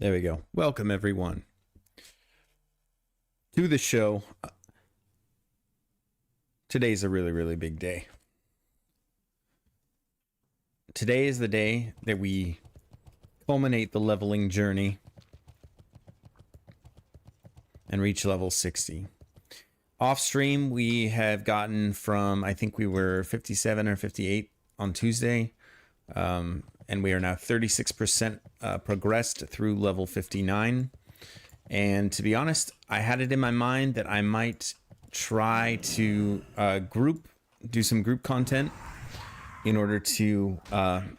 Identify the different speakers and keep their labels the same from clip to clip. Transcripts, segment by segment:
Speaker 1: There we go. Welcome, everyone, to the show. Today's a really, really big day. Today is the day that we culminate the leveling journey and reach level 60. Off stream, we have gotten from, I think we were 57 or 58 on Tuesday, and we are now 36% progressed through level 59. And to be honest, I had it in my mind that I might try to do some group content in order to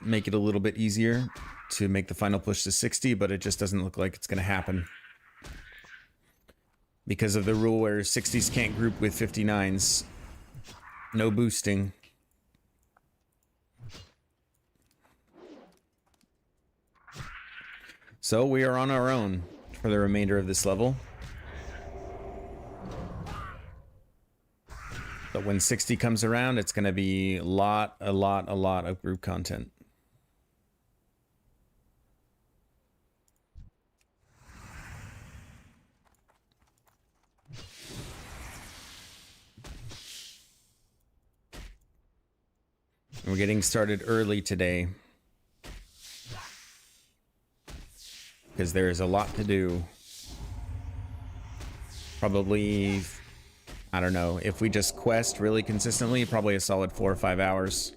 Speaker 1: make it a little bit easier to make the final push to 60, but it just doesn't look like it's going to happen because of the rule where 60s can't group with 59s. No boosting. So we are on our own for the remainder of this level. But when 60 comes around, it's going to be a lot of group content. We're getting started early today because there is a lot to do. Probably, I don't know, if we just quest really consistently, probably a solid 4 or 5 hours.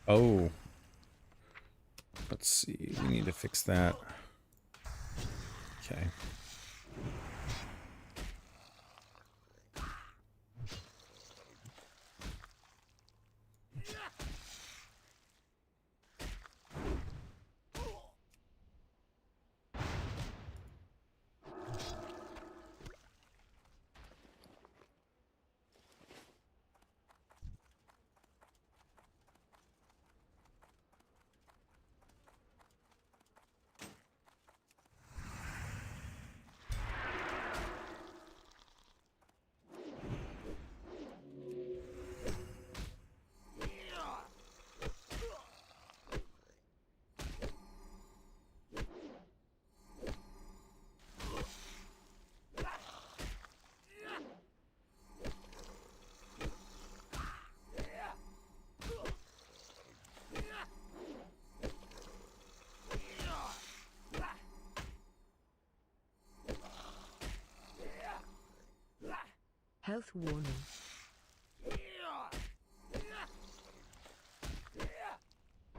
Speaker 1: Oh. Let's see. We need to fix that. Okay.
Speaker 2: Health warning.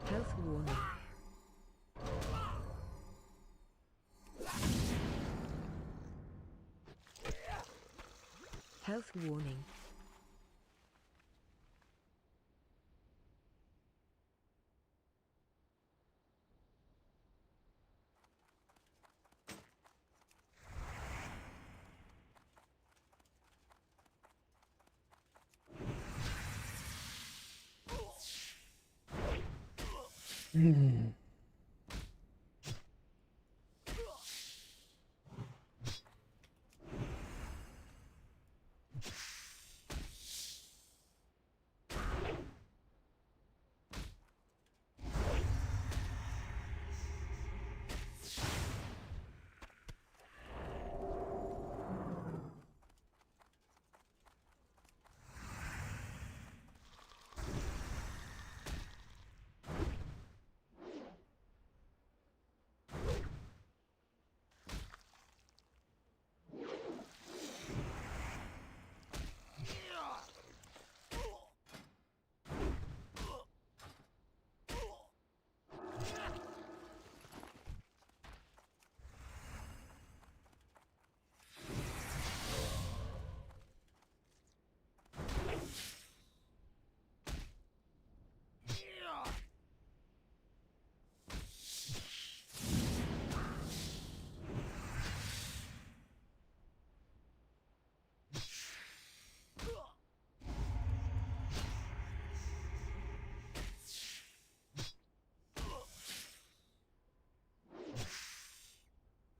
Speaker 2: Health warning. Health warning.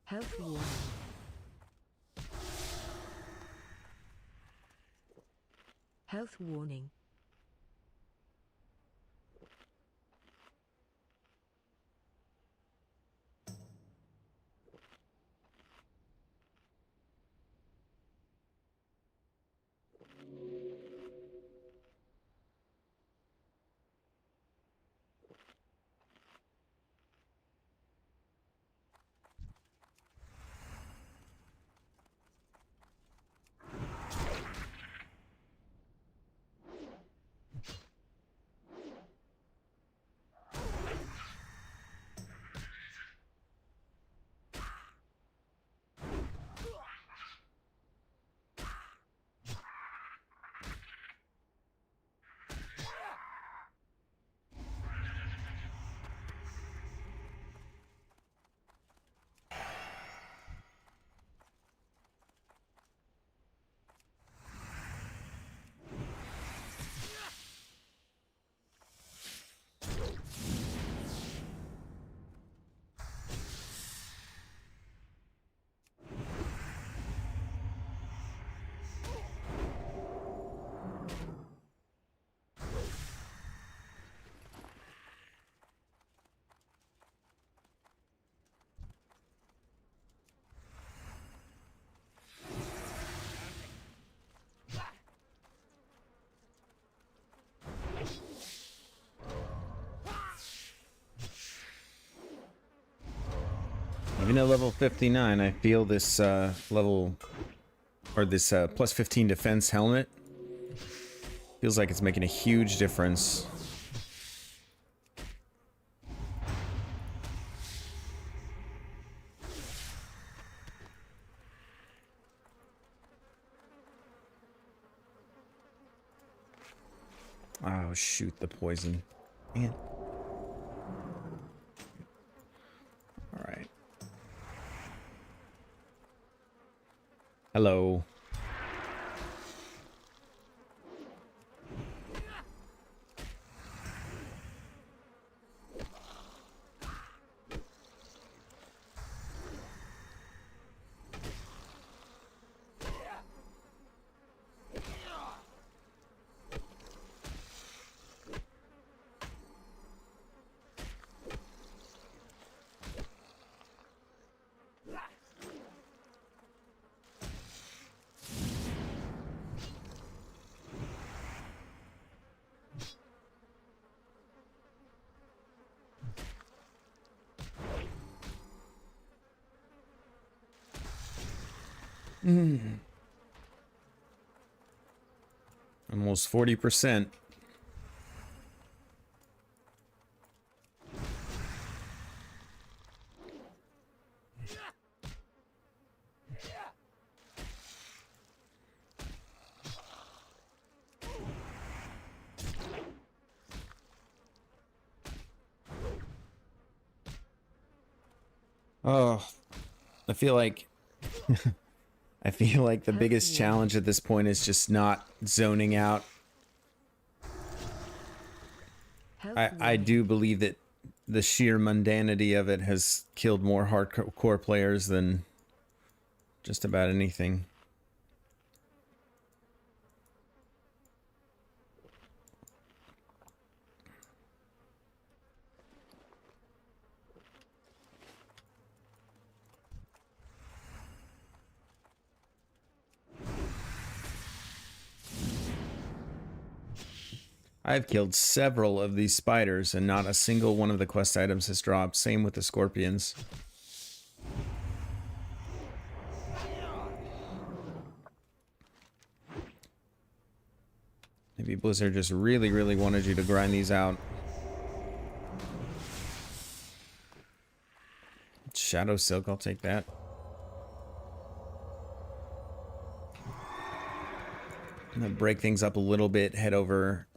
Speaker 2: Health warning. Health warning.
Speaker 1: Even at level 59, I feel this level, or this plus 15 defense helmet feels like it's making a huge difference. Oh, shoot, the poison. Man. Alright. Hello. Almost 40%. Oh, I feel like I feel like the biggest challenge at this point is just not zoning out. I do believe that the sheer mundanity of it has killed more hardcore players than just about anything. I've killed several of these spiders and not a single one of the quest items has dropped. Same with the scorpions. Maybe Blizzard just really, really wanted you to grind these out. Shadow Silk, I'll take that. I'm gonna break things up a little bit, head over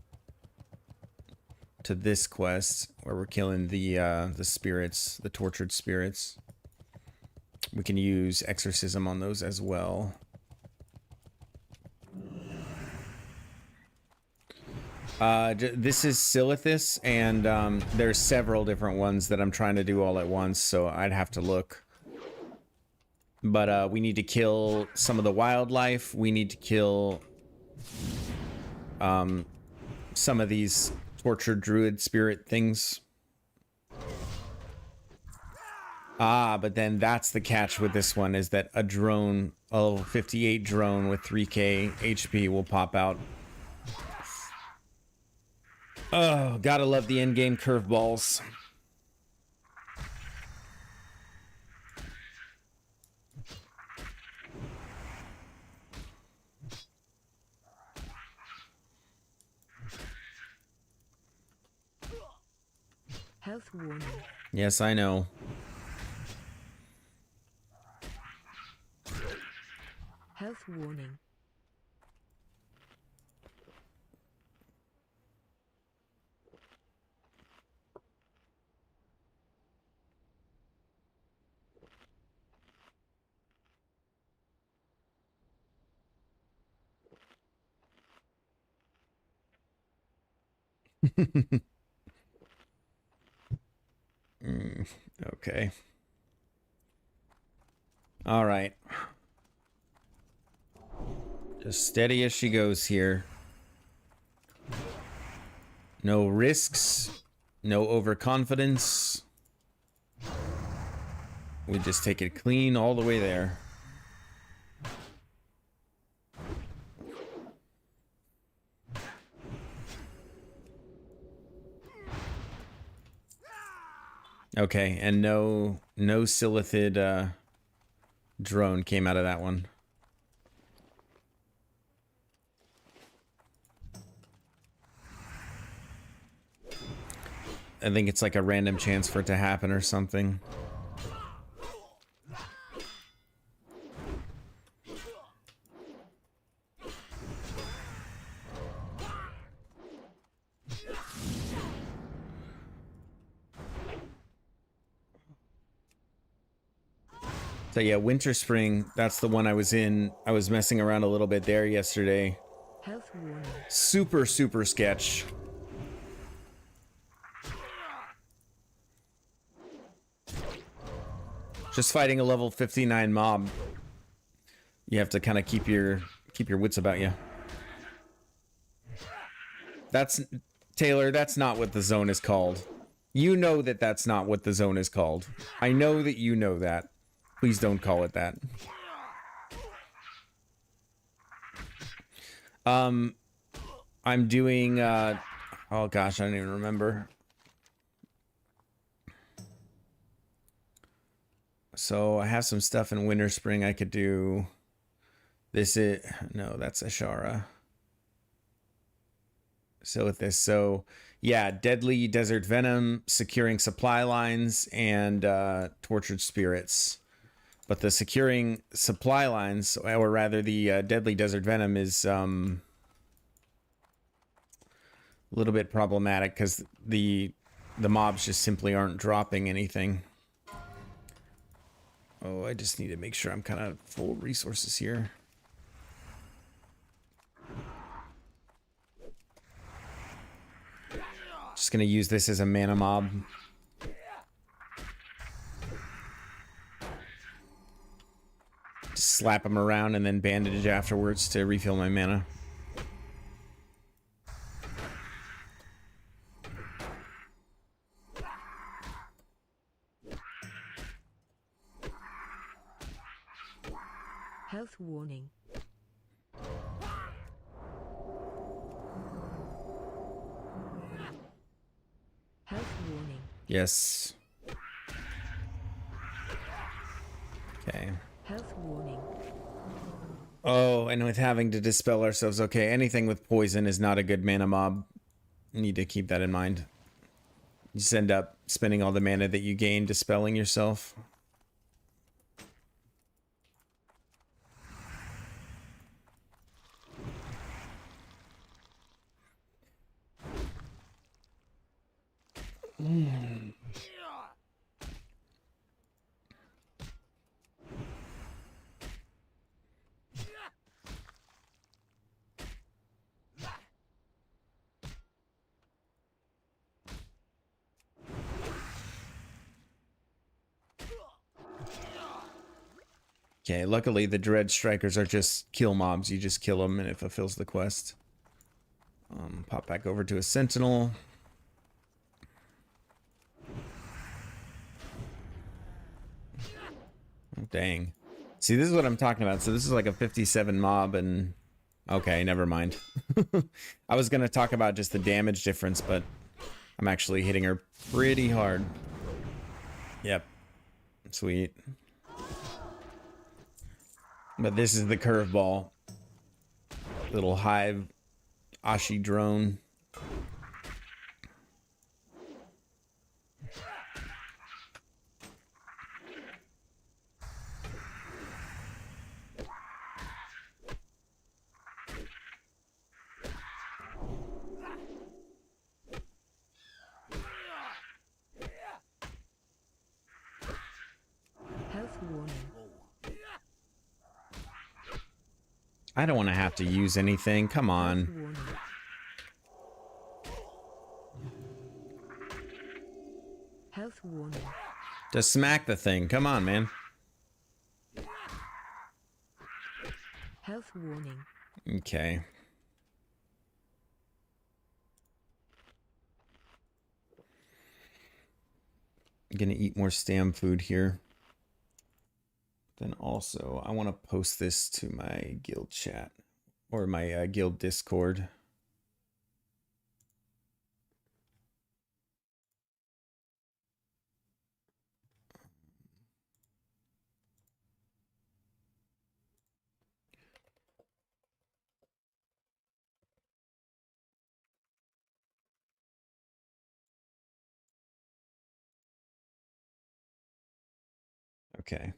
Speaker 1: to this quest where we're killing the spirits, the tortured spirits. We can use exorcism on those as well. This is Silithus, and there's several different ones that I'm trying to do all at once, so I'd have to look. But we need to kill some of the wildlife. We need to kill some of these tortured druid spirit things. Ah, but then that's the catch with this one, is that a drone, a level 58 drone with 3k HP will pop out. Oh, gotta love the in-game curveballs.
Speaker 2: Health warning.
Speaker 1: Yes, I know.
Speaker 2: Health warning.
Speaker 1: Okay. All right. Just steady as she goes here. No risks. No overconfidence. We just take it clean all the way there. Okay, and no Silithid drone came out of that one. I think it's like a random chance for it to happen or something. So yeah, Winter Spring, that's the one I was in. I was messing around a little bit there yesterday.
Speaker 2: Health warning.
Speaker 1: Super, super sketch. Just fighting a level 59 mob. You have to kind of keep your wits about you. That's Taylor, that's not what the zone is called. You know that that's not what the zone is called. I know that you know that. Please don't call it that. I'm doing oh gosh, I don't even remember. So I have some stuff in Winter Spring I could do. This is no, that's Ashara. So with this, so yeah, deadly desert venom, securing supply lines, and tortured spirits. But the securing supply lines, or rather the deadly desert venom, is a little bit problematic because the mobs just simply aren't dropping anything. Oh, I just need to make sure I'm kind of full of resources here. Just gonna use this as a mana mob. Just slap them around and then bandage afterwards to refill my mana.
Speaker 2: Health warning. Health warning.
Speaker 1: Yes. Okay.
Speaker 2: Health warning.
Speaker 1: Oh, and with having to dispel ourselves, okay, anything with poison is not a good mana mob. You need to keep that in mind. You just end up spending all the mana that you gain dispelling yourself. Okay, luckily the Dread Strikers are just kill mobs. You just kill them and it fulfills the quest. Pop back over to a Sentinel. Oh, dang. See, this is what I'm talking about. So this is like a 57 mob and... Okay, never mind. I was going to talk about just the damage difference, but I'm actually hitting her pretty hard. Yep. Sweet. But this is the curveball. Little hive Ashi drone.
Speaker 2: Health warning.
Speaker 1: I don't want to have to use anything. Come
Speaker 2: Health
Speaker 1: on.
Speaker 2: warning. Health warning.
Speaker 1: Just smack the thing. Come on, man.
Speaker 2: Health warning.
Speaker 1: Okay. I'm gonna eat more stam food here. Then also, I want to post this to my guild chat or my guild Discord. Okay.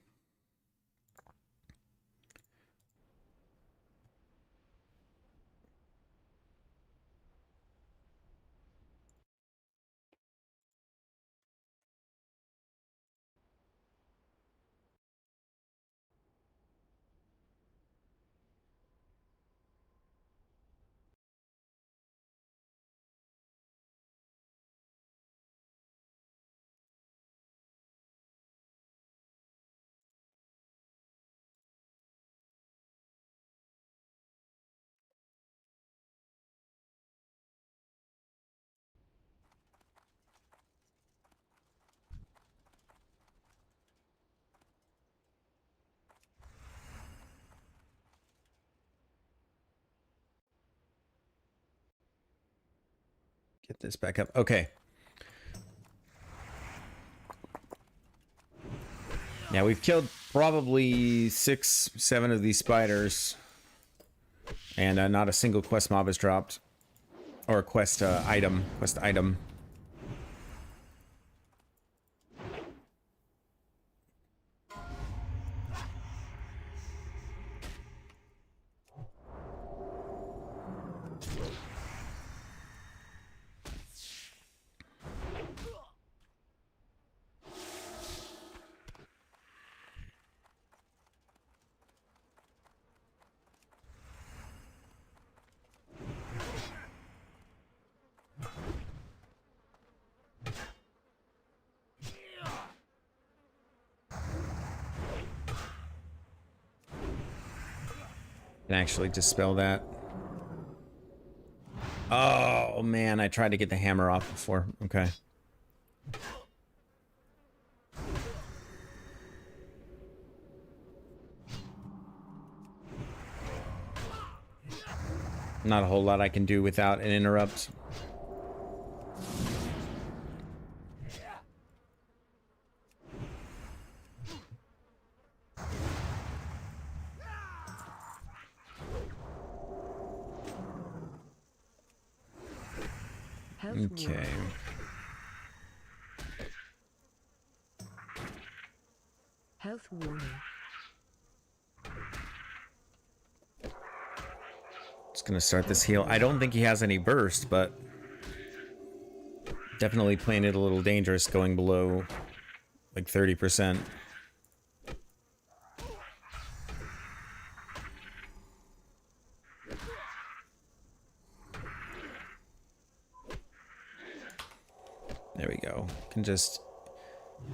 Speaker 1: Get this back up. Okay. Yeah, we've killed probably 6, 7 of these spiders. And not a single quest mob has dropped. Or quest item. Quest item. Can actually dispel that. Oh man, I tried to get the hammer off before. Okay. Not a whole lot I can do without an interrupt.
Speaker 2: Health
Speaker 1: Okay.
Speaker 2: warning. Health warning.
Speaker 1: Just gonna start this heal. I don't think he has any burst, but definitely playing it a little dangerous going below like 30%. There we go. Can just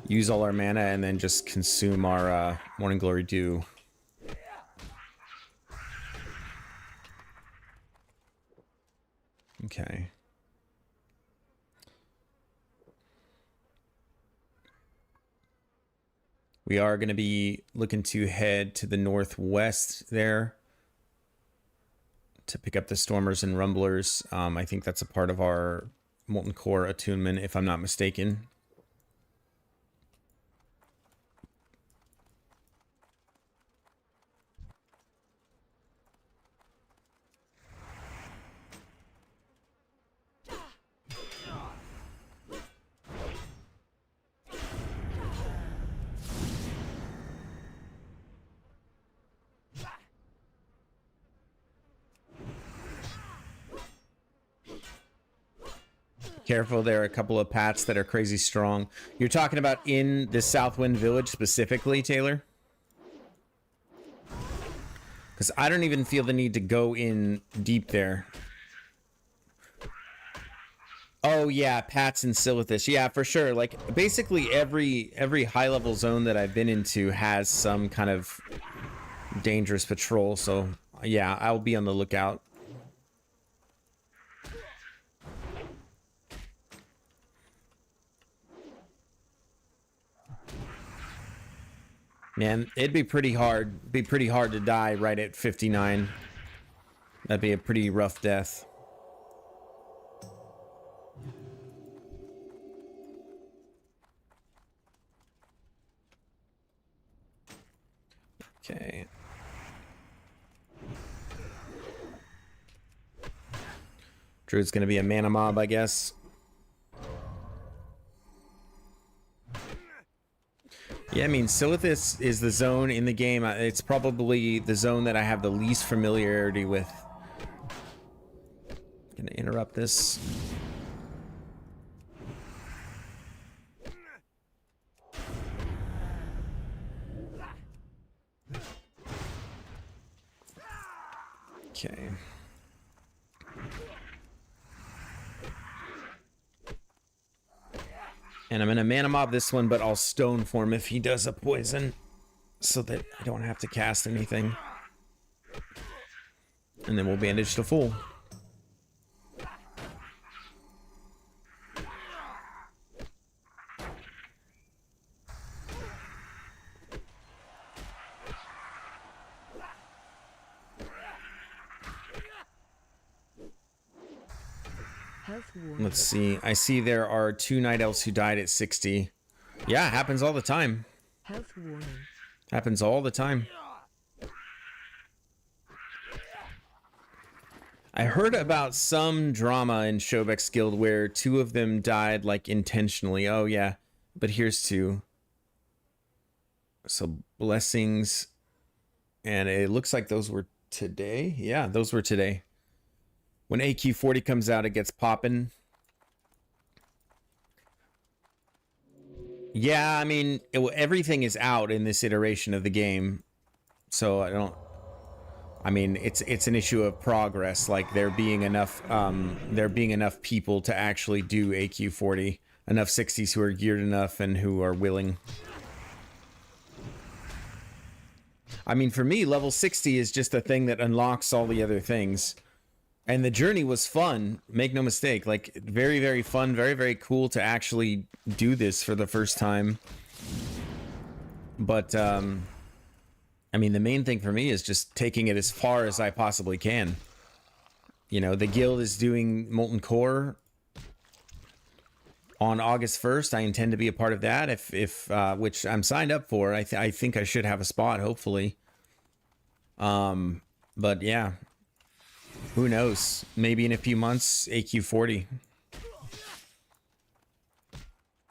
Speaker 1: use all our mana and then just consume our Morning Glory Dew. Okay. We are going to be looking to head to the northwest there to pick up the Stormers and Rumblers. I think that's a part of our Molten Core attunement, if I'm not mistaken. Careful, there are a couple of pats that are crazy strong. You're talking about in the Southwind Village specifically, Taylor? Because I don't even feel the need to go in deep there. Oh yeah, Pats and Silithus. Yeah, for sure. Like basically every high level zone that I've been into has some kind of dangerous patrol. So yeah, I'll be on the lookout. Man, it'd be pretty hard. Be pretty hard to die right at 59. That'd be a pretty rough death. Okay. Druid's gonna be a mana mob, I guess. Yeah, I mean, Silithus is the zone in the game. It's probably the zone that I have the least familiarity with. Gonna interrupt this. Okay. And I'm gonna mana mob this one, but I'll stone form if he does a poison, so that I don't have to cast anything. And then we'll bandage to full.
Speaker 2: Health warning.
Speaker 1: Let's see. I see there are 2 night elves who died at 60. Yeah, happens all the time.
Speaker 2: Health warning.
Speaker 1: Happens all the time. I heard about some drama in Shobek's guild where 2 of them died, like, intentionally. Oh, yeah. But here's 2. So, blessings. And it looks like those were today. Yeah, those were today. When AQ40 comes out, it gets popping. Yeah, I mean, everything is out in this iteration of the game. So, I mean, it's an issue of progress, like there being enough people to actually do AQ40, enough 60s who are geared enough and who are willing. I mean, for me, level 60 is just a thing that unlocks all the other things. And the journey was fun, make no mistake, like very, very fun, very, very cool to actually do this for the first time. But, I mean, the main thing for me is just taking it as far as I possibly can. You know, the guild is doing Molten Core on August 1st. I intend to be a part of that, which I'm signed up for. I think I should have a spot, hopefully. But yeah, who knows? Maybe in a few months, AQ40.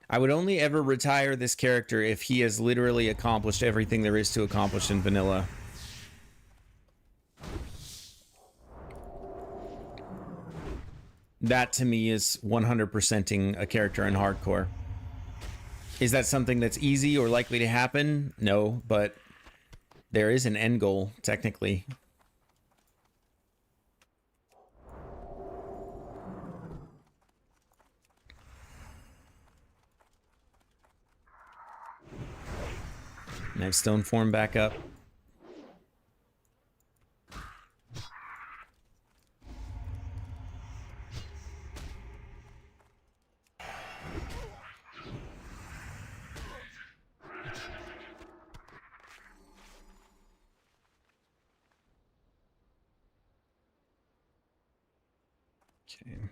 Speaker 1: I would only ever retire this character if he has literally accomplished everything there is to accomplish in vanilla. That to me is 100%ing a character in hardcore. Is that something that's easy or likely to happen? No, but there is an end goal, technically. Nice stone form back up. Okay.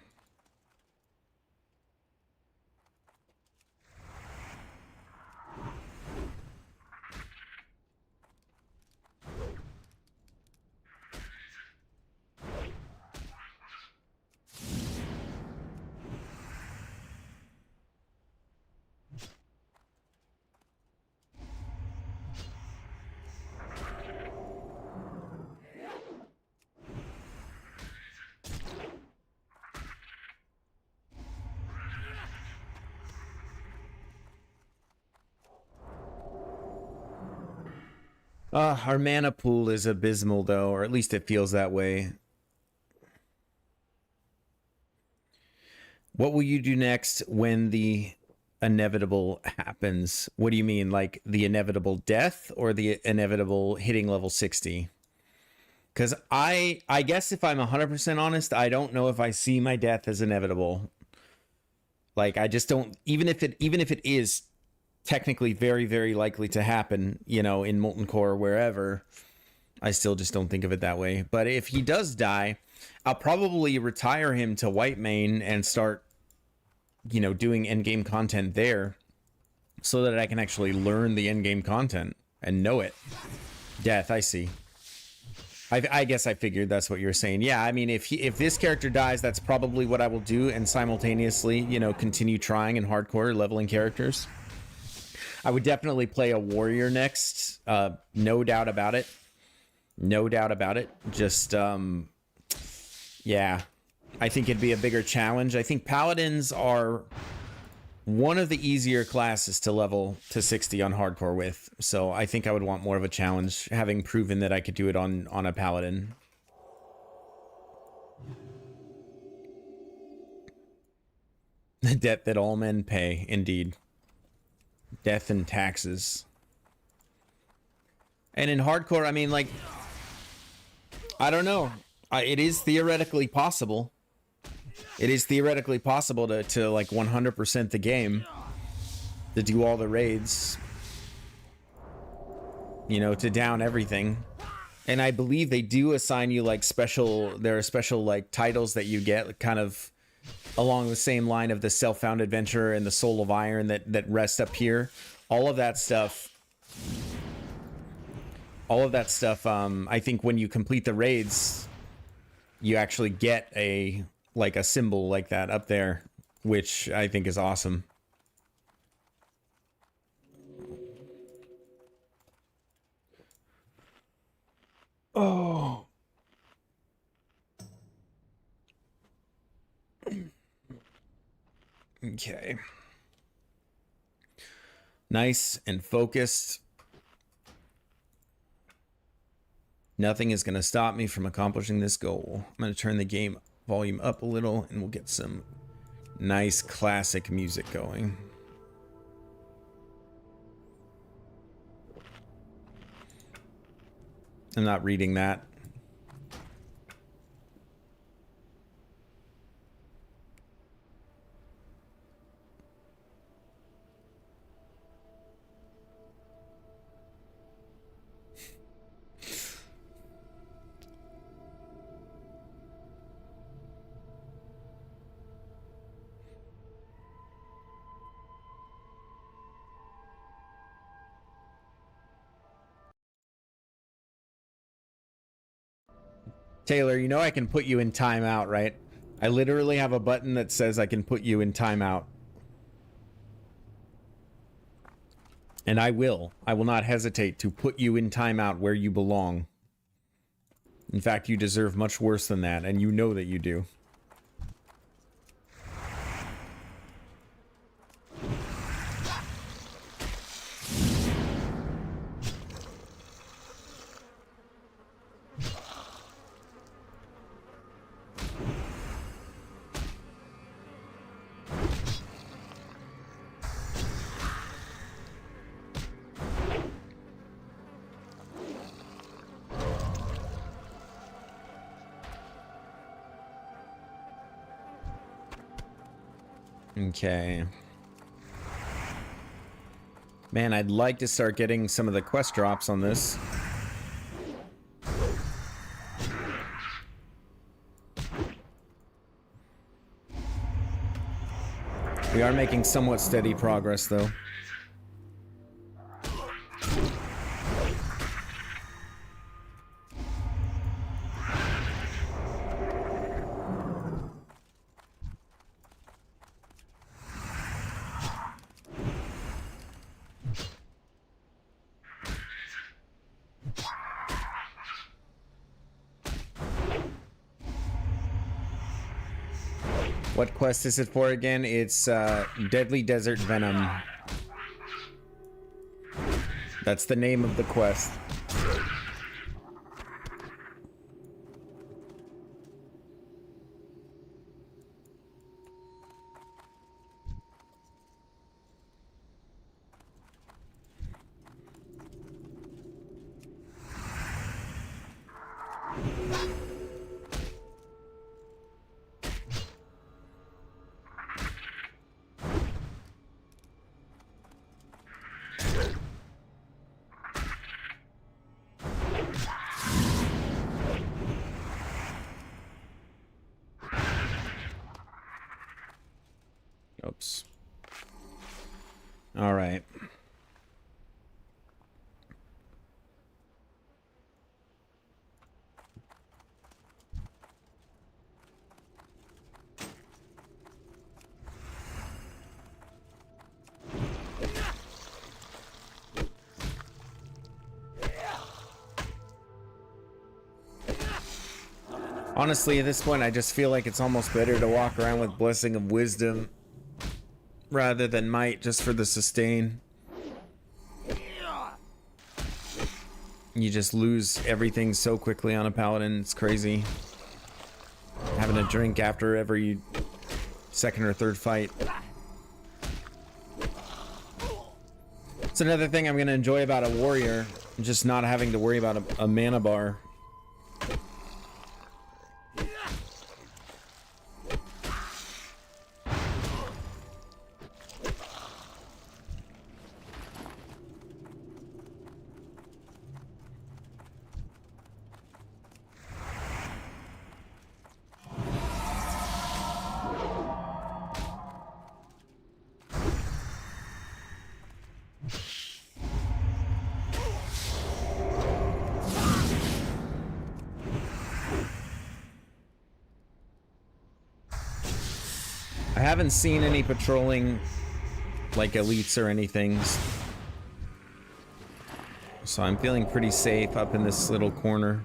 Speaker 1: Our mana pool is abysmal, though, or at least it feels that way. What will you do next when the inevitable happens? What do you mean, like the inevitable death or the inevitable hitting level 60? Because I guess if I'm 100% honest, I don't know if I see my death as inevitable. Like, I just don't, even if it is technically very, very likely to happen, you know, in Molten Core or wherever, I still just don't think of it that way. But if he does die, I'll probably retire him to White Mane and start, you know, doing endgame content there so that I can actually learn the endgame content and know it. Death, I see. I guess I figured that's what you were saying. Yeah, I mean, if this character dies, that's probably what I will do, and simultaneously, you know, continue trying in hardcore, leveling characters. I would definitely play a warrior next. No doubt about it. No doubt about it. Just, yeah. I think it'd be a bigger challenge. I think paladins are one of the easier classes to level to 60 on hardcore with. So I think I would want more of a challenge, having proven that I could do it on a paladin. The debt that all men pay, indeed. Death and taxes. And in hardcore, I mean, like, I don't know. It is theoretically possible. It is theoretically possible to like 100% the game, to do all the raids, you know, to down everything. And I believe they do assign you like there are special like titles that you get, kind of along the same line of the Self-Found Adventurer and the Soul of Iron that rest up here. All of that stuff, I think when you complete the raids, you actually get a symbol like that up there, which I think is awesome. Oh. Okay. Nice and focused. Nothing is going to stop me from accomplishing this goal. I'm going to turn the game volume up a little and we'll get some nice classic music going. I'm not reading that. Taylor, you know I can put you in timeout, right? I literally have a button that says I can put you in timeout. And I will. I will not hesitate to put you in timeout where you belong. In fact, you deserve much worse than that, and you know that you do. Okay. Man, I'd like to start getting some of the quest drops on this. We are making somewhat steady progress, though. What quest is it for again? It's Deadly Desert Venom. That's the name of the quest. Oops. All right. Honestly, at this point, I just feel like it's almost better to walk around with Blessing of Wisdom rather than Might, just for the sustain. You just lose everything so quickly on a Paladin, it's crazy. Having a drink after every second or third fight. It's another thing I'm going to enjoy about a warrior, just not having to worry about a mana bar. haven't seen any patrolling, like elites or anything. So I'm feeling pretty safe up in this little corner.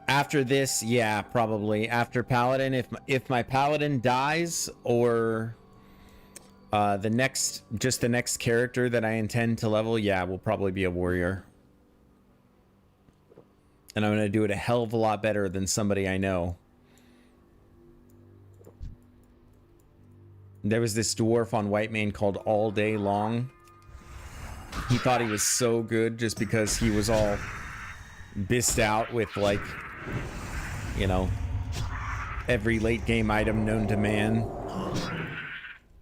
Speaker 1: After this, yeah, probably. After Paladin, if my Paladin dies, or the next character that I intend to level, yeah, will probably be a warrior. And I'm gonna do it a hell of a lot better than somebody I know. There was this dwarf on Whitemane called All Day Long. He thought he was so good just because he was all bissed out with, like, you know, every late game item known to man.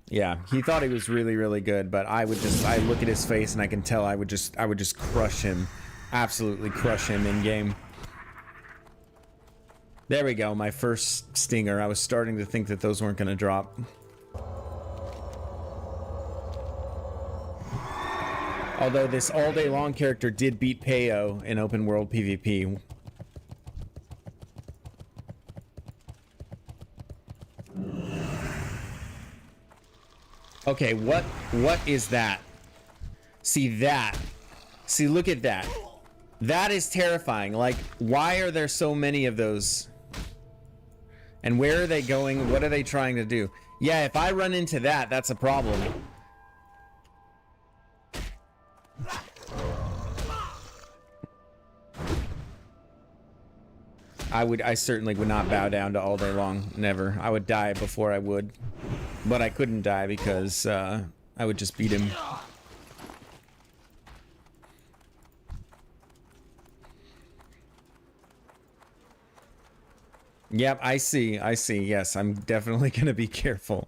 Speaker 1: Yeah, he thought he was really, really good, but I look at his face and I can tell I would just crush him. Absolutely crush him in game. There we go, my first stinger. I was starting to think that those weren't going to drop. Although this All Day Long character did beat Peo in open world PvP. Okay, what is that? See that? See, look at that. That is terrifying. Like, why are there so many of those? And where are they going? What are they trying to do? Yeah, if I run into that, that's a problem. I certainly would not bow down to All Day Long. Never. I would die before I would. But I couldn't die because I would just beat him. Yep, I see. Yes, I'm definitely going to be careful.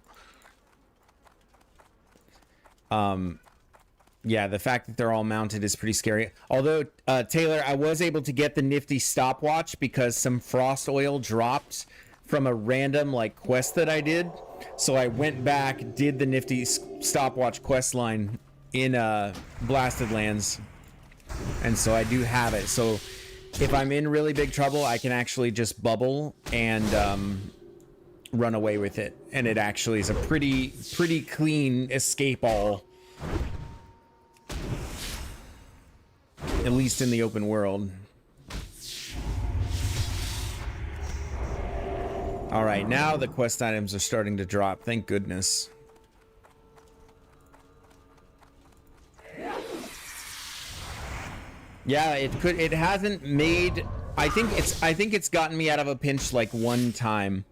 Speaker 1: Yeah, the fact that they're all mounted is pretty scary. Although, Taylor, I was able to get the nifty stopwatch because some frost oil dropped from a random, like, quest that I did. So I went back, did the nifty stopwatch quest line in Blasted Lands. And so I do have it. So if I'm in really big trouble, I can actually just bubble and run away with it. And it actually is a pretty clean escape all. At least in the open world. Alright, now the quest items are starting to drop. Thank goodness. Yeah, it hasn't made... I think it's gotten me out of a pinch like one time.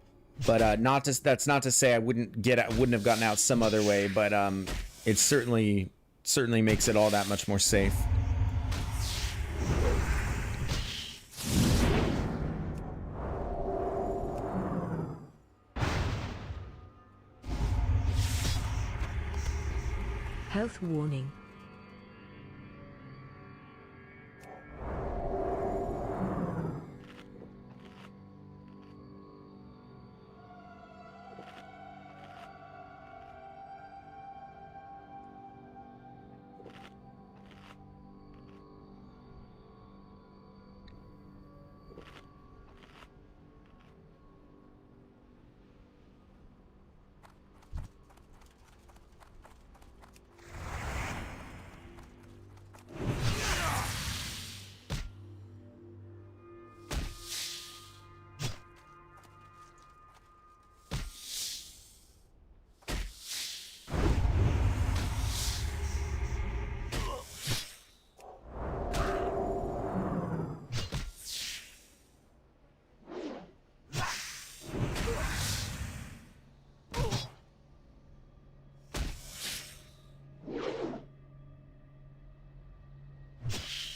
Speaker 1: But that's not to say I wouldn't have gotten out some other way, but it certainly makes it all that much more safe.
Speaker 2: Health warning.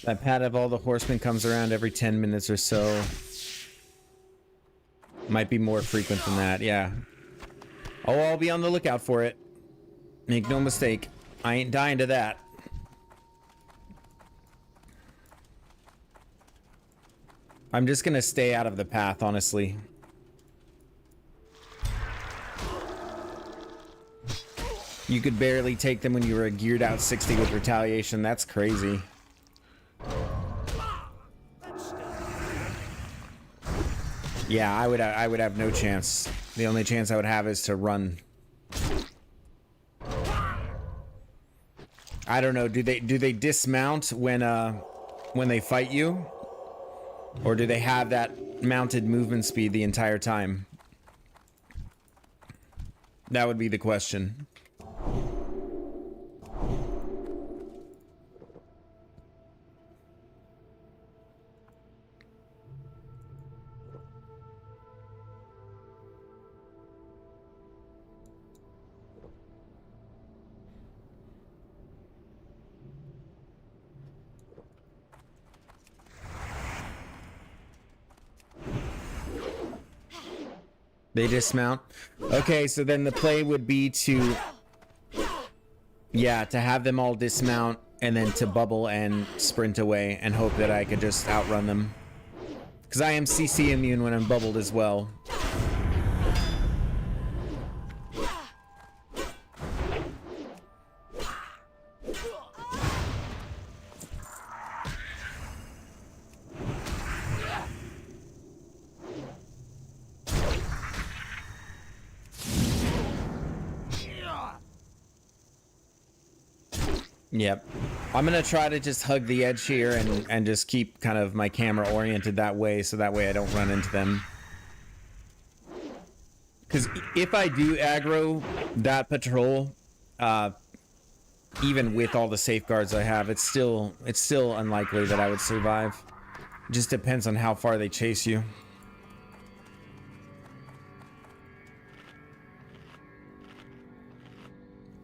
Speaker 2: That pad of all the horsemen comes around every 10 minutes or so. Might be more frequent than that, yeah. Oh, I'll be on the lookout for it. Make no mistake. I ain't dying to that. I'm just gonna stay out of the path, honestly. You could barely take them when you were a geared out 60 with retaliation. That's crazy. Yeah, I would have no chance. The only chance I would have is to run. I don't know. Do they dismount when they fight you? Or do they have that mounted movement speed the entire time? That would be the question. They dismount. Okay, so then the play would be to, yeah, to have them all dismount and then to bubble and sprint away and hope that I could just outrun them. Because I am CC immune when I'm bubbled as well. Yep. I'm going to try to just hug the edge here and just keep kind of my camera oriented that way so that way I don't run into them. Because if I do aggro that patrol, even with all the safeguards I have, it's still unlikely that I would survive. It just depends on how far they chase you.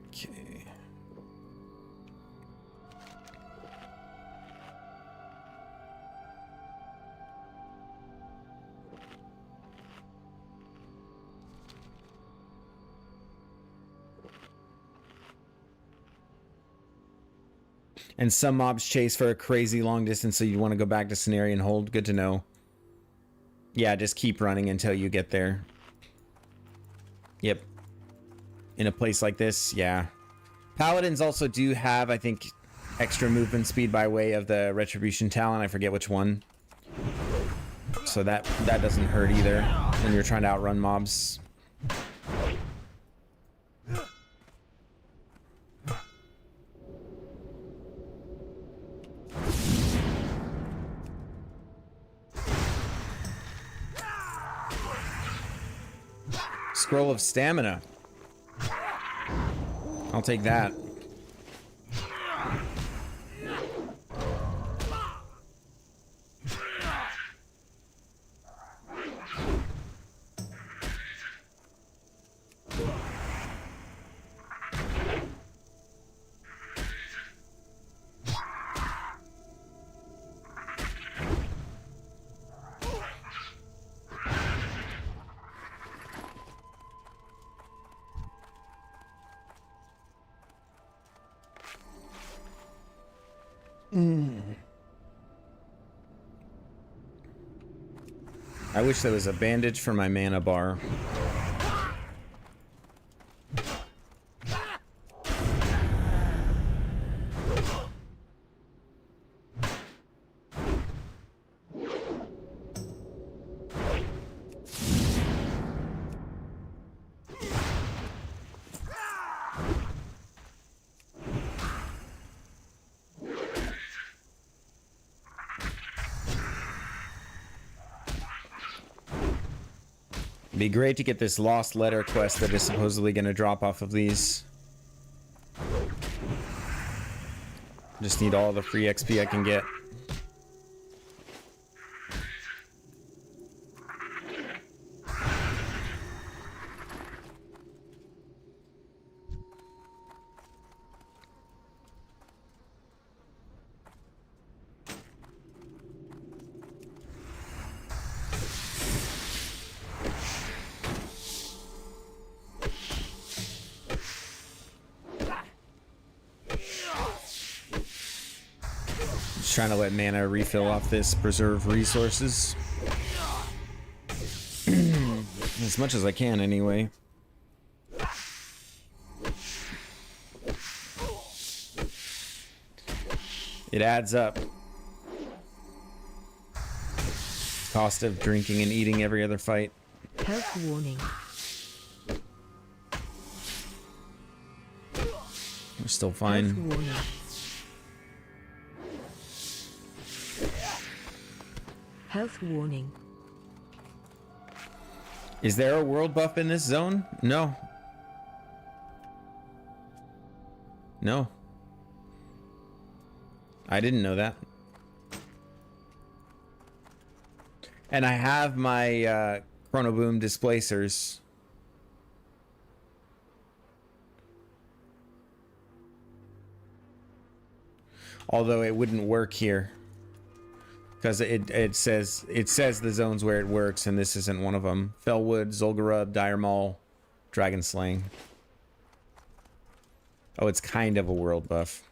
Speaker 2: Okay. And some mobs chase for a crazy long distance, so you want to go back to scenario and hold. Good to know. Yeah, just keep running until you get there. Yep. In a place like this, yeah. Paladins also do have, I think, extra movement speed by way of the Retribution talent. I forget which one. So that doesn't hurt either when you're trying to outrun mobs. Scroll of Stamina. I'll take that. I wish there was a bandage for my mana bar. Be great to get this lost letter quest that is supposedly going to drop off of these. Just need all the free XP I can get. Trying to let mana refill off this preserve resources. As much as I can, anyway. It adds up. cost of drinking and eating every other fight.
Speaker 3: Health warning.
Speaker 2: We're still
Speaker 3: Health
Speaker 2: fine.
Speaker 3: warning. Health warning.
Speaker 2: Is there a world buff in this zone? No. No. I didn't know that. And I have my Chrono Boom displacers. Although it wouldn't work here. Because it says the zones where it works, and this isn't one of them. Fellwood, Zul'Gurub, Dire Maul, Dragon Slaying. Oh, it's kind of a world buff.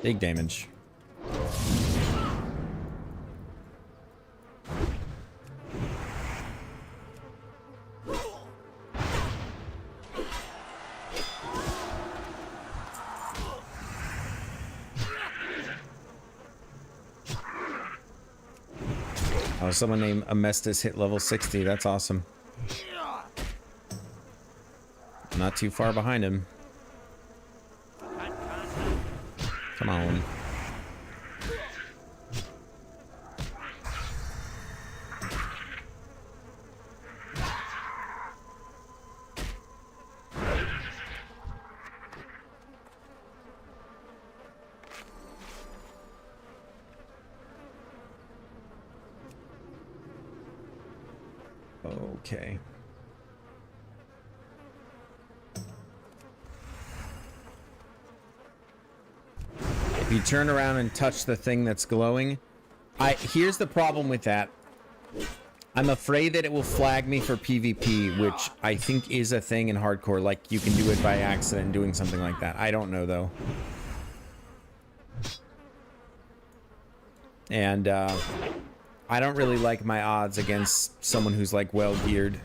Speaker 2: Big damage. Oh, someone named Amestus hit level 60. That's awesome. Not too far behind him. Come on. Okay. If you turn around and touch the thing that's glowing, here's the problem with that. I'm afraid that it will flag me for PvP, which I think is a thing in hardcore. Like, you can do it by accident doing something like that. I don't know, though. And, I don't really like my odds against someone who's, like, well-geared.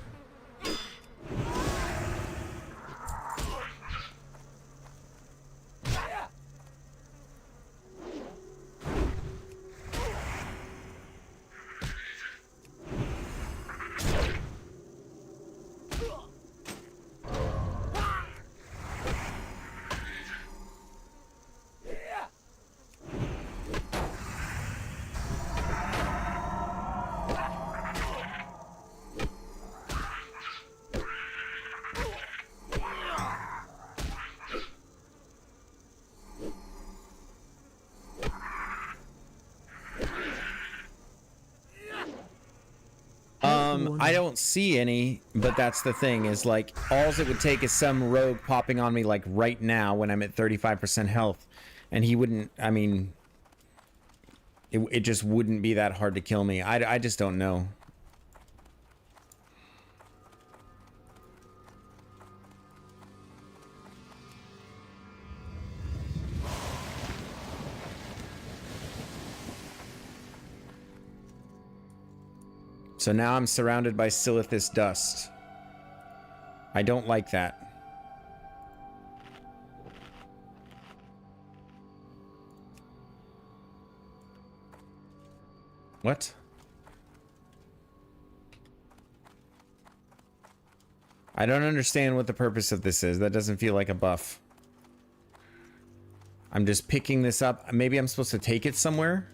Speaker 2: I don't see any, but that's the thing, is like, alls it would take is some rogue popping on me like right now when I'm at 35% health, and he wouldn't, I mean, it just wouldn't be that hard to kill me. I just don't know. So now I'm surrounded by Silithus dust. I don't like that. What? I don't understand what the purpose of this is. That doesn't feel like a buff. I'm just picking this up. Maybe I'm supposed to take it somewhere?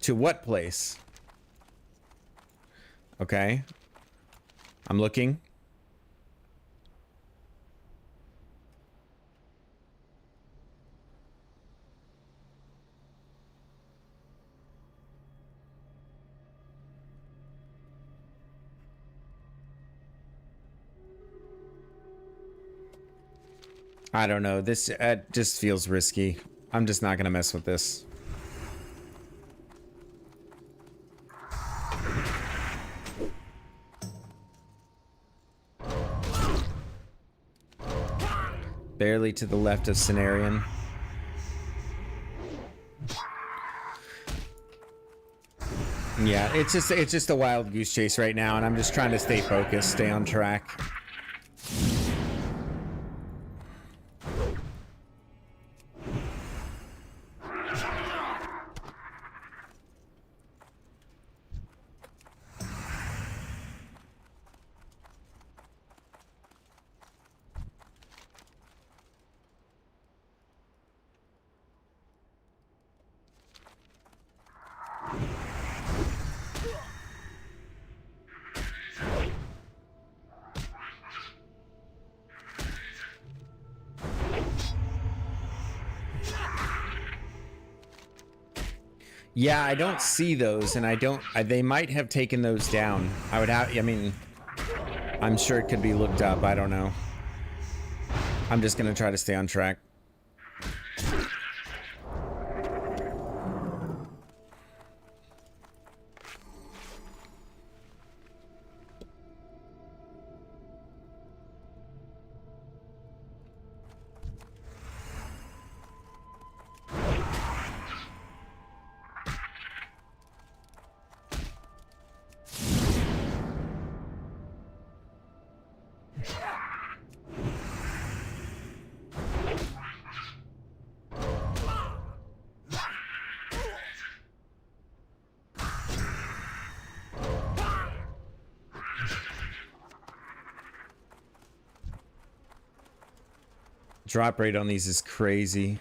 Speaker 2: To what place? Okay. I'm looking. I don't know. This just feels risky. I'm just not going to mess with this. Barely to the left of Cenarion. Yeah, it's just a wild goose chase right now, and I'm just trying to stay focused, stay on track. Yeah, I don't see those, and they might have taken those down. I mean, I'm sure it could be looked up. I don't know. I'm just gonna try to stay on track. Drop rate on these is crazy.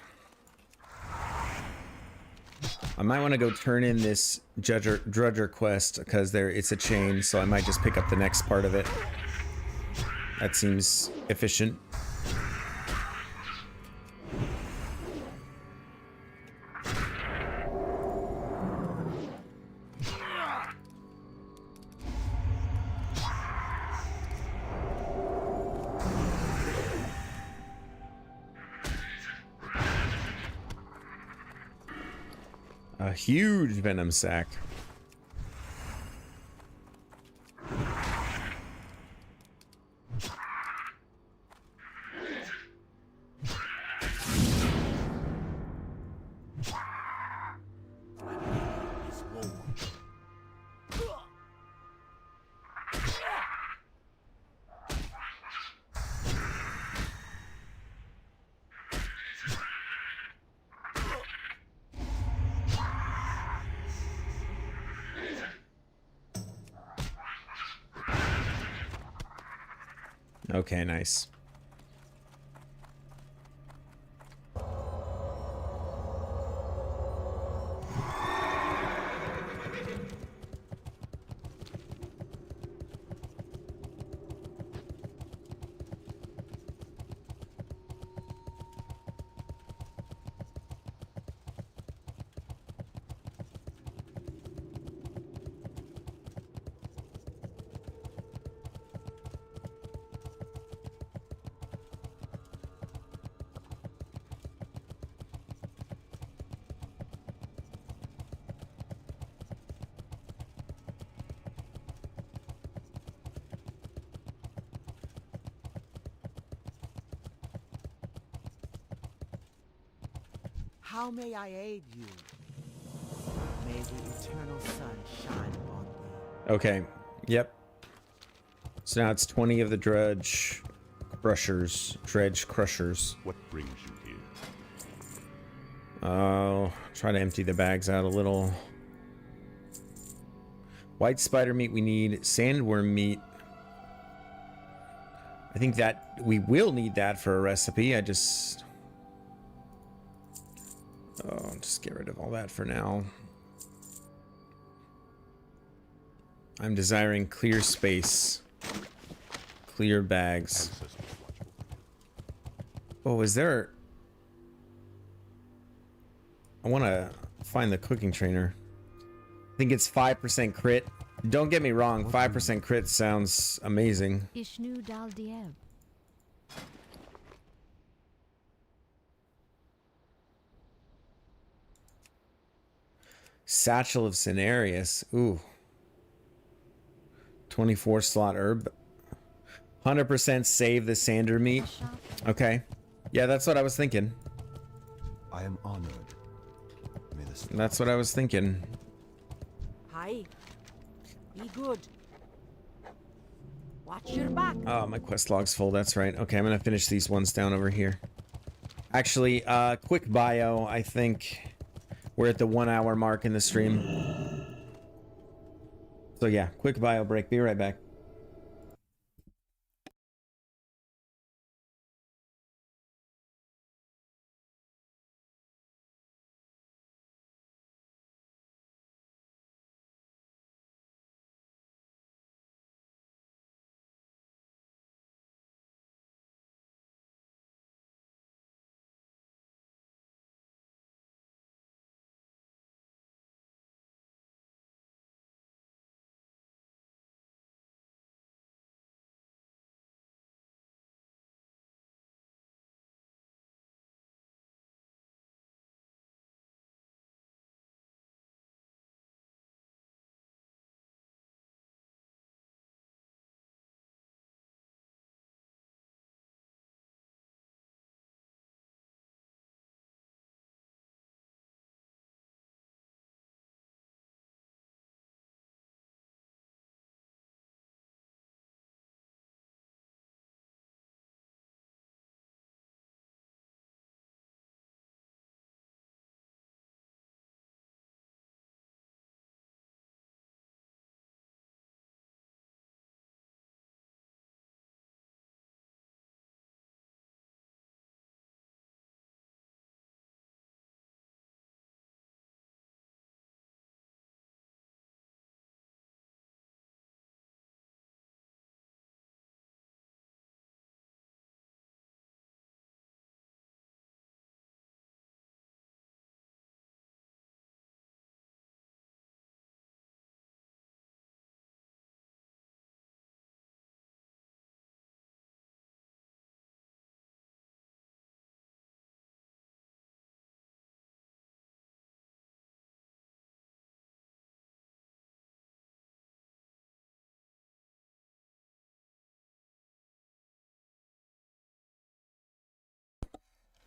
Speaker 2: I might want to go turn in this Drudger quest because it's a chain, so I might just pick up the next part of it. That seems efficient. A huge venom sac. Okay, nice.
Speaker 4: How may I aid you? May the eternal sun shine upon thee.
Speaker 2: Okay. Yep. So now it's 20 of the dredge crushers.
Speaker 5: What brings you here?
Speaker 2: Oh, try to empty the bags out a little. White spider meat we need. Sandworm meat. I think that we will need that for a recipe. Just get rid of all that for now. I'm desiring clear space. Clear bags. Oh, is there... I want to find the cooking trainer. I think it's 5% crit. Don't get me wrong, 5% crit sounds amazing.
Speaker 3: Ishnu Dal Dieb.
Speaker 2: Satchel of Cenarius. Ooh. 24 slot herb. 100% save the sander meat. Okay. Yeah, that's what I was thinking.
Speaker 5: I am honored. May the
Speaker 2: That's what I was thinking.
Speaker 5: Aye. Be good. Watch your back.
Speaker 2: Oh, my quest log's full. That's right. Okay, I'm gonna finish these ones down over here. Actually, quick bio. I think we're at the 1 hour mark in the stream. So yeah, quick bio break. Be right back.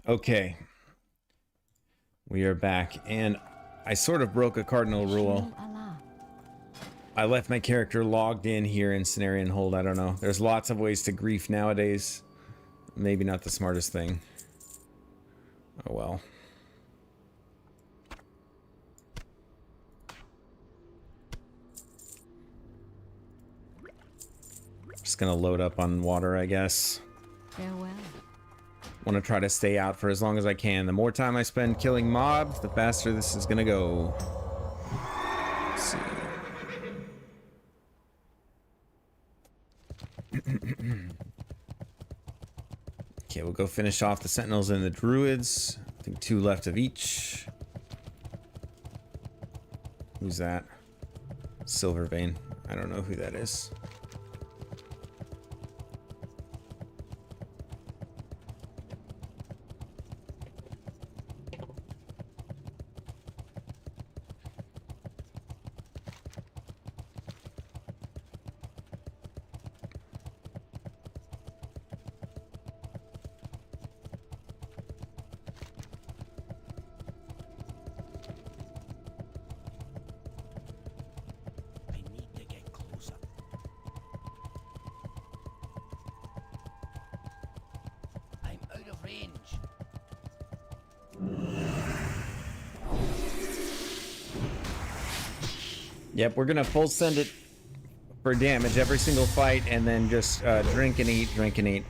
Speaker 2: Okay. We are back, and I sort of broke a cardinal rule. I left my character logged in here in Cenarian Hold. I don't know. There's lots of ways to grief nowadays. Maybe not the smartest thing. Oh well. Just gonna load up on water, I guess.
Speaker 3: Farewell.
Speaker 2: Want to try to stay out for as long as I can. The more time I spend killing mobs, the faster this is gonna go. Let's see. Okay, we'll go finish off the sentinels and the druids. I think 2 left of each. Who's that? Silvervein. I don't know who that is.
Speaker 4: I need to get closer. I'm out of range.
Speaker 2: Yep, we're gonna full send it for damage every single fight, and then just drink and eat, drink and eat.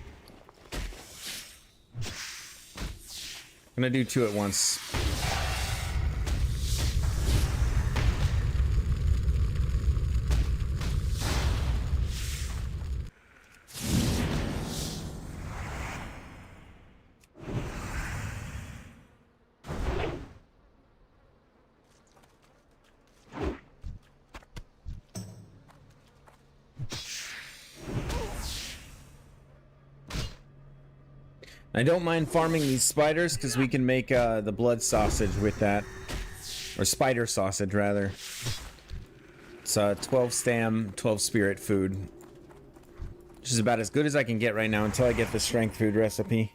Speaker 2: I'm gonna do 2 at once. I don't mind farming these spiders because we can make the blood sausage with that. Or spider sausage, rather. It's 12 stam, 12 spirit food. Which is about as good as I can get right now until I get the strength food recipe.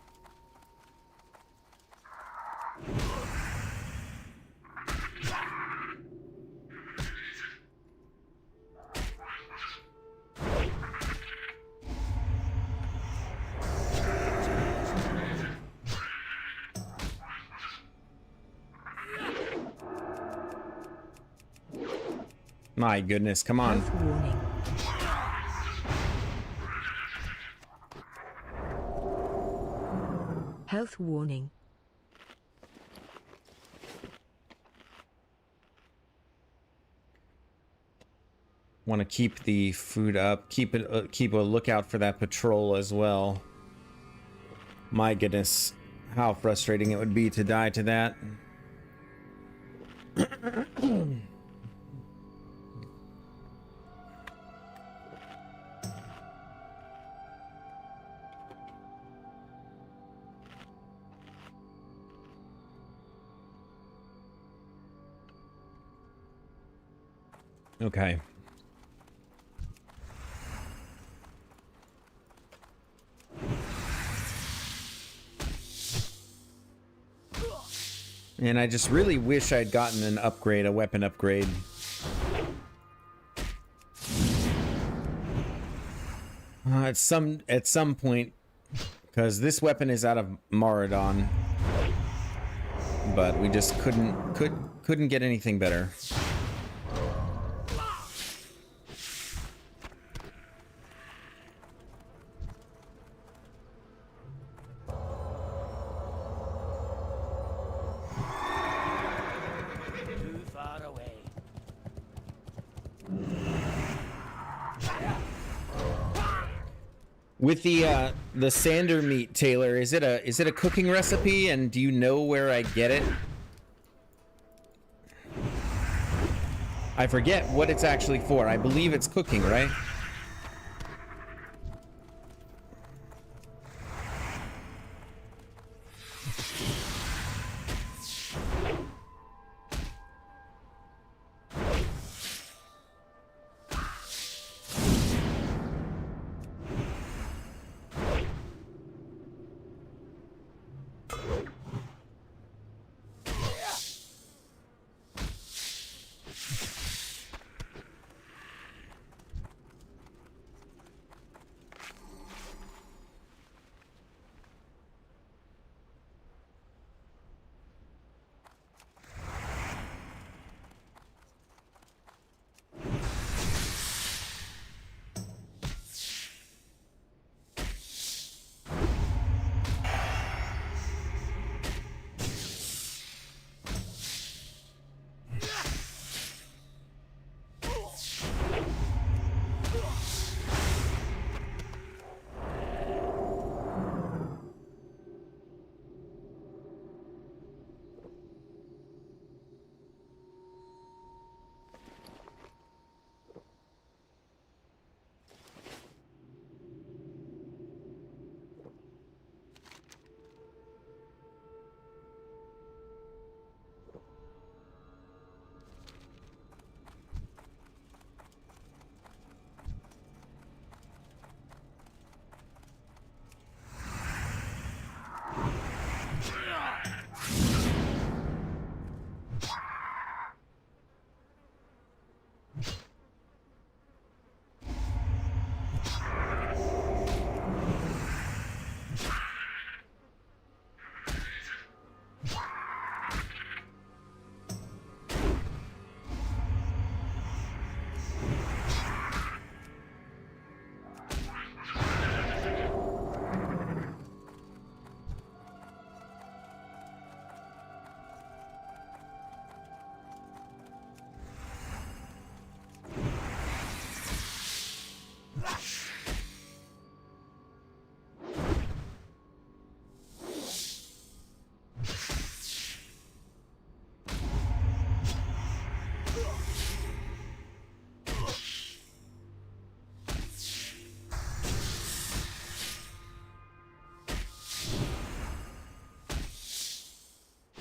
Speaker 2: My goodness, come on.
Speaker 3: Health warning. Health warning.
Speaker 2: Want to keep the food up. Keep a lookout for that patrol as well. My goodness, how frustrating it would be to die to that. Okay. And I just really wish I'd gotten an upgrade, a weapon upgrade. At some point, because this weapon is out of Maradon, but we just couldn't get anything better.
Speaker 6: Too far away.
Speaker 2: With the sander meat, Taylor, is it a cooking recipe, and do you know where I get it? I forget what it's actually for. I believe it's cooking, right?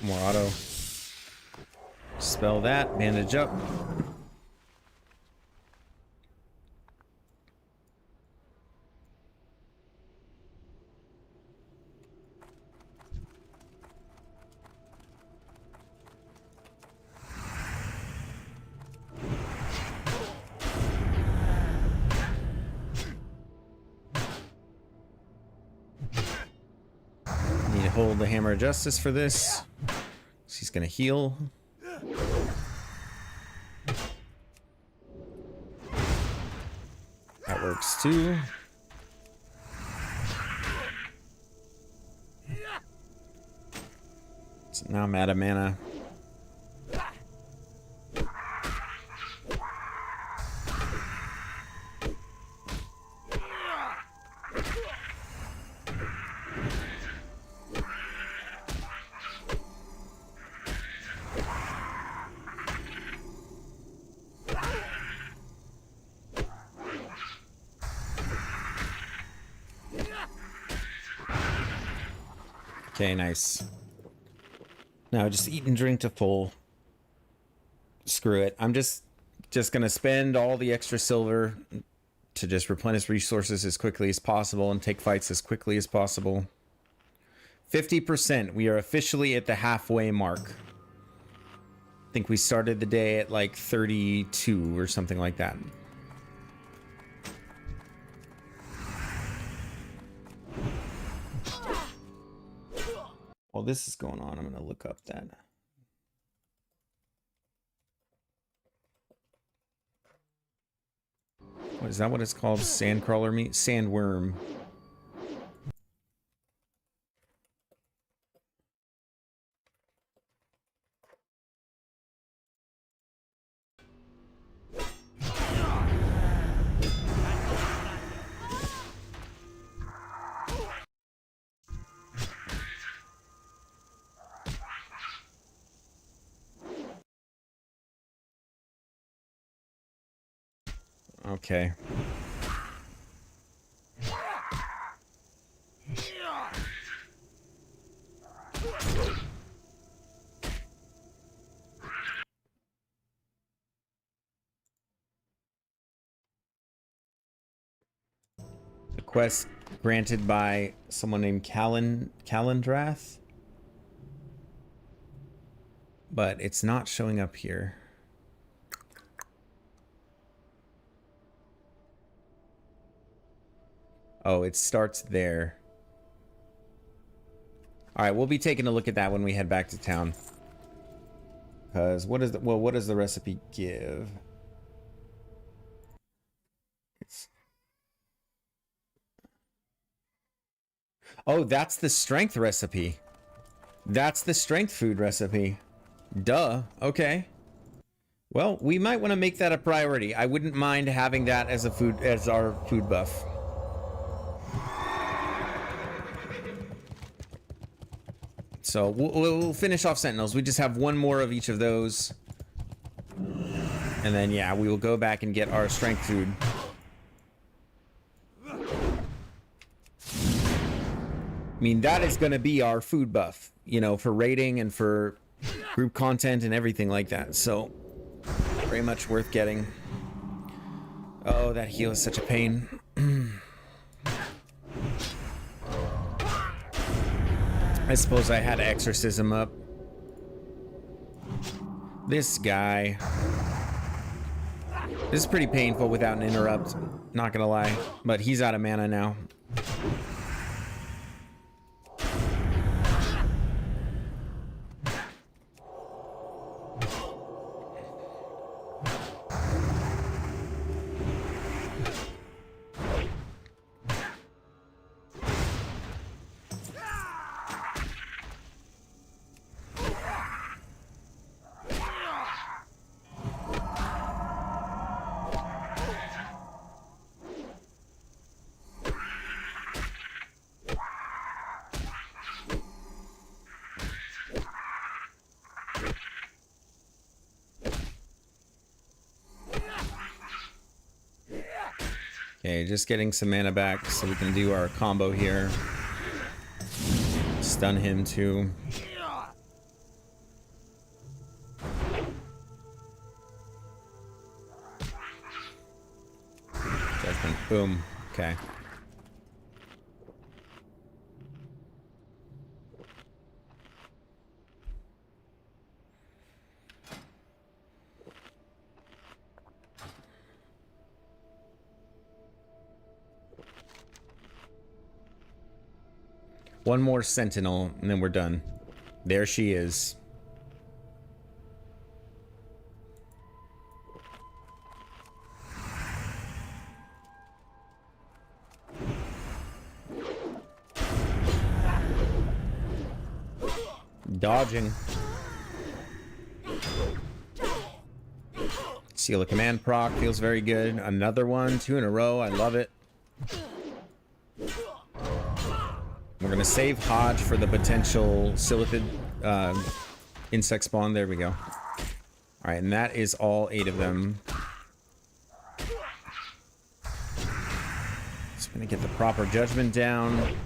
Speaker 2: More auto. Spell that. Bandage up. Need to hold the Hammer of Justice for this. He's gonna heal. works too. So now I'm out of mana. Okay, nice. Now just eat and drink to full. Screw it. I'm just gonna spend all the extra silver to just replenish resources as quickly as possible and take fights as quickly as possible. 50%. We are officially at the halfway mark. I think we started the day at like 32 or something like that. While this is going on, I'm going to look up that. What is that? What it's called? Sandcrawler meat? Sandworm. Okay. The quest granted by someone named Calendrath. But it's not showing up here. Oh, it starts there. All right, we'll be taking a look at that when we head back to town. Because what does the recipe give? Oh, that's the strength recipe. That's the strength food recipe. Duh. Okay. Well, we might want to make that a priority. I wouldn't mind having that as our food buff. So we'll finish off Sentinels. We just have one more of each of those. And then, yeah, we will go back and get our strength food. I mean, that is going to be our food buff, you know, for raiding and for group content and everything like that. So, very much worth getting. Oh, that heal is such a pain. I suppose I had exorcism up. This guy. This is pretty painful without an interrupt. Not gonna lie. But he's out of mana now. Okay, just getting some mana back so we can do our combo here. Stun him too. Judgment. Boom. Okay. One more sentinel, and then we're done. There she is. Dodging. Seal of Command proc feels very good. Another one, 2 in a row. I love it. We're gonna save Hodge for the potential Silithid insect spawn. There we go. All right, and that is all 8 of them. Just gonna get the proper judgment down.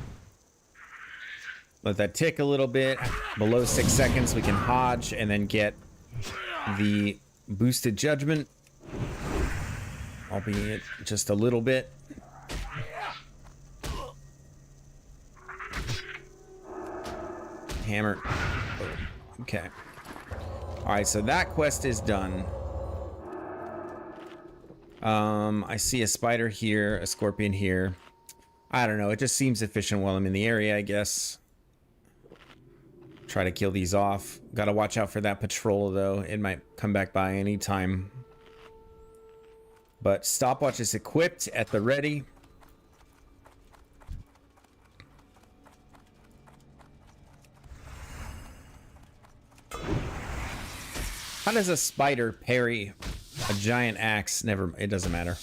Speaker 2: Let that tick a little bit. Below 6 seconds, we can Hodge and then get the boosted judgment, albeit just a little bit. Hammer. Okay. All right, so that quest is done. I see a spider here, a scorpion here. I don't know. It just seems efficient while I'm in the area, I guess. Try to kill these off. Gotta watch out for that patrol, though. It might come back by any time. But stopwatch is equipped at the ready. How does a spider parry a giant axe? Never, it doesn't matter.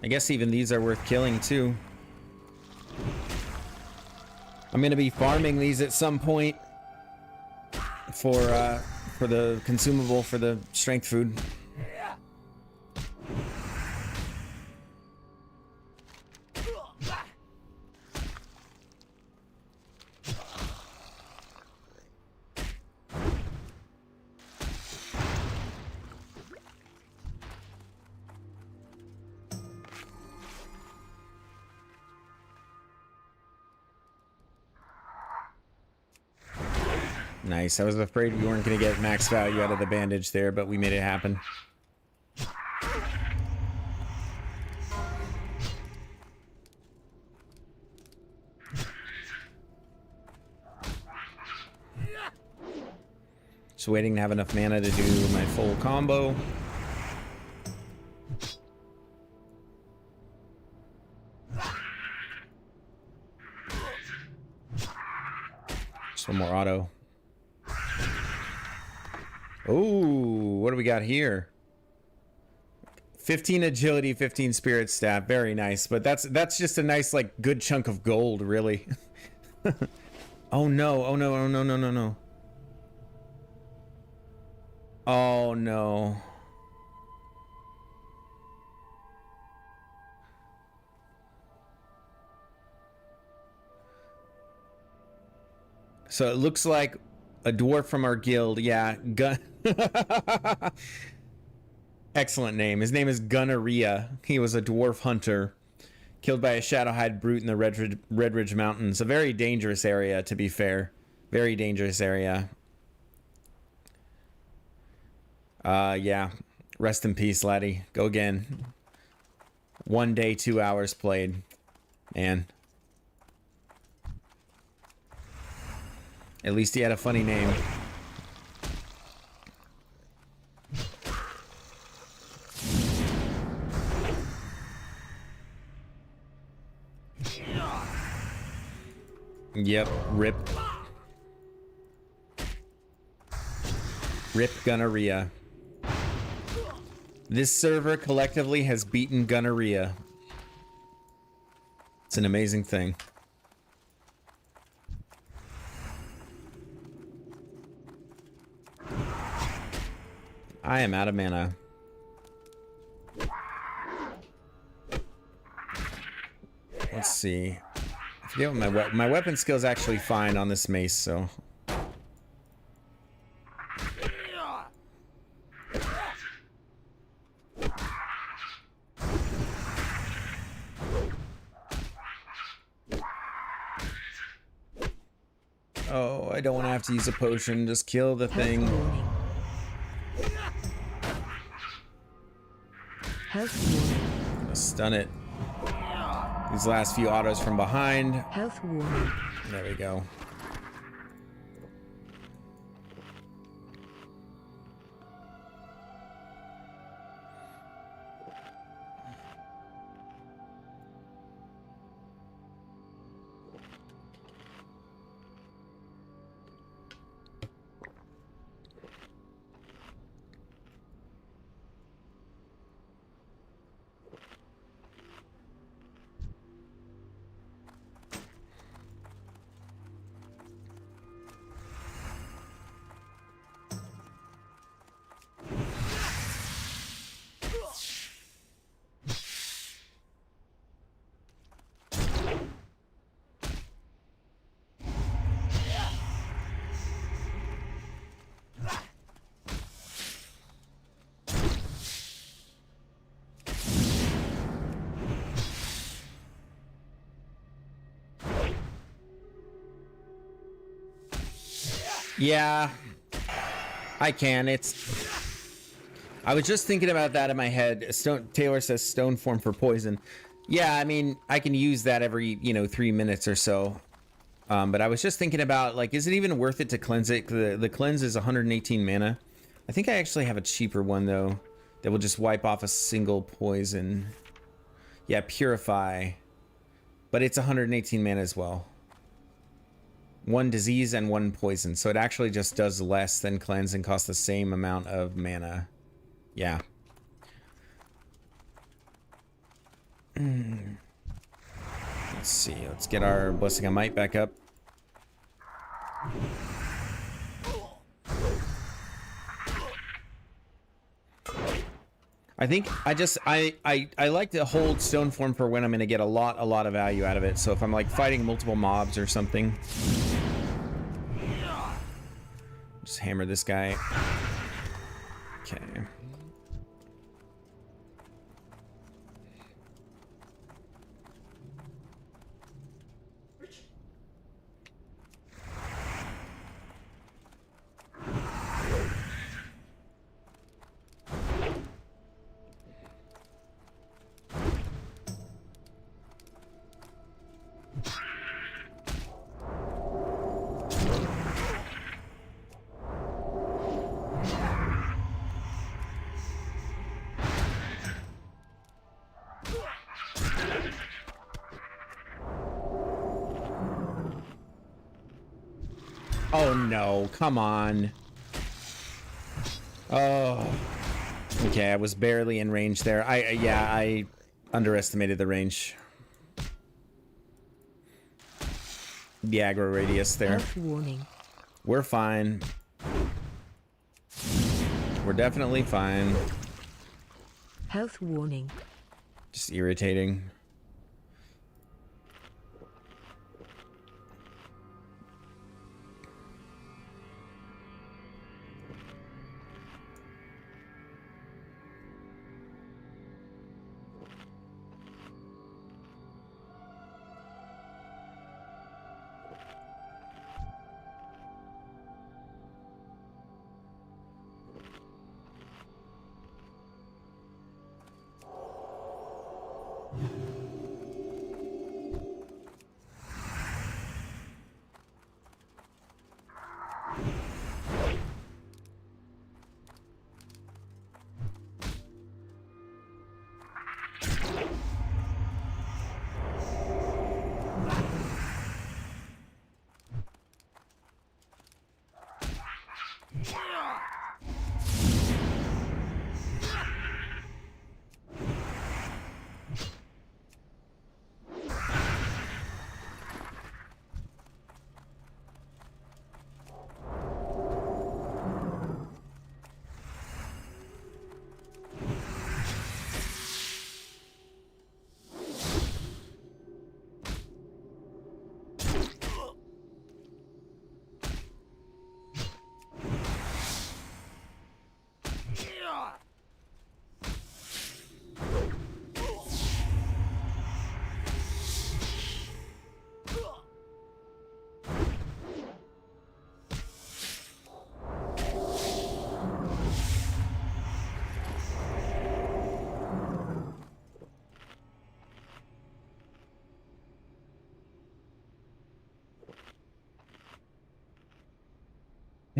Speaker 2: I guess even these are worth killing too. I'm gonna be farming these at some point for the consumable for the strength food. Nice. I was afraid we weren't going to get max value out of the bandage there, but we made it happen. Just waiting to have enough mana to do my full combo. Just one more auto. Oh, what do we got here? 15 agility, 15 spirit staff. Very nice. But that's just a nice, like, good chunk of gold, really. Oh no, oh no, oh no, no, no, no. Oh no. So it looks like a dwarf from our guild, yeah. Excellent name. His name is Gunneria. He was a dwarf hunter, killed by a shadowhide brute in the Red Ridge Mountains. A very dangerous area, to be fair. Very dangerous area. Yeah. Rest in peace, laddie. Go again. 1 day, 2 hours played. Man. At least he had a funny name. Yep, rip. Rip Gunneria. This server collectively has beaten Gunneria. It's an amazing thing. I am out of mana. Let's see. I forget what my weapon skill is actually fine on this mace, so. Oh, I don't want to have to use a potion. Just kill the thing.
Speaker 3: Health warning.
Speaker 2: Stun it. These last few autos from behind.
Speaker 3: Health warning.
Speaker 2: There we go. Yeah, I can. I was just thinking about that in my head. Taylor says stone form for poison. Yeah, I mean, I can use that every, 3 minutes or so. But I was just thinking about, like, is it even worth it to cleanse it? The cleanse is 118 mana. I think I actually have a cheaper one, though, that will just wipe off a single poison. Yeah, purify. But it's 118 mana as well. 1 disease and 1 poison. So it actually just does less than cleanse and costs the same amount of mana. Yeah. Let's see. Let's get our Blessing of Might back up. I think I like to hold stone form for when I'm going to get a lot of value out of it. So if I'm like fighting multiple mobs or something, just hammer this guy. Okay. Oh no, come on. Oh. Okay, I was barely in range there. I underestimated the range. The aggro radius there.
Speaker 3: Health warning.
Speaker 2: We're fine. We're definitely fine.
Speaker 3: Health warning.
Speaker 2: Just irritating.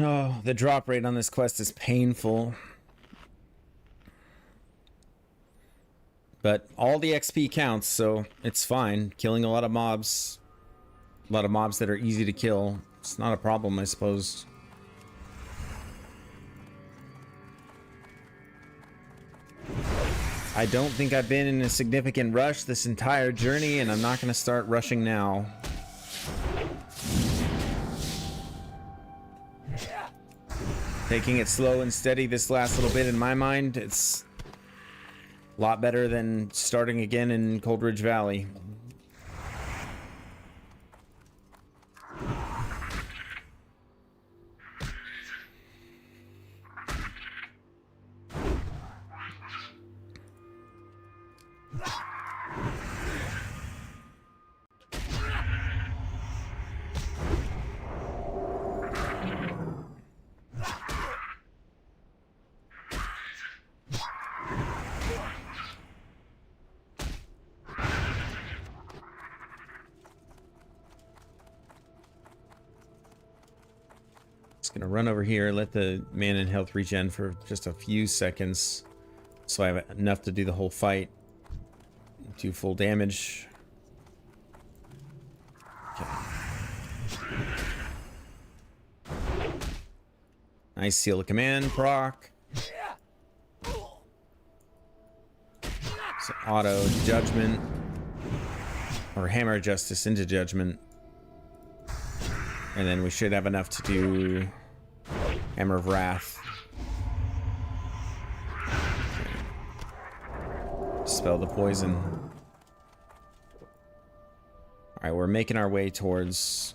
Speaker 2: Oh, the drop rate on this quest is painful. But all the XP counts, so it's fine. Killing a lot of mobs that are easy to kill, it's not a problem, I suppose. I don't think I've been in a significant rush this entire journey, and I'm not going to start rushing now. Taking it slow and steady this last little bit, in my mind, it's a lot better than starting again in Coldridge Valley. Just gonna run over here, let the mana and health regen for just a few seconds, so I have enough to do the whole fight. Do full damage. Okay. Nice seal of command proc. So auto judgment or hammer justice into judgment. And then we should have enough to do Hammer of Wrath. Okay. Spell the poison. Alright, we're making our way towards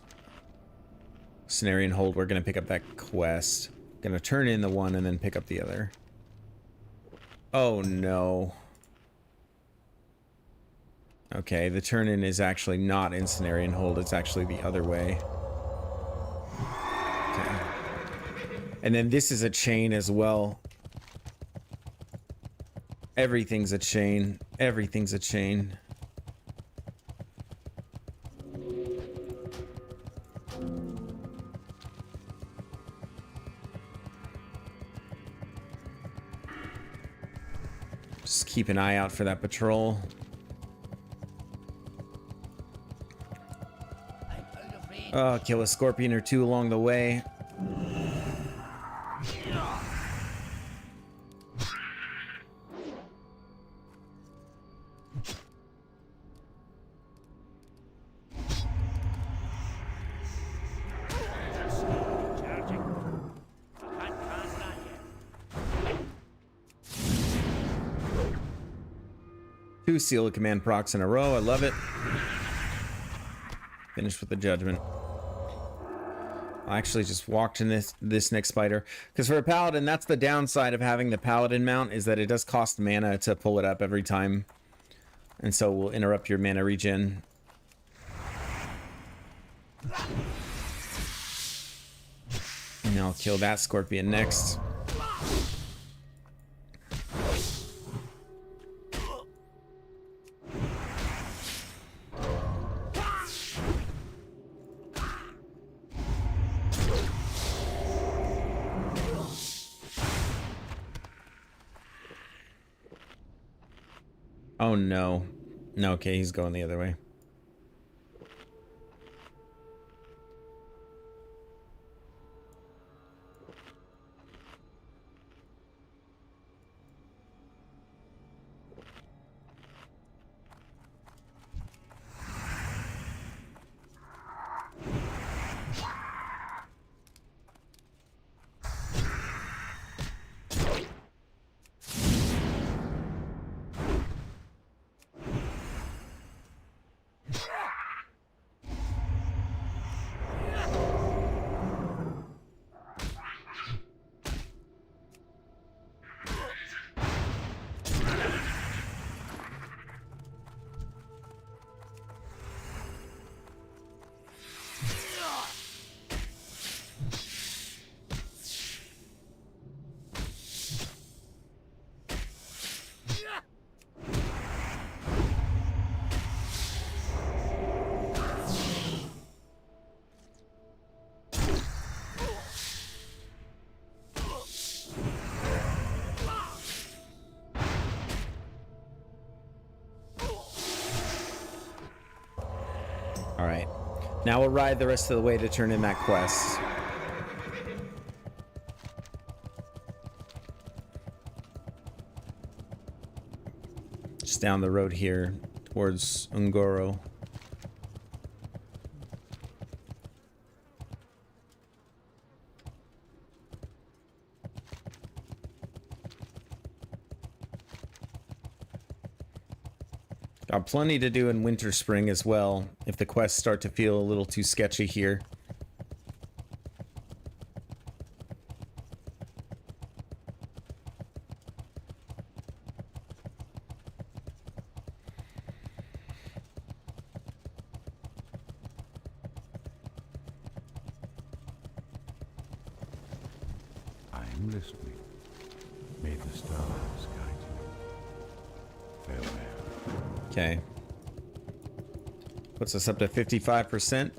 Speaker 2: Cenarian Hold. We're going to pick up that quest. Going to turn in the one and then pick up the other. Oh no. Okay, the turn in is actually not in Cenarian Hold. It's actually the other way. Okay. And then this is a chain as well. Everything's a chain. Everything's a chain. Just keep an eye out for that patrol. Oh, kill a scorpion or two along the way. Two seal of command procs in a row. I love it. Finished with the judgment. I actually just walked in this next spider because for a paladin, that's the downside of having the paladin mount, is that it does cost mana to pull it up every time, and so we'll interrupt your mana regen. And I'll kill that scorpion next. Oh no. No, okay, he's going the other way. All right. Now we'll ride the rest of the way to turn in that quest. Just down the road here towards Ungoro. Got plenty to do in Winter Spring as well, if the quests start to feel a little too sketchy here.
Speaker 6: I am listening. May the stars guide you. Farewell.
Speaker 2: Okay. Puts us up to 55%.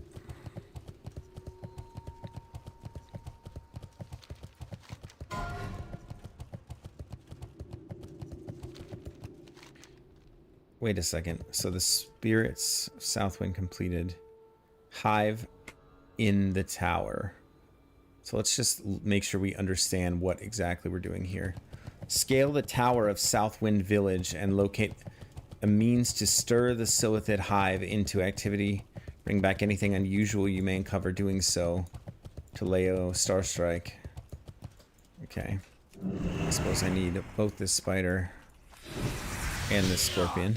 Speaker 2: Wait a second. So the spirits of Southwind completed. Hive in the tower. So let's just make sure we understand what exactly we're doing here. Scale the tower of Southwind Village and locate a means to stir the Silithid hive into activity. Bring back anything unusual you may uncover doing so. To Leo Starstrike. Okay. I suppose I need both this spider and this scorpion.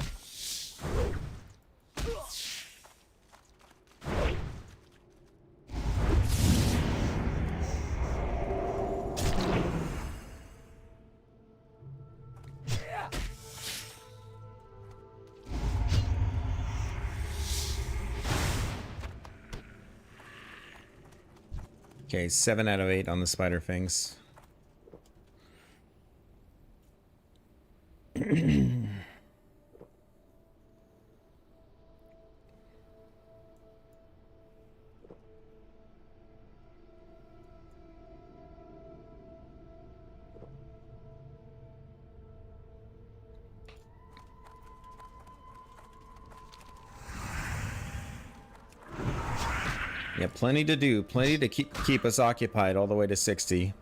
Speaker 2: Okay, 7 out of 8 on the spider fangs. Yeah, plenty to do. Plenty to keep us occupied all the way to 60.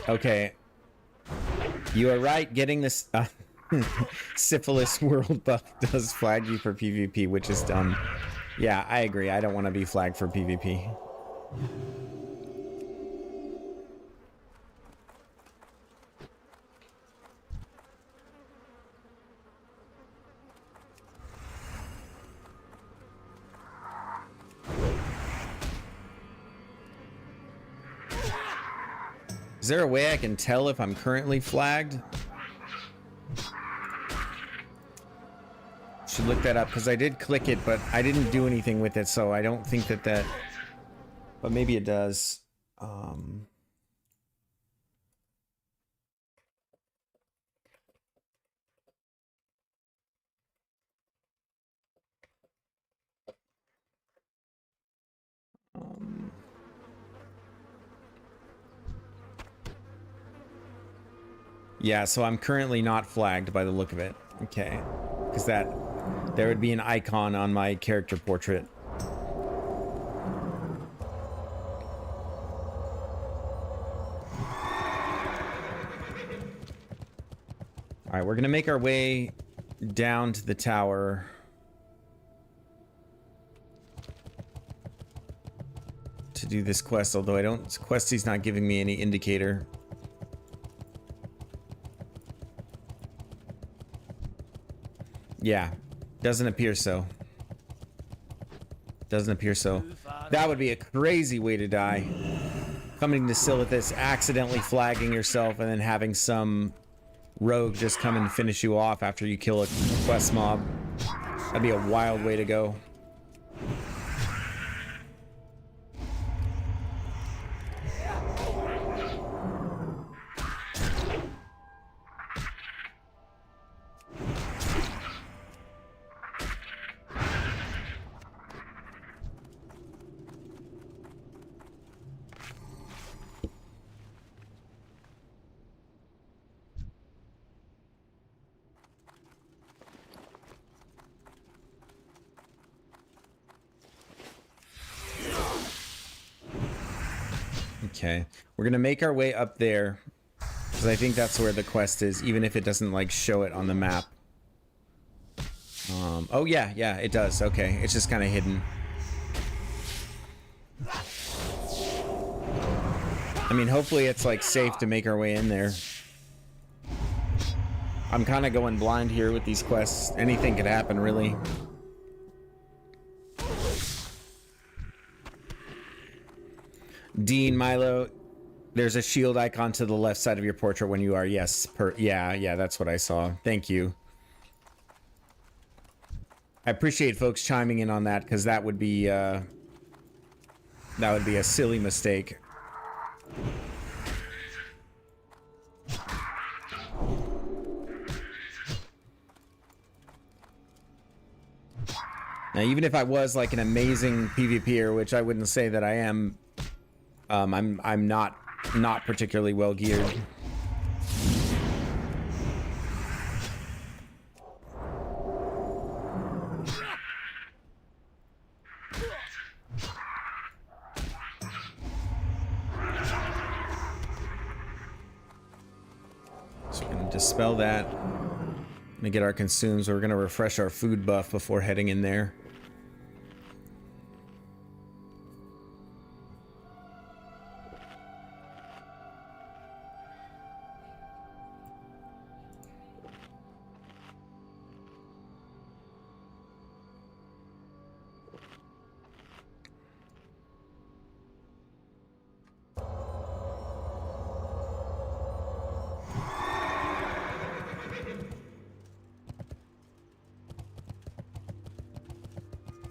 Speaker 2: Okay. You are right, getting this syphilis world buff does flag you for PvP, which is dumb. Yeah, I agree. I don't want to be flagged for PvP. Is there a way I can tell if I'm currently flagged? Should look that up, because I did click it, but I didn't do anything with it, so I don't think that... But maybe it does. Yeah, so I'm currently not flagged by the look of it. Okay. Because there would be an icon on my character portrait. Alright, we're going to make our way down to the tower. To do this quest, although I don't... Questy's not giving me any indicator. Yeah, doesn't appear so. Doesn't appear so. That would be a crazy way to die. Coming to Silithus, accidentally flagging yourself, and then having some rogue just come and finish you off after you kill a quest mob. That'd be a wild way to go. Okay. We're going to make our way up there. Because I think that's where the quest is, even if it doesn't, like, show it on the map. Oh, yeah, it does. Okay. It's just kind of hidden. I mean, hopefully it's, like, safe to make our way in there. I'm kind of going blind here with these quests. Anything could happen, really. Dean, Milo, there's a shield icon to the left side of your portrait when you are. Yes, yeah, that's what I saw. Thank you. I appreciate folks chiming in on that, because that would be a silly mistake. Now, even if I was like an amazing PvPer, which I wouldn't say that I am, I'm not particularly well geared. So we're gonna dispel that. Gonna get our consumes. We're gonna refresh our food buff before heading in there.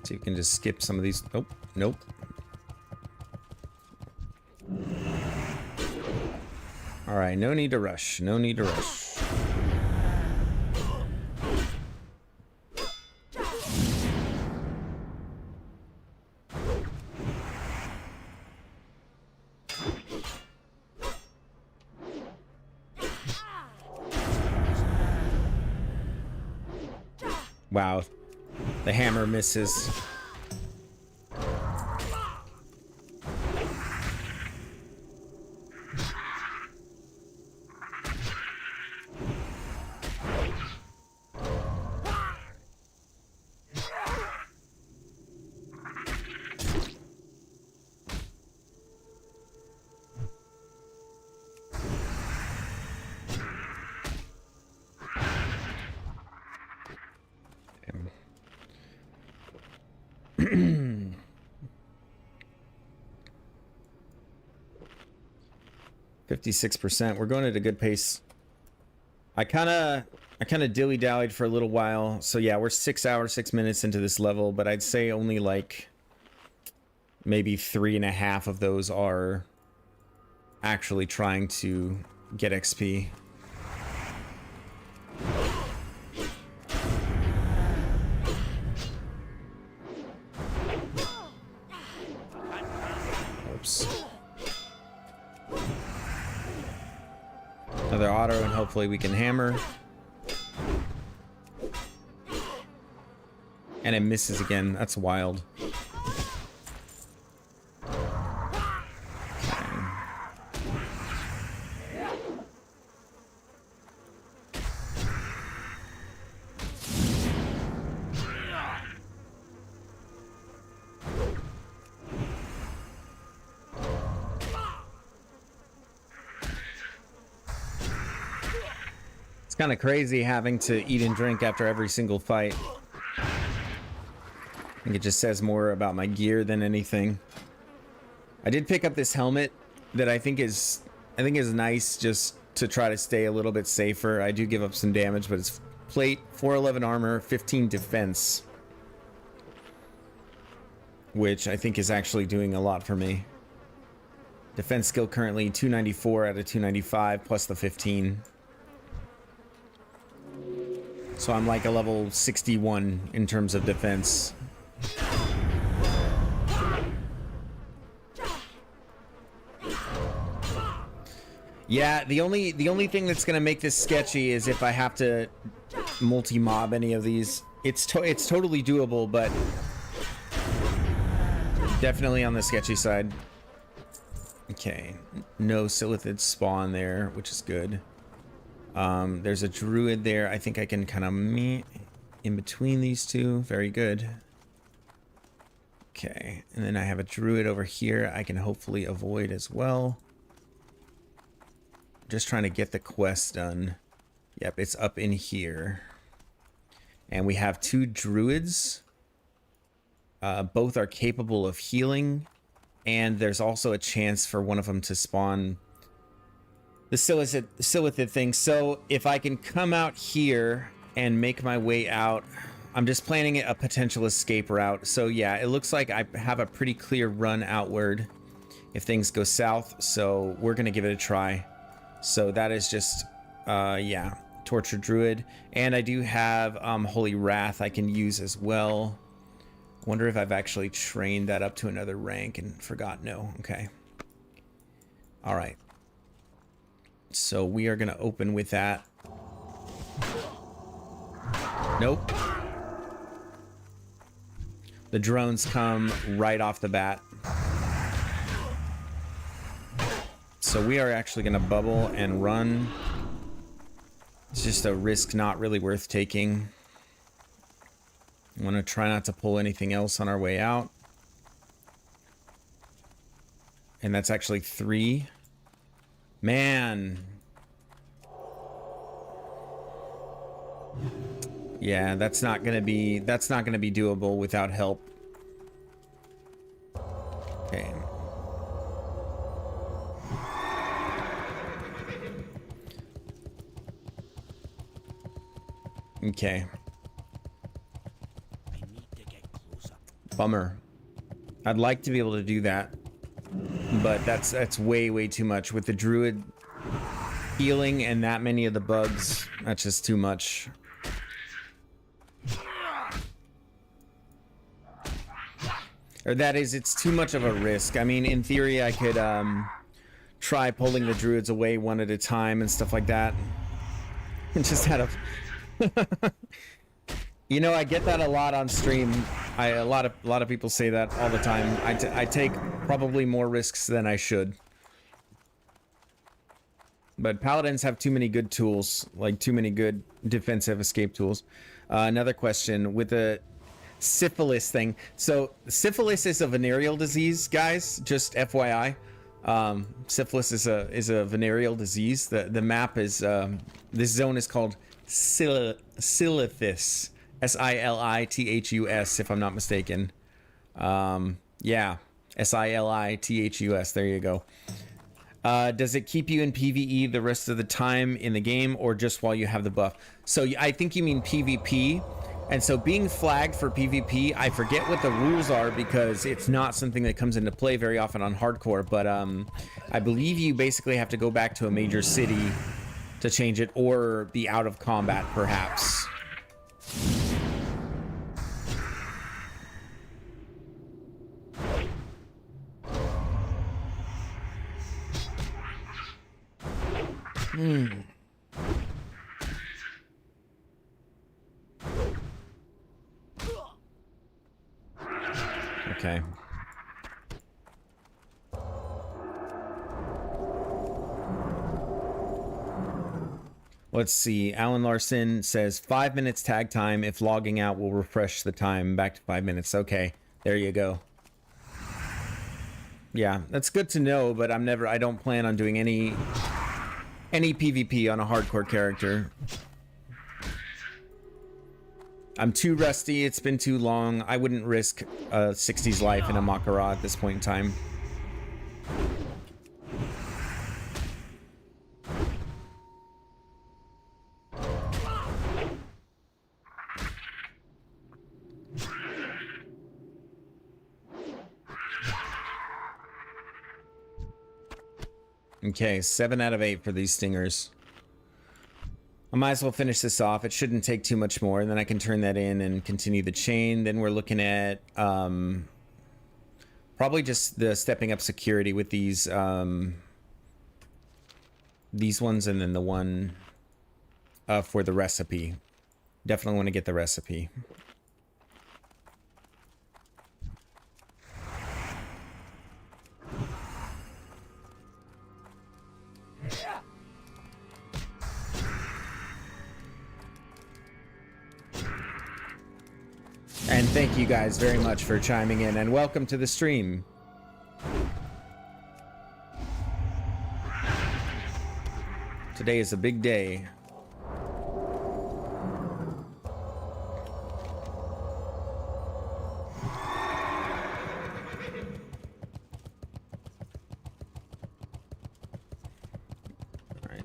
Speaker 2: So you can just skip some of these. Oh, nope. All right, no need to rush. No need to rush. Wow. The hammer misses. Damn. 56%. We're going at a good pace. I kind of dilly-dallied for a little while. So yeah, we're 6 hours, 6 minutes into this level, but I'd say only like maybe 3.5 of those are actually trying to get XP. Oops. Another auto, and hopefully we can hammer. And it misses again. That's wild. It's kind of crazy having to eat and drink after every single fight. I think it just says more about my gear than anything. I did pick up this helmet that I think is nice just to try to stay a little bit safer. I do give up some damage, but it's plate, 411 armor, 15 defense, which I think is actually doing a lot for me. Defense skill currently 294 out of 295 plus the 15. So I'm like a level 61 in terms of defense. Yeah, the only thing that's gonna make this sketchy is if I have to multi-mob any of these. It's totally doable, but definitely on the sketchy side. Okay, no Silithid spawn there, which is good. There's a druid there. I think I can kind of meet in between these two. Very good. Okay, and then I have a druid over here I can hopefully avoid as well. Just trying to get the quest done. Yep, it's up in here. And we have 2 druids. Both are capable of healing. And there's also a chance for one of them to spawn the Silithid thing. So if I can come out here and make my way out, I'm just planning a potential escape route. So yeah, it looks like I have a pretty clear run outward if things go south. So we're going to give it a try. So that is just, yeah, Torture Druid. And I do have Holy Wrath I can use as well. Wonder if I've actually trained that up to another rank and forgot. No. Okay. All right. So we are going to open with that. Nope. The drones come right off the bat. So we are actually going to bubble and run. It's just a risk not really worth taking. I want to try not to pull anything else on our way out. And that's actually 3. Man. Yeah, that's not going to be doable without help. Okay. Okay. Bummer. I'd like to be able to do that, but that's way too much with the druid healing and that many of the bugs. That's just too much. Or that is, it's too much of a risk. I mean, in theory, I could try pulling the druids away one at a time and stuff like that. Just had a you know, I get that a lot on stream. A lot of people say that all the time. I take probably more risks than I should. But paladins have too many good tools, like too many good defensive escape tools. Another question with the syphilis thing. So syphilis is a venereal disease, guys. Just FYI. Syphilis is a venereal disease. The map is this zone is called Silithus. Silithus, if I'm not mistaken. Yeah, Silithus. There you go. Does it keep you in PvE the rest of the time in the game, or just while you have the buff? So I think you mean PvP. And so being flagged for PvP, I forget what the rules are because it's not something that comes into play very often on hardcore. But I believe you basically have to go back to a major city to change it, or be out of combat, perhaps. Okay. Let's see. Alan Larson says 5 minutes tag time. If logging out will refresh the time back to 5 minutes. Okay, there you go. Yeah, that's good to know, but I don't plan on doing any PvP on a hardcore character. I'm too rusty. It's been too long. I wouldn't risk a 60s life in a Makara at this point in time. Okay, 7 out of 8 for these stingers. I might as well finish this off. It shouldn't take too much more, and then I can turn that in and continue the chain. Then we're looking at probably just the stepping up security with these ones, and then the one for the recipe. Definitely want to get the recipe. And thank you guys very much for chiming in, and welcome to the stream. Today is a big day. All right.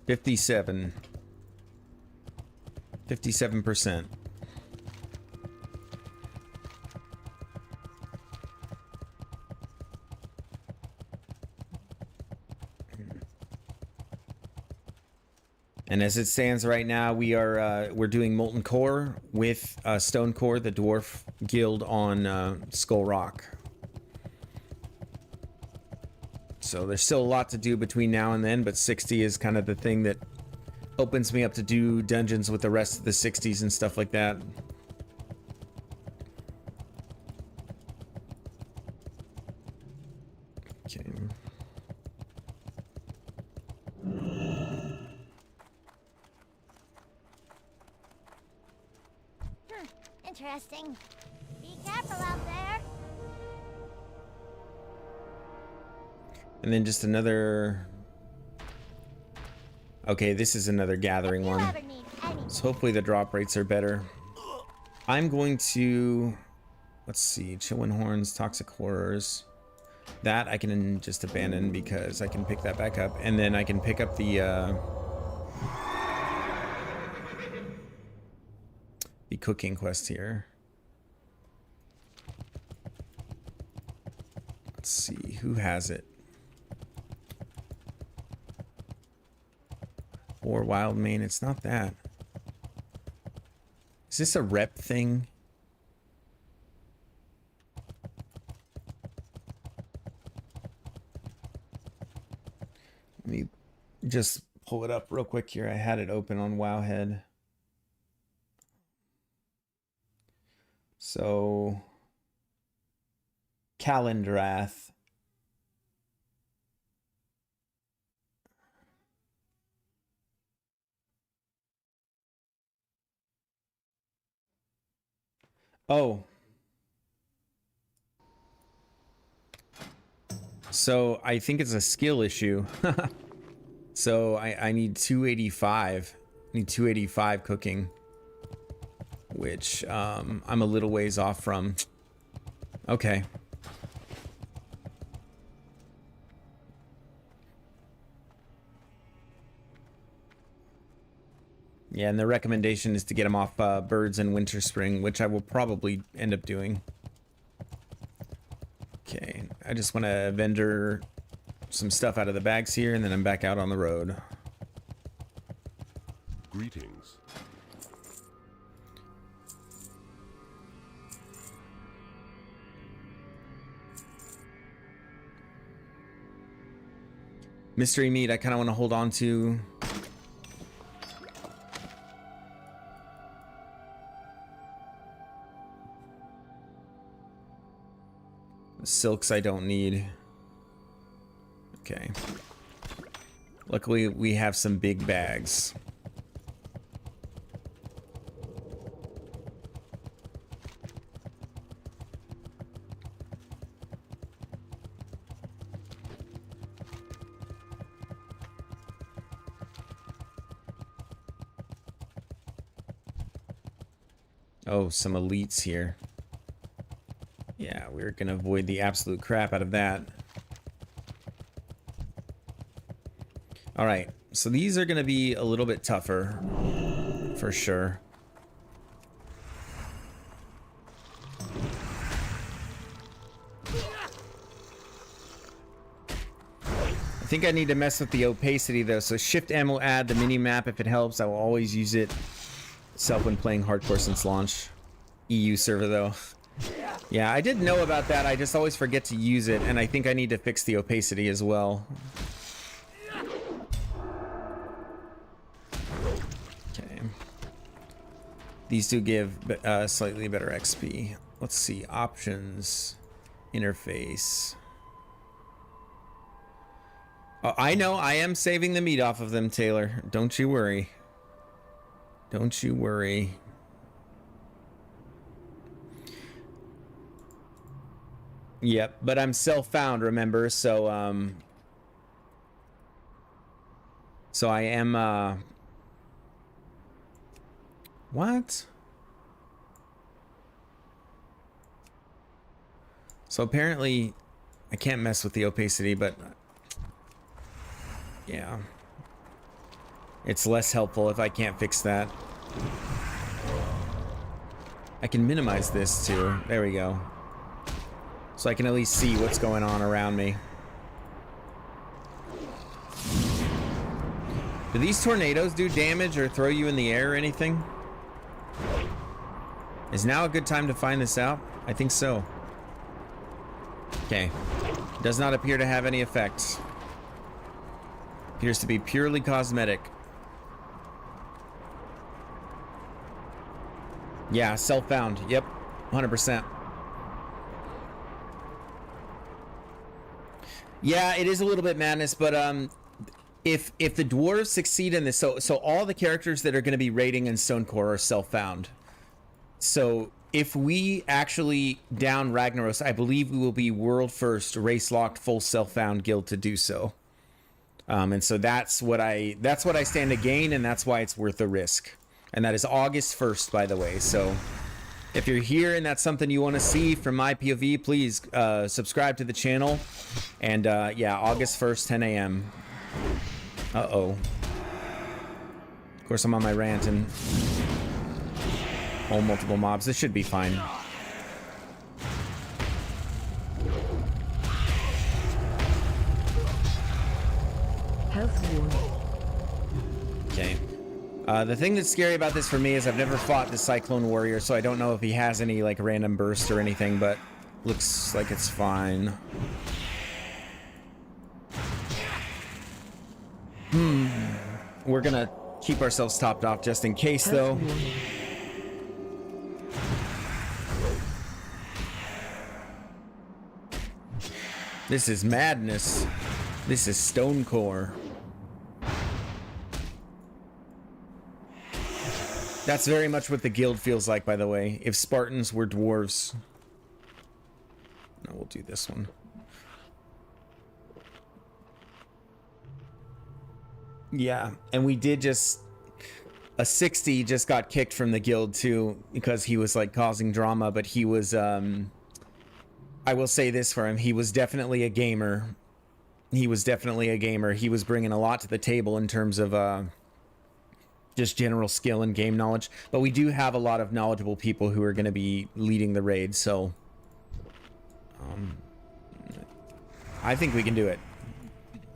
Speaker 2: 57%. And as it stands right now, we're doing Molten Core with Stone Core, the Dwarf Guild on Skull Rock. So there's still a lot to do between now and then, but 60 is kind of the thing that opens me up to do dungeons with the rest of the 60s and stuff like that. Okay.
Speaker 7: Interesting. Be careful out there.
Speaker 2: And then just another... Okay, this is another gathering
Speaker 7: If you
Speaker 2: one.
Speaker 7: ever need anything.
Speaker 2: So hopefully the drop rates are better. I'm going to... Let's see. Chillin' Horns, Toxic Horrors. That I can just abandon because I can pick that back up. And then I can pick up the cooking quest here. Let's see. Who has it? Or Wild Mane. It's not that. Is this a rep thing? Let me just pull it up real quick here. I had it open on Wowhead. So, Calendrath. Oh. So I think it's a skill issue. So I need 285. I need 285 cooking. Which I'm a little ways off from. Okay. Yeah, and the recommendation is to get them off Birds and Winter Spring, which I will probably end up doing. Okay, I just want to vendor some stuff out of the bags here, and then I'm back out on the road.
Speaker 6: Greetings.
Speaker 2: Mystery meat, I kind of want to hold on to. Silks I don't need. Okay. Luckily, we have some big bags. Oh, some elites here. Yeah, we're gonna avoid the absolute crap out of that. Alright, so these are gonna be a little bit tougher, for sure. I think I need to mess with the opacity though, so Shift M will add the mini-map if it helps. I will always use it self when playing Hardcore since launch. EU server though. Yeah, I did know about that. I just always forget to use it, and I think I need to fix the opacity as well. Okay. These do give slightly better XP. Let's see. Options. Interface. Oh, I know. I am saving the meat off of them, Taylor. Don't you worry. Don't you worry. Yep, but I'm self-found, remember? So so I am what? So apparently I can't mess with the opacity, but yeah. It's less helpful if I can't fix that. I can minimize this too. There we go. So I can at least see what's going on around me. Do these tornadoes do damage or throw you in the air or anything? Is now a good time to find this out? I think so. Okay. Does not appear to have any effects. Appears to be purely cosmetic. Yeah, self-found. Yep, 100%. Yeah, it is a little bit madness, but if the dwarves succeed in this, so all the characters that are going to be raiding in Stonecore are self-found. So if we actually down Ragnaros, I believe we will be world first race locked full self-found guild to do so. And so that's what I stand to gain, and that's why it's worth the risk. And that is August 1st, by the way. So if you're here and that's something you want to see from my POV, please subscribe to the channel. And yeah, August 1st, 10 a.m. Uh-oh. Of course, I'm on my rant and multiple mobs. This should be fine.
Speaker 3: Health warning.
Speaker 2: Okay. The thing that's scary about this for me is I've never fought the Cyclone Warrior, so I don't know if he has any like random burst or anything, but looks like it's fine. We're gonna keep ourselves topped off just in case, though. This is madness. This is Stonecore. That's very much what the guild feels like, by the way. If Spartans were dwarves. No, we'll do this one. Yeah, and we did just... A 60 just got kicked from the guild, too, because he was, like, causing drama, but he was, I will say this for him. He was definitely a gamer. He was definitely a gamer. He was bringing a lot to the table in terms of, just general skill and game knowledge, but we do have a lot of knowledgeable people who are going to be leading the raid, so I think we can do it.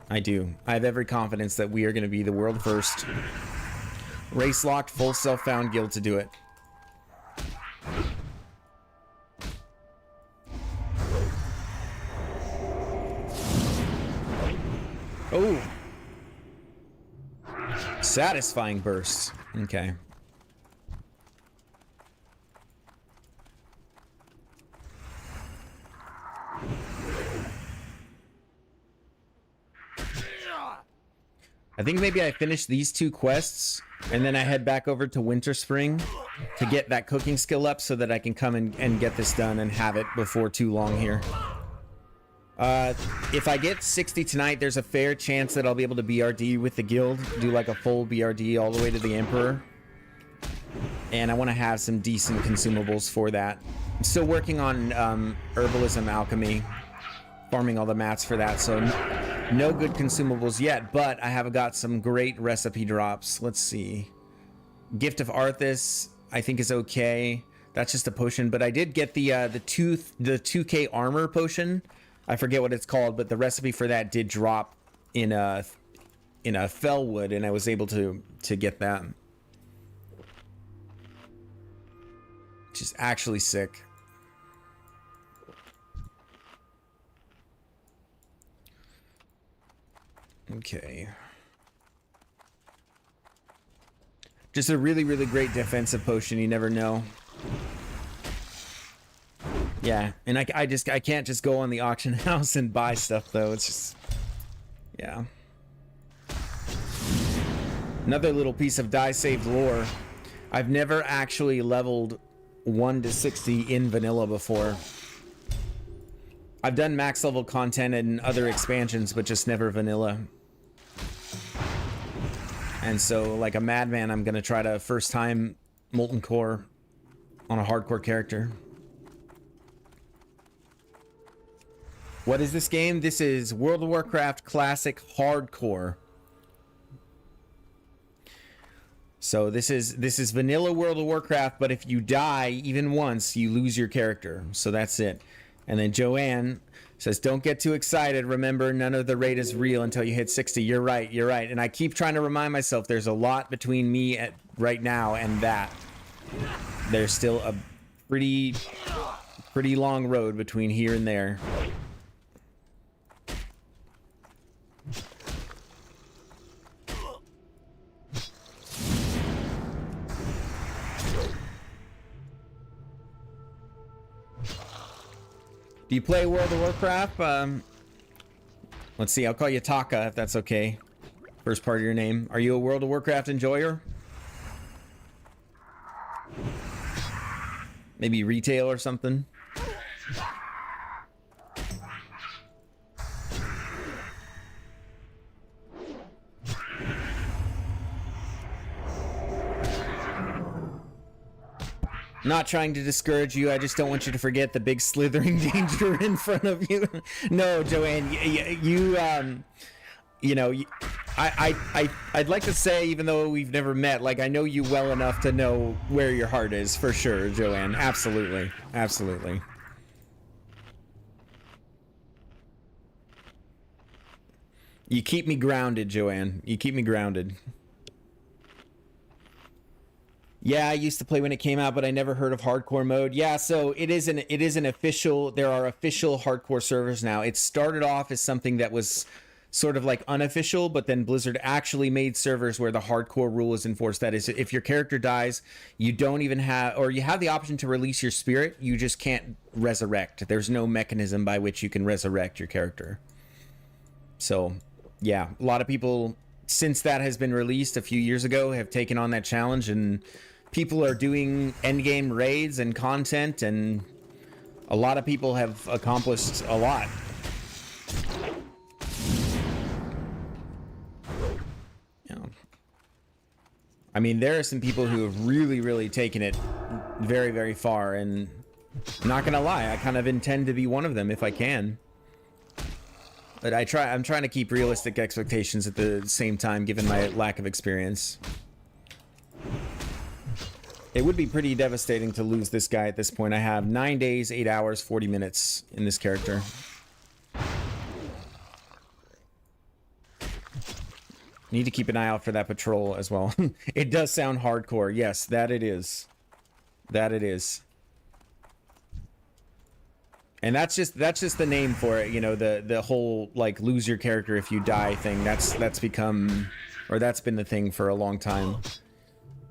Speaker 2: I do. I have every confidence that we are going to be the world first race locked full self-found guild to do it. Oh, satisfying bursts. Okay. I think maybe I finish these two quests and then I head back over to Winter Spring to get that cooking skill up so that I can come and get this done and have it before too long here. If I get 60 tonight, there's a fair chance that I'll be able to BRD with the guild, do like a full BRD all the way to the Emperor. And I want to have some decent consumables for that. I'm still working on herbalism alchemy, farming all the mats for that, so no good consumables yet, but I have got some great recipe drops. Let's see. Gift of Arthas, I think is okay. That's just a potion, but I did get the 2k armor potion. I forget what it's called, but the recipe for that did drop in a Fellwood, and I was able to get that, which is actually sick. Okay. Just a really, really great defensive potion. You never know. Yeah, and I can't just go on the auction house and buy stuff, though. It's just... yeah. Another little piece of die-saved lore. I've never actually leveled 1 to 60 in vanilla before. I've done max level content and other expansions, but just never vanilla. And so, like a madman, I'm gonna try to first time Molten Core on a hardcore character. What is this game? This is World of Warcraft Classic Hardcore. So this is vanilla World of Warcraft, but if you die even once, you lose your character. So that's it. And then Joanne says, don't get too excited. Remember, none of the raid is real until you hit 60. You're right, you're right. And I keep trying to remind myself there's a lot between me right now and that. There's still a pretty long road between here and there. Do you play World of Warcraft? Let's see, I'll call you Taka if that's okay. First part of your name. Are you a World of Warcraft enjoyer? Maybe retail or something? Not trying to discourage you, I just don't want you to forget the big slithering danger in front of you. No, Joanne, you know, I'd like to say, even though we've never met, like I know you well enough to know where your heart is, for sure, Joanne. Absolutely, absolutely. You keep me grounded, Joanne. You keep me grounded. Yeah, I used to play when it came out, but I never heard of hardcore mode. Yeah, so it is an official, there are official hardcore servers now. It started off as something that was sort of like unofficial, but then Blizzard actually made servers where the hardcore rule is enforced. That is, if your character dies, you don't even have, or you have the option to release your spirit, you just can't resurrect. There's no mechanism by which you can resurrect your character. So, yeah, a lot of people, since that has been released a few years ago, have taken on that challenge, and people are doing endgame raids and content, and a lot of people have accomplished a lot. You know, I mean, there are some people who have really taken it very, very far, and I'm not gonna lie, I kind of intend to be one of them if I can. But I'm trying to keep realistic expectations at the same time, given my lack of experience. It would be pretty devastating to lose this guy at this point. I have 9 days, 8 hours, 40 minutes in this character. Need to keep an eye out for that patrol as well. It does sound hardcore. Yes, that it is. That it is. And that's just the name for it, you know, the whole like lose your character if you die thing. That's become, or that's been the thing for a long time.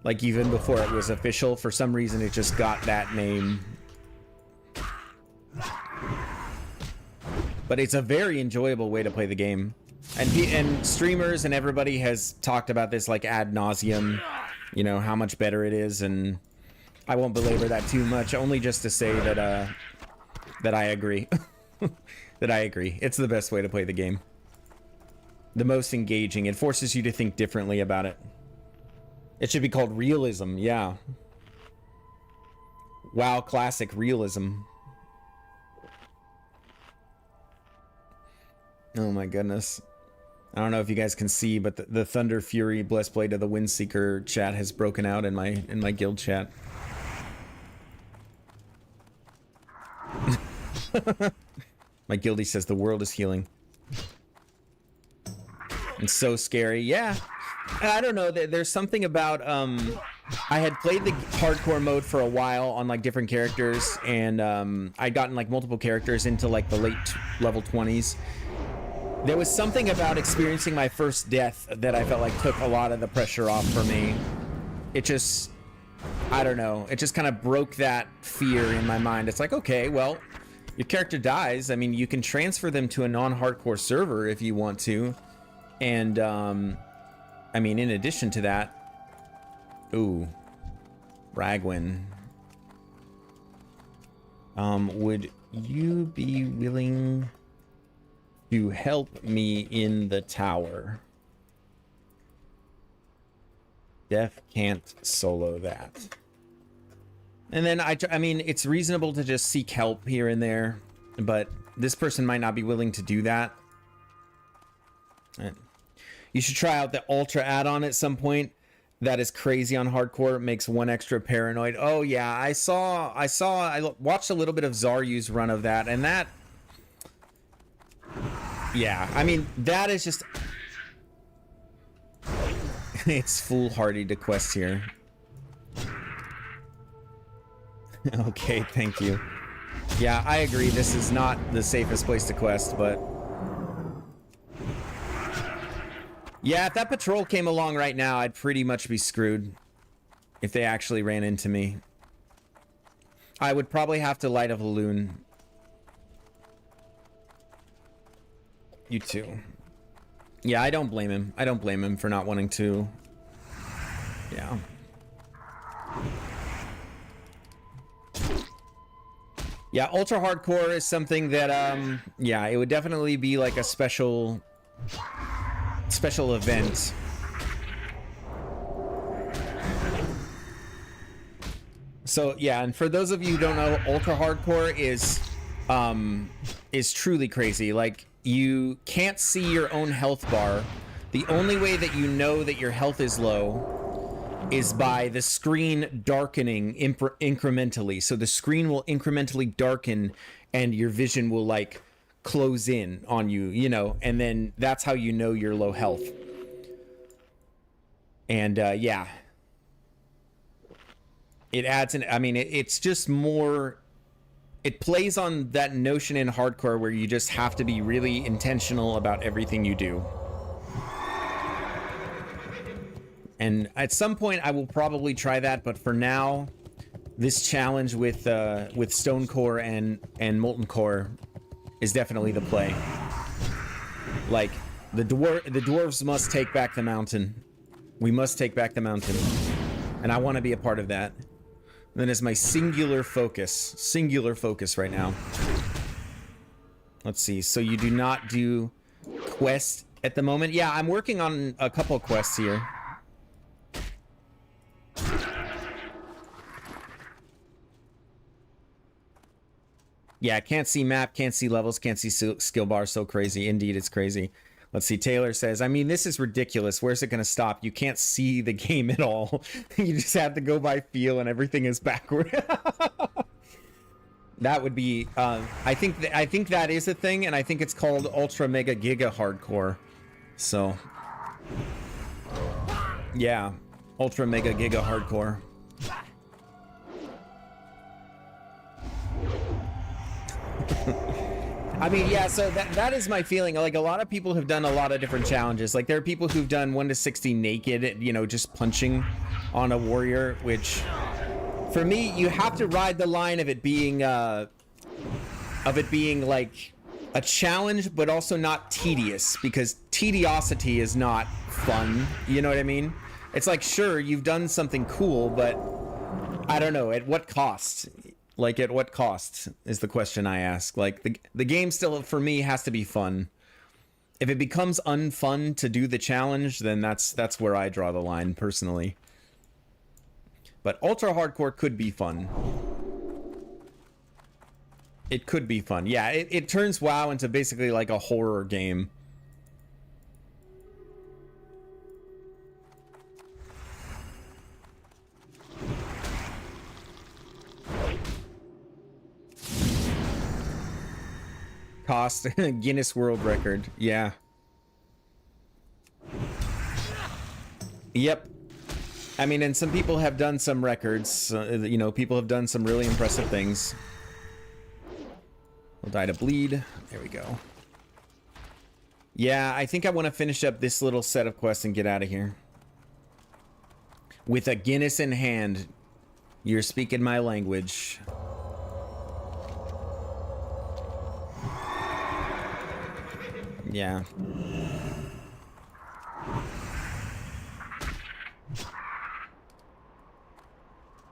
Speaker 2: Like even before it was official, for some reason it just got that name. But it's a very enjoyable way to play the game. And streamers and everybody has talked about this like ad nauseum, you know, how much better it is, and I won't belabor that too much, only just to say that that I agree. That I agree. It's the best way to play the game. The most engaging. It forces you to think differently about it. It should be called realism, yeah. WoW Classic Realism. Oh my goodness. I don't know if you guys can see, but the Thunder Fury Blessed Blade of the Windseeker chat has broken out in my guild chat. My guildie says the world is healing. It's so scary. Yeah. I don't know. There's something about I had played the hardcore mode for a while on like different characters, and I'd gotten like multiple characters into like the late level 20s. There was something about experiencing my first death that I felt like took a lot of the pressure off for me. It just, I don't know. It just kind of broke that fear in my mind. It's like, okay, well, your character dies. I mean, you can transfer them to a non-hardcore server if you want to. And, I mean, in addition to that, ooh, Ragwin. you be willing to help me in the tower? Def can't solo that. And then I mean, it's reasonable to just seek help here and there, but this person might not be willing to do that. And you should try out the Ultra add-on at some point. That is crazy on hardcore. It makes one extra paranoid. Oh yeah, I watched a little bit of Zaryu's run of that, and that, yeah, I mean, that is just, it's foolhardy to quest here. Okay, thank you. Yeah, I agree. This is not the safest place to quest, but yeah, if that patrol came along right now, I'd pretty much be screwed if they actually ran into me. I would probably have to light a balloon. You too. Yeah, I don't blame him. I don't blame him for not wanting to. Yeah. Yeah, ultra hardcore is something that, yeah, it would definitely be like a special event. So yeah, and for those of you who don't know, ultra hardcore is truly crazy. Like, you can't see your own health bar. The only way that you know that your health is low is by the screen darkening incrementally. So the screen will incrementally darken and your vision will like close in on you, you know, and then that's how you know you're low health. And yeah, it adds an, I mean, it's just more, it plays on that notion in hardcore where you just have to be really intentional about everything you do. And at some point I will probably try that, but for now, this challenge with Stone Core and Molten Core is definitely the play. Like, the dwarves must take back the mountain. We must take back the mountain. And I want to be a part of that. That is my singular focus right now. Let's see, so you do not do quests at the moment? Yeah, I'm working on a couple quests here. Yeah, can't see map, can't see levels, can't see skill bar. So crazy. Indeed, it's crazy. Let's see. Taylor says, I mean, this is ridiculous. Where's it going to stop? You can't see the game at all. You just have to go by feel and everything is backward. That would be, I think that is a thing, and I think it's called Ultra Mega Giga Hardcore. So, yeah, Ultra Mega Giga Hardcore. I mean, yeah, so that is my feeling. Like, a lot of people have done a lot of different challenges. Like, there are people who've done 1 to 60 naked, you know, just punching on a warrior, which, for me, you have to ride the line of it being like a challenge, but also not tedious, because tediosity is not fun. You know what I mean? It's like, sure, you've done something cool, but I don't know, at what cost? Like, at what cost is the question I ask. Like, the game still, for me, has to be fun. If it becomes unfun to do the challenge, then that's where I draw the line, personally. But ultra hardcore could be fun. It could be fun. Yeah, it turns WoW into basically like a horror game. Cost Guinness World Record. Yeah. Yep. I mean, and some people have done some records. You know, people have done some really impressive things. We'll die to bleed. There we go. Yeah, I think I want to finish up this little set of quests and get out of here. With a Guinness in hand. You're speaking my language. Yeah.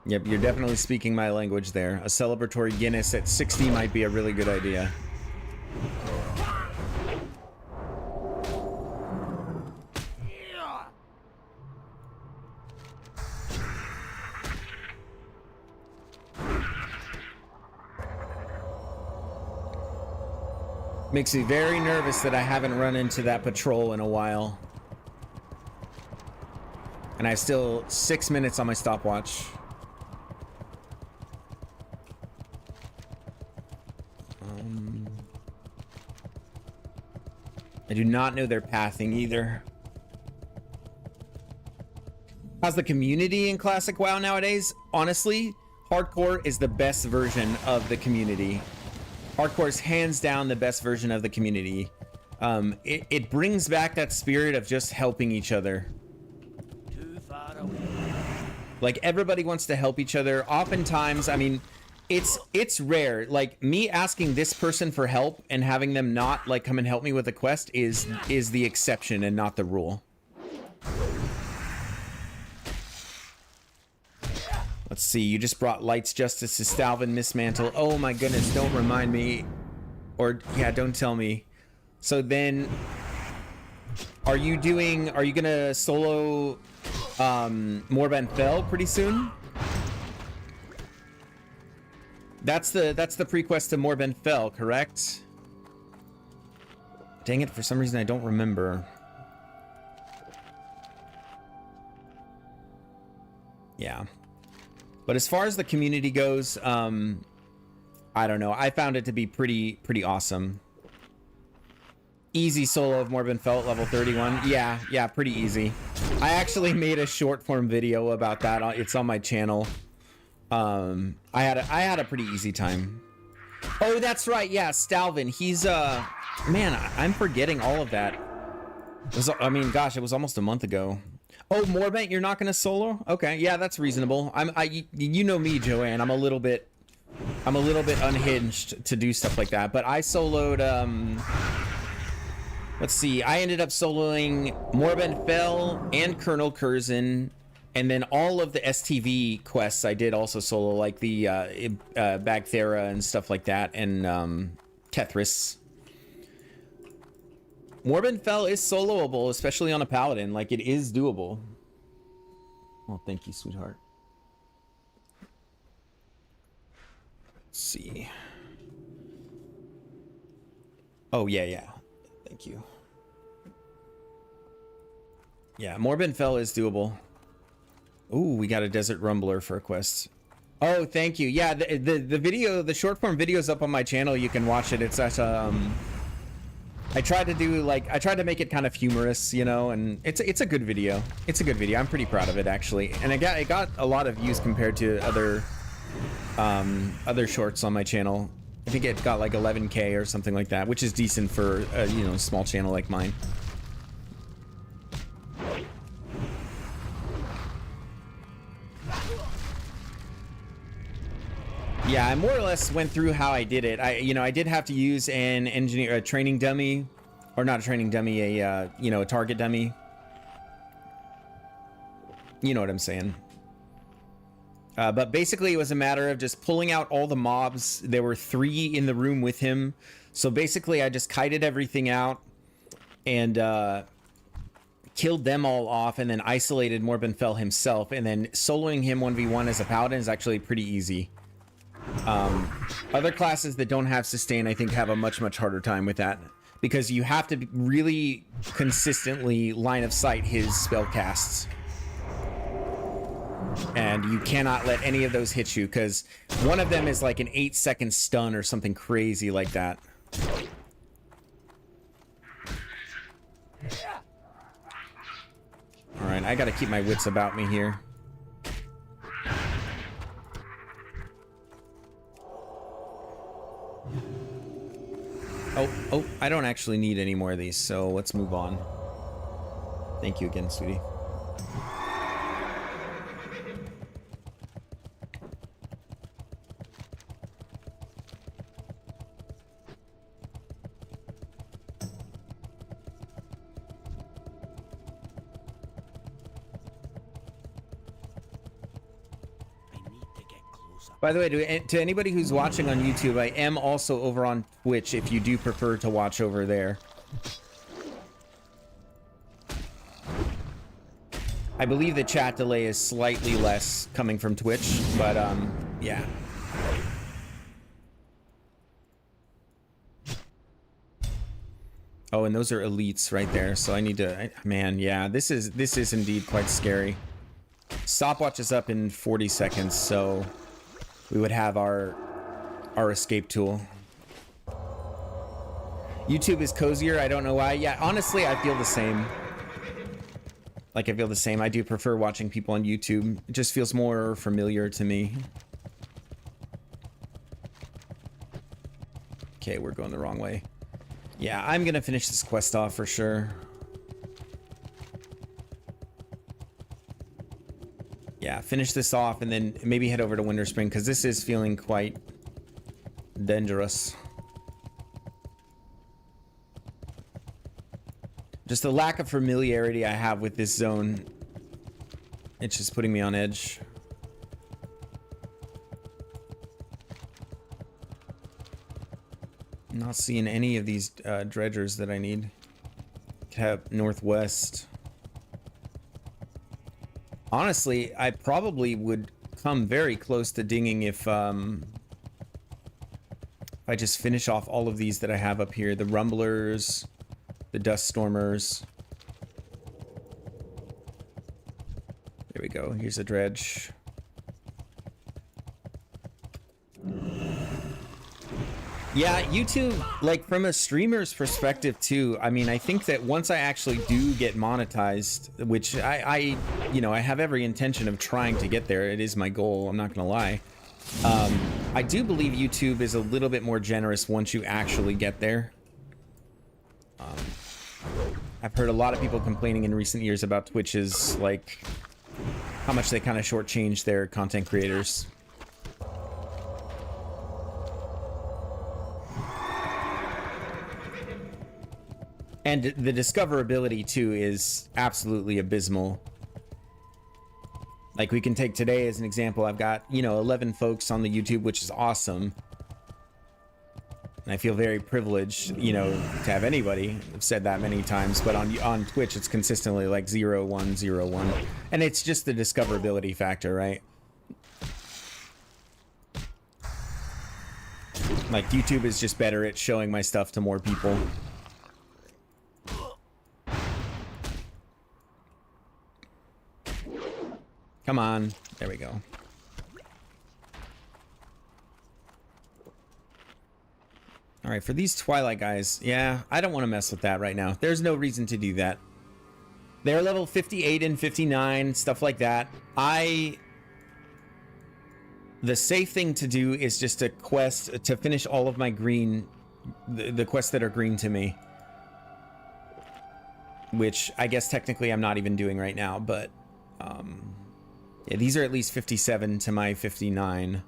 Speaker 2: Yep, you're definitely speaking my language there. A celebratory Guinness at 60 might be a really good idea. Makes me very nervous that I haven't run into that patrol in a while. And I have still 6 minutes on my stopwatch. I do not know their pathing either. How's the community in Classic WoW nowadays? Honestly, Hardcore is the best version of the community. Hardcore is hands down the best version of the community. It brings back that spirit of just helping each other. Like, everybody wants to help each other. Oftentimes, I mean, it's rare. Like, me asking this person for help and having them not, like, come and help me with a quest is the exception and not the rule. Let's see, you just brought Light's Justice to Stalvin Mismantle. Oh my goodness, don't remind me. Or, yeah, don't tell me. So then, are you gonna solo Morband Fell pretty soon? That's the pre-quest to Morband Fell, correct? Dang it, for some reason I don't remember. Yeah. But as far as the community goes, I don't know. I found it to be pretty awesome. Easy solo of Morband Fell at level 31. Yeah, pretty easy. I actually made a short form video about that. It's on my channel. I had a pretty easy time. Oh, that's right. Yeah, Stalvin. He's man, I'm forgetting all of that. I mean, gosh, it was almost a month ago. Oh, Morbant, you're not gonna solo? Okay, yeah, that's reasonable. You know me, Joanne. I'm a little bit unhinged to do stuff like that. But I soloed. Let's see. I ended up soloing Morband Fell and Colonel Curzon, and then all of the STV quests I did also solo, like the Bagthera and stuff like that, and Kethris. Morband Fell is soloable, especially on a paladin. Like, it is doable. Well, thank you, sweetheart. Let's see. Oh, yeah. Thank you. Yeah, Morband Fell is doable. Ooh, we got a Desert Rumbler for a quest. Oh, thank you. Yeah, the video, the short form video is up on my channel. You can watch it. It's at I tried to make it kind of humorous, you know, and it's a good video. It's a good video. I'm pretty proud of it, actually. And it got a lot of views compared to other shorts on my channel. I think it got like 11K or something like that, which is decent for a, you know, small channel like mine. Yeah, I more or less went through how I did it. I did have to use a training dummy, or not a training dummy, a target dummy. You know what I'm saying. But basically, it was a matter of just pulling out all the mobs. There were 3 in the room with him. So basically, I just kited everything out and killed them all off, and then isolated Morband Fell himself. And then soloing him 1v1 as a paladin is actually pretty easy. Other classes that don't have sustain, I think, have a much harder time with that, because you have to really consistently line of sight his spell casts, and you cannot let any of those hit you, because one of them is like an 8-second stun or something crazy like that. All right, I gotta keep my wits about me here. Oh, I don't actually need any more of these, so let's move on. Thank you again, sweetie.
Speaker 4: I need
Speaker 2: By the way, to anybody who's watching on YouTube, I am also over on Twitch if you do prefer to watch over there. I believe the chat delay is slightly less coming from Twitch, but yeah. Oh, and those are elites right there, so I need to... Man, yeah, this is indeed quite scary. Stopwatch is up in 40 seconds, so we would have our escape tool. YouTube is cozier, I don't know why. Yeah, honestly, I feel the same. Like, I feel the same. I do prefer watching people on YouTube. It just feels more familiar to me. Okay, we're going the wrong way. Yeah, I'm gonna finish this quest off for sure. Yeah, finish this off and then maybe head over to Winter Spring, because this is feeling quite dangerous. Just the lack of familiarity I have with this zone, it's just putting me on edge. I'm not seeing any of these dredgers that I need. Cap Northwest. Honestly, I probably would come very close to dinging if I just finish off all of these that I have up here. The Rumblers, the Dust Stormers. There we go. Here's a dredge. Yeah, YouTube, like from a streamer's perspective too, I mean, I think that once I actually do get monetized, which I you know, I have every intention of trying to get there. It is my goal, I'm not gonna lie. I do believe YouTube is a little bit more generous once you actually get there. I've heard a lot of people complaining in recent years about Twitch's, like, how much they kind of shortchange their content creators. And the discoverability, too, is absolutely abysmal. Like, we can take today as an example. I've got, you know, 11 folks on the YouTube, which is awesome. And I feel very privileged, you know, to have anybody. I've said that many times. But on Twitch, it's consistently like 0, 1, 0, 1. And it's just the discoverability factor, right? Like, YouTube is just better at showing my stuff to more people. Come on. There we go. All right, for these Twilight guys, yeah, I don't want to mess with that right now. There's no reason to do that. They're level 58 and 59, stuff like that. The safe thing to do is just a quest to finish all of my green, the quests that are green to me. Which I guess technically I'm not even doing right now, but yeah, these are at least 57 to my 59.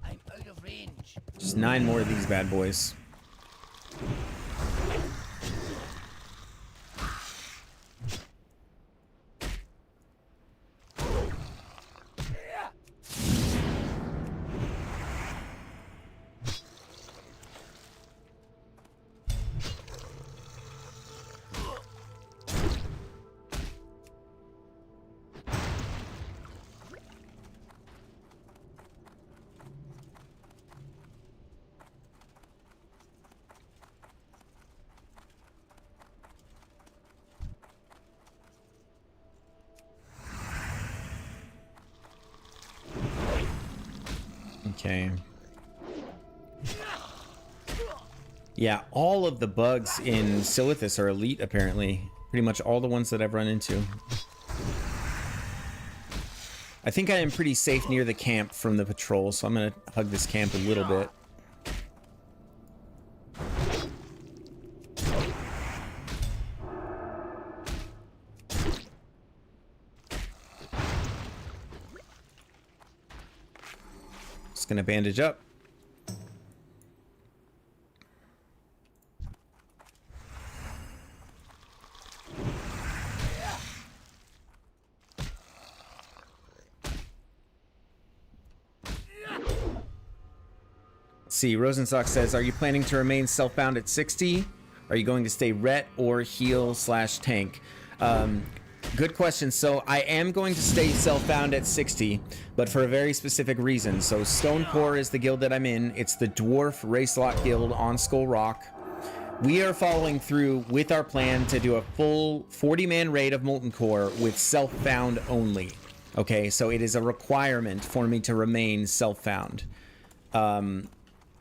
Speaker 4: I'm out of range.
Speaker 2: Just 9 more of these bad boys. Okay. Yeah, all of the bugs in Silithus are elite, apparently. Pretty much all the ones that I've run into. I think I am pretty safe near the camp from the patrol, so I'm gonna hug this camp a little bit. gonna bandage up. See, Rosenstock says, are you planning to remain self-bound at 60? Are you going to stay ret or heal / tank? Good question. So I am going to stay self-bound at 60, but for a very specific reason. So Stonecore is the guild that I'm in. It's the Dwarf Racelock Guild on Skull Rock. We are following through with our plan to do a full 40-man raid of Molten Core with self-bound only. Okay, so it is a requirement for me to remain self-bound.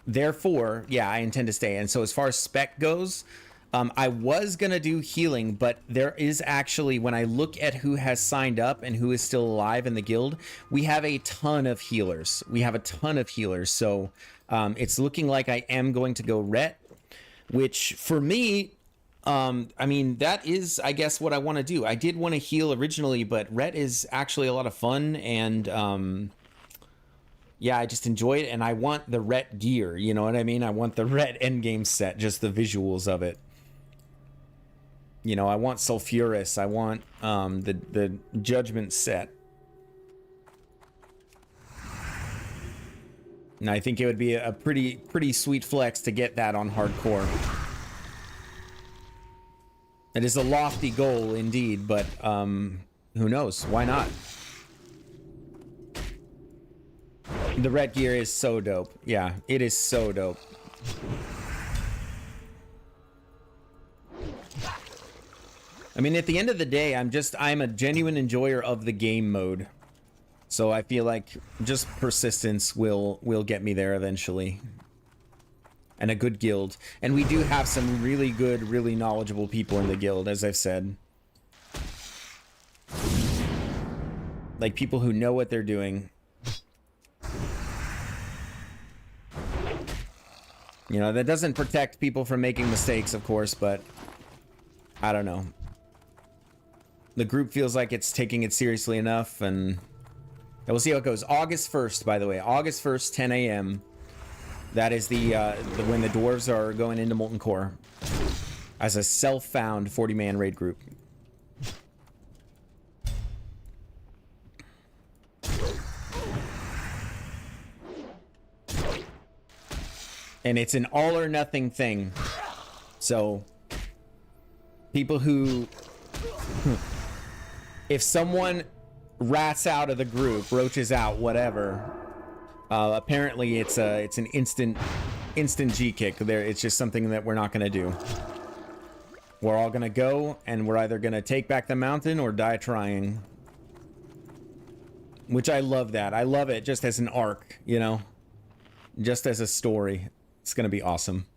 Speaker 2: Therefore, yeah, I intend to stay. And so as far as spec goes, I was going to do healing, but there is actually, when I look at who has signed up and who is still alive in the guild, we have a ton of healers. So it's looking like I am going to go ret, which for me, I mean, that is, I guess, what I want to do. I did want to heal originally, but ret is actually a lot of fun, and yeah, I just enjoy it, and I want the ret gear, you know what I mean? I want the ret endgame set, just the visuals of it. You know, I want Sulfurous, I want the Judgment set. And I think it would be a pretty sweet flex to get that on hardcore. It is a lofty goal indeed, but who knows? Why not? The red gear is so dope. Yeah, it is so dope. I mean, at the end of the day, I'm a genuine enjoyer of the game mode. So I feel like just persistence will get me there eventually. And a good guild. And we do have some really good, really knowledgeable people in the guild, as I've said. Like people who know what they're doing. You know, that doesn't protect people from making mistakes, of course, but I don't know. The group feels like it's taking it seriously enough, and we'll see how it goes. August 1st, by the way. August 1st, 10 a.m. That is the when the dwarves are going into Molten Core as a self-found 40-man raid group. And it's an all or nothing thing. So people who if someone rats out of the group, roaches out, whatever, apparently it's an instant G kick. There, it's just something that we're not gonna do. We're all gonna go, and we're either gonna take back the mountain or die trying. Which I love that. I love it just as an arc, you know, just as a story. It's gonna be awesome.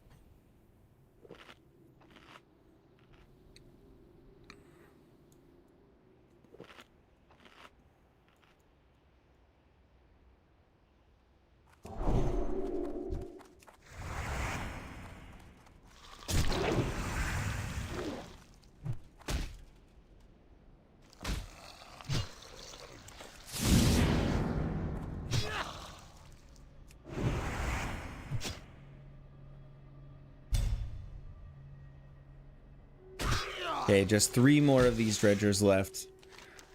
Speaker 2: Okay, just 3 more of these dredgers left.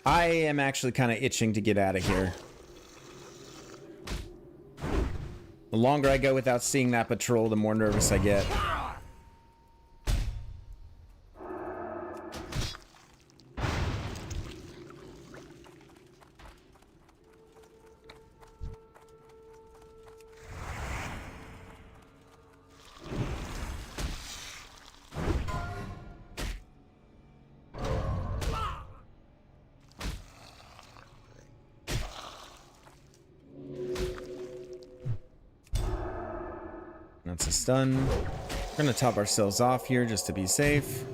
Speaker 2: I am actually kind of itching to get out of here. The longer I go without seeing that patrol, the more nervous I get. That's a stun. We're gonna top ourselves off here just to be safe.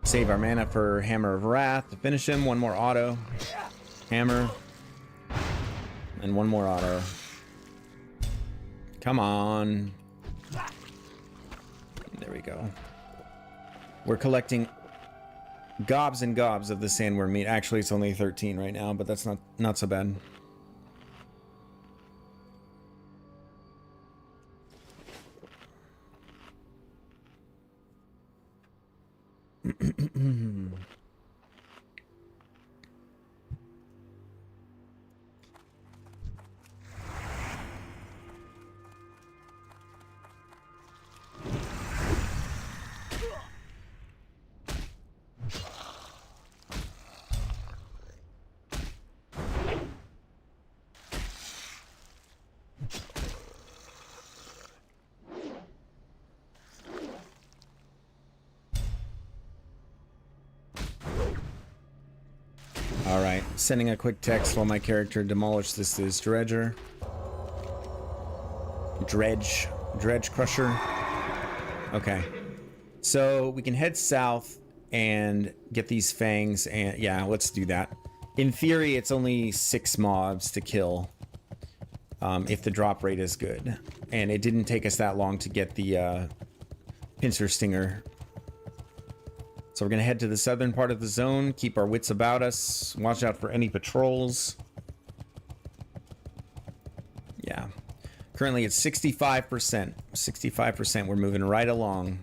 Speaker 2: Save our mana for Hammer of Wrath to finish him. One more auto. Hammer. And one more auto. Come on. There we go. We're collecting gobs and gobs of the sandworm meat. Actually, it's only 13 right now, but that's not so bad. Alright, sending a quick text while my character demolished this dredger. Dredge crusher. Okay. So we can head south and get these fangs, and yeah, let's do that. In theory, it's only 6 mobs to kill if the drop rate is good. And it didn't take us that long to get the pincer stinger. So we're going to head to the southern part of the zone, keep our wits about us, watch out for any patrols. Yeah. Currently it's 65%. 65%. We're moving right along.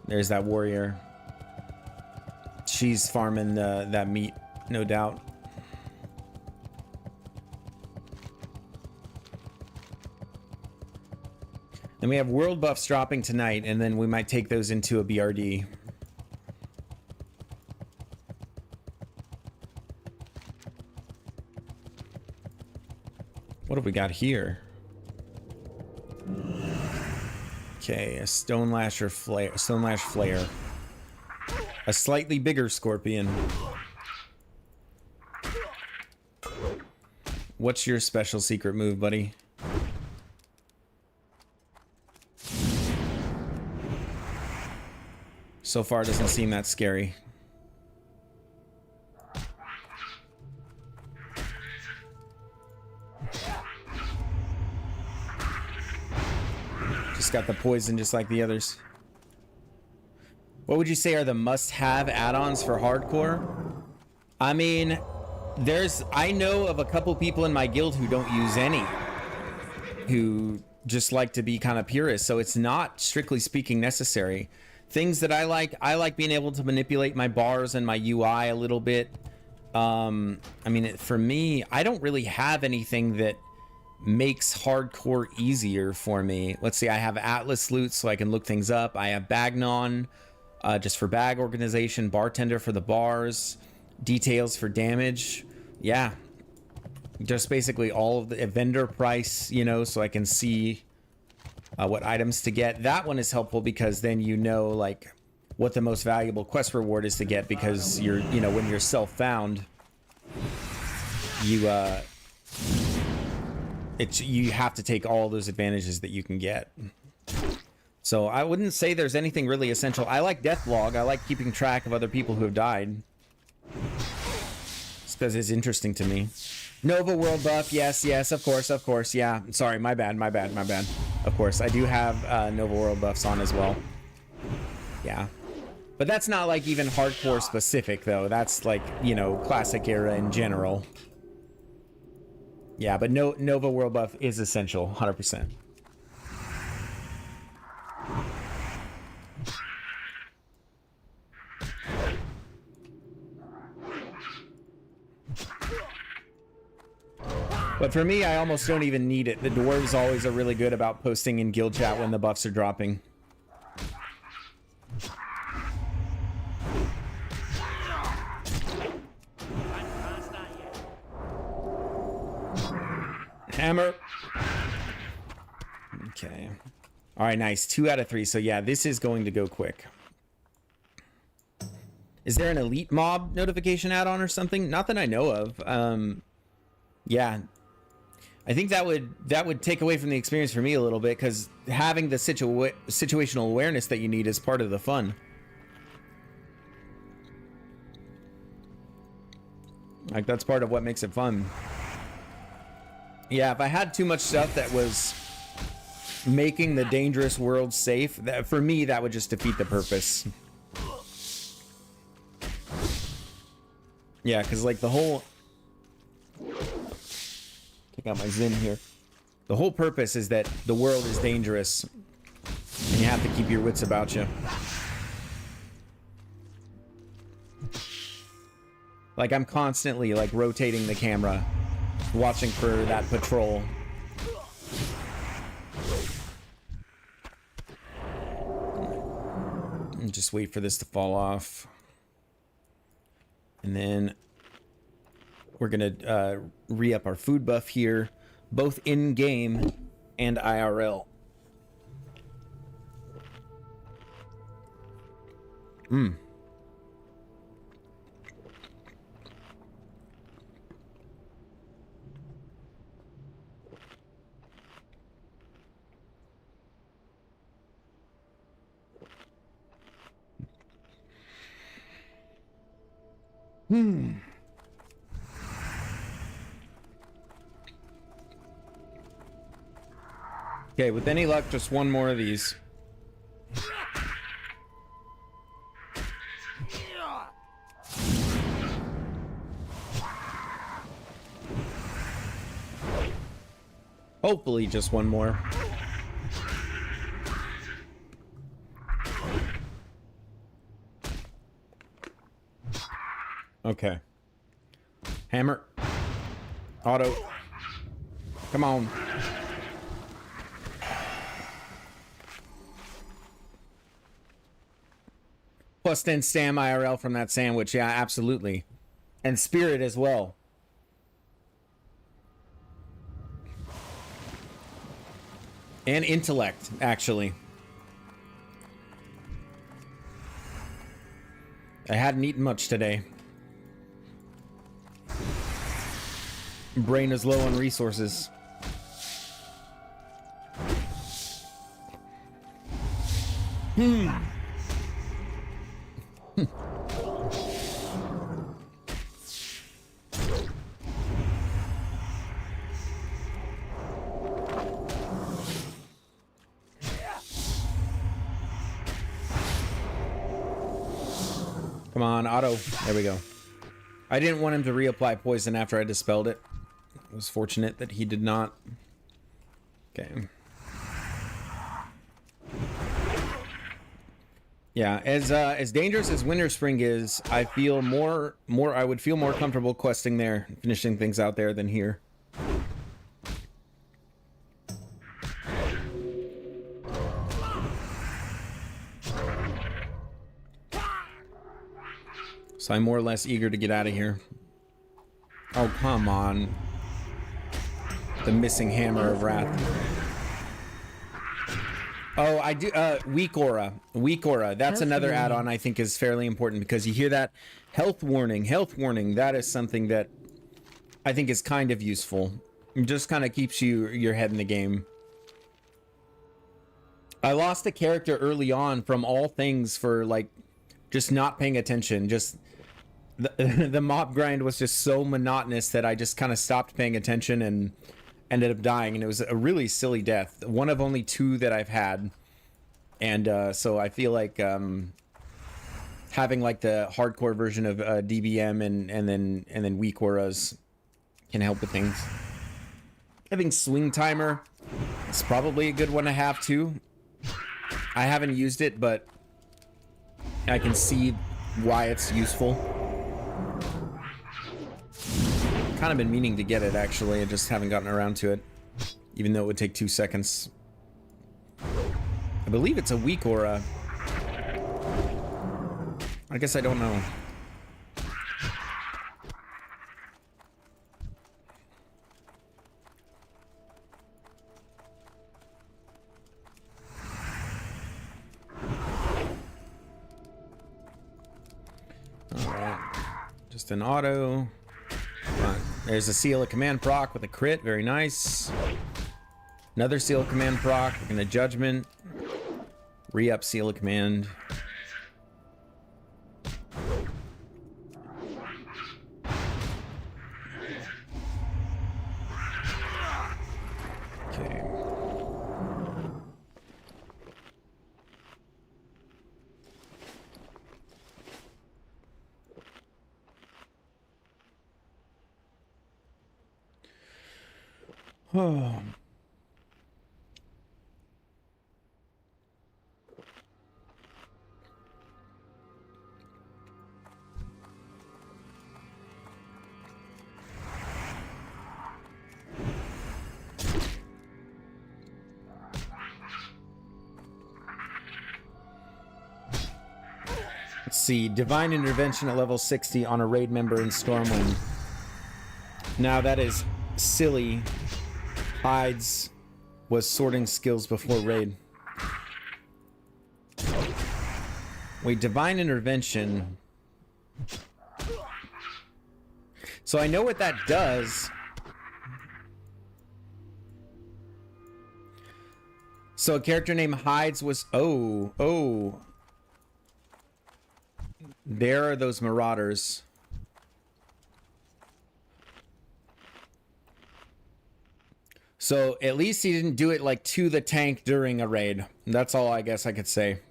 Speaker 2: There's that warrior. She's farming that meat, no doubt. Then we have world buffs dropping tonight, and then we might take those into a BRD. What have we got here? Okay, a stone lash flare. A slightly bigger scorpion. What's your special secret move, buddy? So far, it doesn't seem that scary. Just got the poison just like the others. What would you say are the must-have add-ons for hardcore? I mean, I know of a couple people in my guild who don't use any, who just like to be kind of purist, so it's not strictly speaking necessary. Things that I like being able to manipulate my bars and my UI a little bit. I mean, for me, I don't really have anything that makes hardcore easier for me. Let's see, I have Atlas loot so I can look things up. I have Bagnon just for bag organization, bartender for the bars, details for damage. Yeah, just basically all of the vendor price, you know, so I can see what items to get. That one is helpful because then you know like what the most valuable quest reward is to get, because you're, you know, when you're self-found, you you have to take all those advantages that you can get. So I wouldn't say there's anything really essential. I like death log. I like keeping track of other people who have died. It's because it's interesting to me. Nova world buff. Yes, of course. Yeah. Sorry, my bad. Of course, I do have Nova world buffs on as well. Yeah. But that's not like even hardcore specific though. That's like, you know, classic era in general. Yeah, but Nova world buff is essential, 100%. But for me, I almost don't even need it. The dwarves always are really good about posting in guild chat when the buffs are dropping. Hammer. Okay. All right, nice. 2 out of 3. So yeah, this is going to go quick. Is there an elite mob notification add-on or something? Not that I know of. Yeah, I think that would take away from the experience for me a little bit, because having the situational awareness that you need is part of the fun. Like, that's part of what makes it fun. Yeah, if I had too much stuff that was making the dangerous world safe, that, for me, that would just defeat the purpose. Yeah, because like the whole... Take out my Zin here. The whole purpose is that the world is dangerous, and you have to keep your wits about you. Like, I'm constantly like rotating the camera, watching for that patrol. And just wait for this to fall off. And then we're gonna re-up our food buff here, both in-game and IRL. Okay, with any luck, just one more of these. Hopefully just one more. Okay. Hammer. Auto. Come on. Plus 10 Stam IRL from that sandwich. Yeah, absolutely. And Spirit as well. And Intellect, actually. I hadn't eaten much today. Brain is low on resources. Come on, auto. There we go. I didn't want him to reapply poison after I dispelled it. It was fortunate that he did not. Okay. Yeah, as dangerous as Winter Spring is, I feel I would feel more comfortable questing there, finishing things out there than here. So I'm more or less eager to get out of here. Oh, come on. The missing hammer of wrath. Oh, I do. Weak aura. Weak aura. That's another add-on I think is fairly important, because you hear that health warning. Health warning. That is something that I think is kind of useful. It just kind of keeps your head in the game. I lost a character early on from all things for like just not paying attention. Just the mob grind was just so monotonous that I just kind of stopped paying attention and ended up dying, and it was a really silly death. One of only 2 that I've had, and so I feel like having like the hardcore version of DBM and then weak auras can help with things. I think swing timer is probably a good one to have too. I haven't used it, but I can see why it's useful. Kind of been meaning to get it, actually. I just haven't gotten around to it, even though it would take 2 seconds. I believe it's a weak aura. I guess I don't know. Just an auto. Come on. There's a Seal of Command proc with a crit. Very nice. Another Seal of Command proc. We're gonna Judgment. Re-up Seal of Command. Okay. Oh. Let's see, Divine Intervention at level 60 on a raid member in Stormwind. Now that is silly. Hides was sorting skills before raid. Wait, Divine Intervention. So I know what that does. So a character named Hides was... Oh. There are those marauders. So at least he didn't do it like to the tank during a raid. That's all I guess I could say.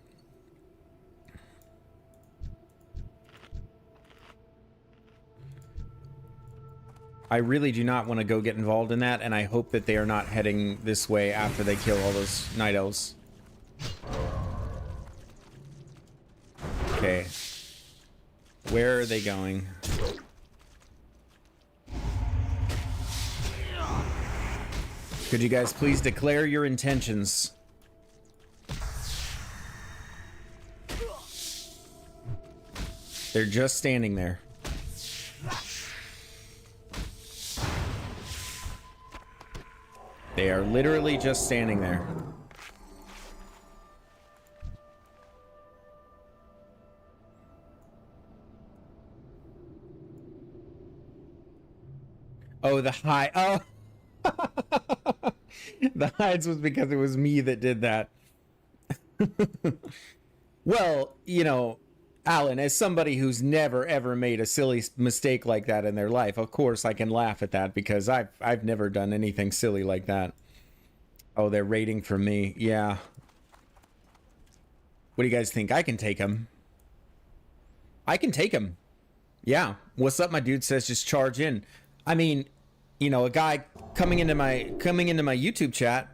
Speaker 2: I really do not want to go get involved in that, and I hope that they are not heading this way after they kill all those night elves. Okay. Where are they going? Could you guys please declare your intentions? They're just standing there. They are literally just standing there. Oh, the hide. Oh. The hides was because it was me that did that. Well, you know, Alan, as somebody who's never ever made a silly mistake like that in their life, of course I can laugh at that because I've never done anything silly like that. Oh, they're raiding for me. Yeah. What do you guys think? I can take him. I can take him. Yeah. What's up, my dude? Says just charge in. I mean, you know, a guy coming into my YouTube chat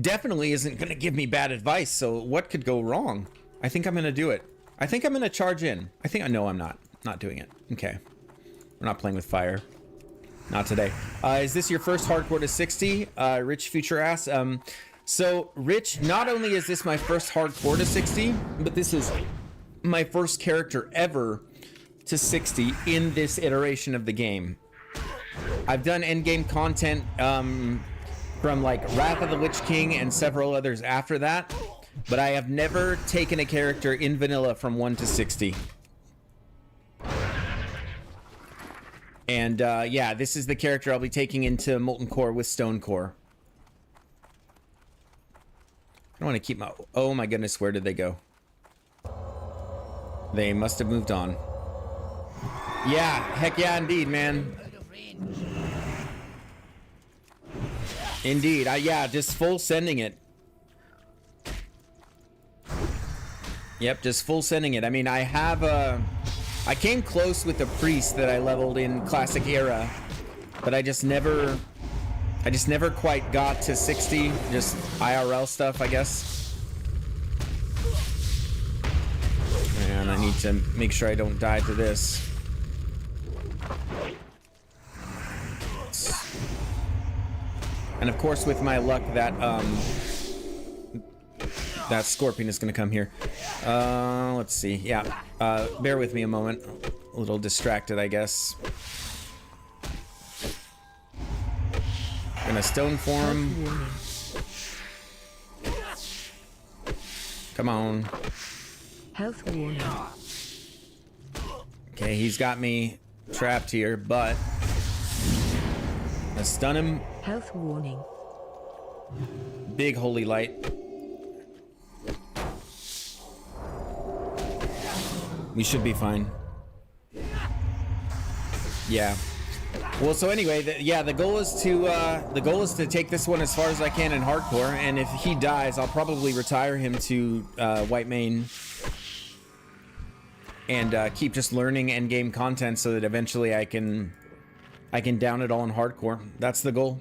Speaker 2: definitely isn't going to give me bad advice. So what could go wrong? I think I'm going to do it. I think I'm going to charge in. No, I'm not doing it. Okay. We're not playing with fire. Not today. Is this your first hardcore to 60? Rich Future ass. So Rich, not only is this my first hardcore to 60, but this is my first character ever to 60 in this iteration of the game. I've done endgame content from like Wrath of the Lich King and several others after that, but I have never taken a character in vanilla from 1 to 60. And yeah, this is the character I'll be taking into Molten Core with Stone Core. I don't want to keep my... Oh my goodness, where did they go? They must have moved on. Yeah, heck yeah, indeed, man. Indeed, yeah, just full sending it. Yep, just full sending it. I mean, I have I came close with the priest that I leveled in Classic Era, but I just never quite got to 60. Just IRL stuff, I guess. And I need to make sure I don't die to this. And of course, with my luck, that that scorpion is going to come here. Let's see. Yeah. Bear with me a moment. A little distracted, I guess. Gonna stone form. Come on.
Speaker 3: Health warning.
Speaker 2: Okay, he's got me trapped here, but I stun him.
Speaker 3: Health warning.
Speaker 2: Big holy light. We should be fine. Yeah. Well, so anyway, the goal is to take this one as far as I can in hardcore, and if he dies, I'll probably retire him to white main and keep just learning end game content so that eventually I can down it all in hardcore. That's the goal.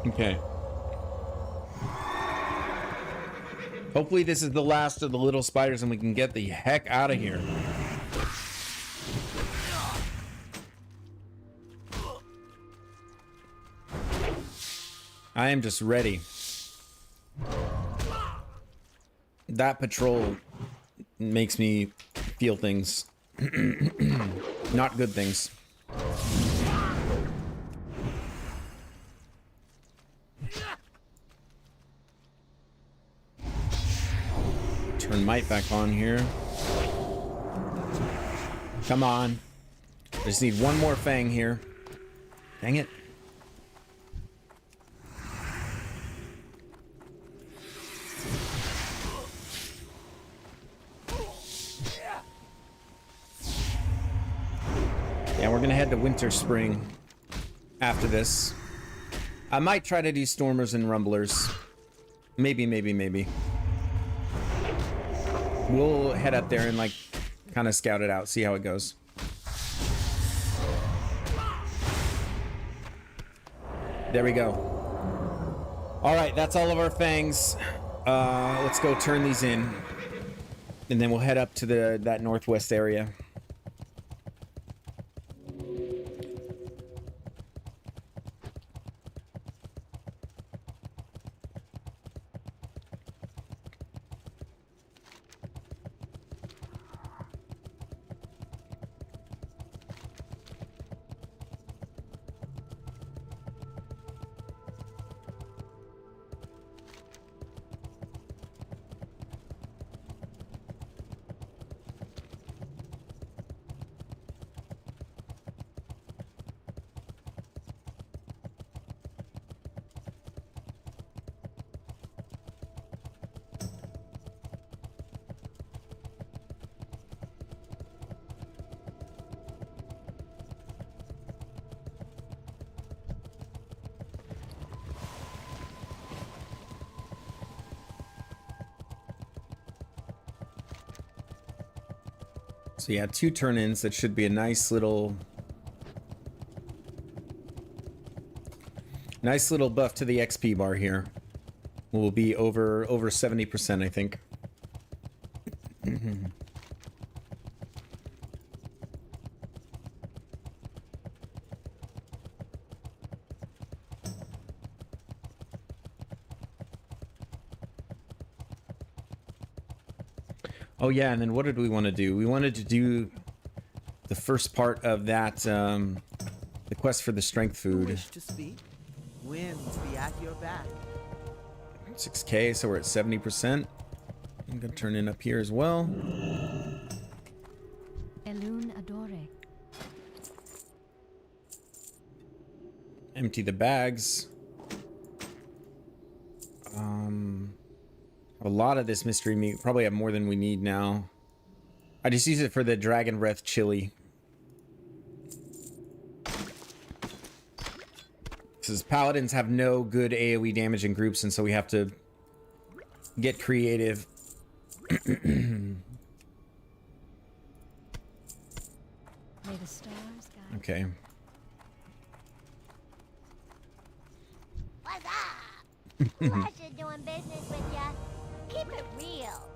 Speaker 2: Okay. Hopefully this is the last of the little spiders and we can get the heck out of here. I am just ready. That patrol makes me feel things. Not good things. Turn might back on here. Come on. I just need one more fang here. Dang it. Yeah, we're gonna head to Winter Spring after this. I might try to do Stormers and Rumblers. Maybe. We'll head up there and like kind of scout it out, see how it goes. There we go. All right, that's all of our fangs. Let's go turn these in, and then we'll head up to that northwest area. So yeah, 2 turn-ins. That should be a nice little buff to the XP bar here. We'll be over 70%, I think. Oh yeah, and then what did we want to do? We wanted to do the first part of that, the quest for the strength food.
Speaker 4: Wish to speak? Winds be at your back.
Speaker 2: 6k, so we're at 70%. I'm gonna turn in up here as well.
Speaker 7: Elune Adore.
Speaker 2: Empty the bags. A lot of this mystery meat. Probably have more than we need now. I just use it for the Dragon Breath chili. Because paladins have no good AoE damage in groups, and so we have to get creative.
Speaker 7: May the stars guide.
Speaker 2: Okay.
Speaker 7: What's up? Pleasure doing business with ya. Keep it real.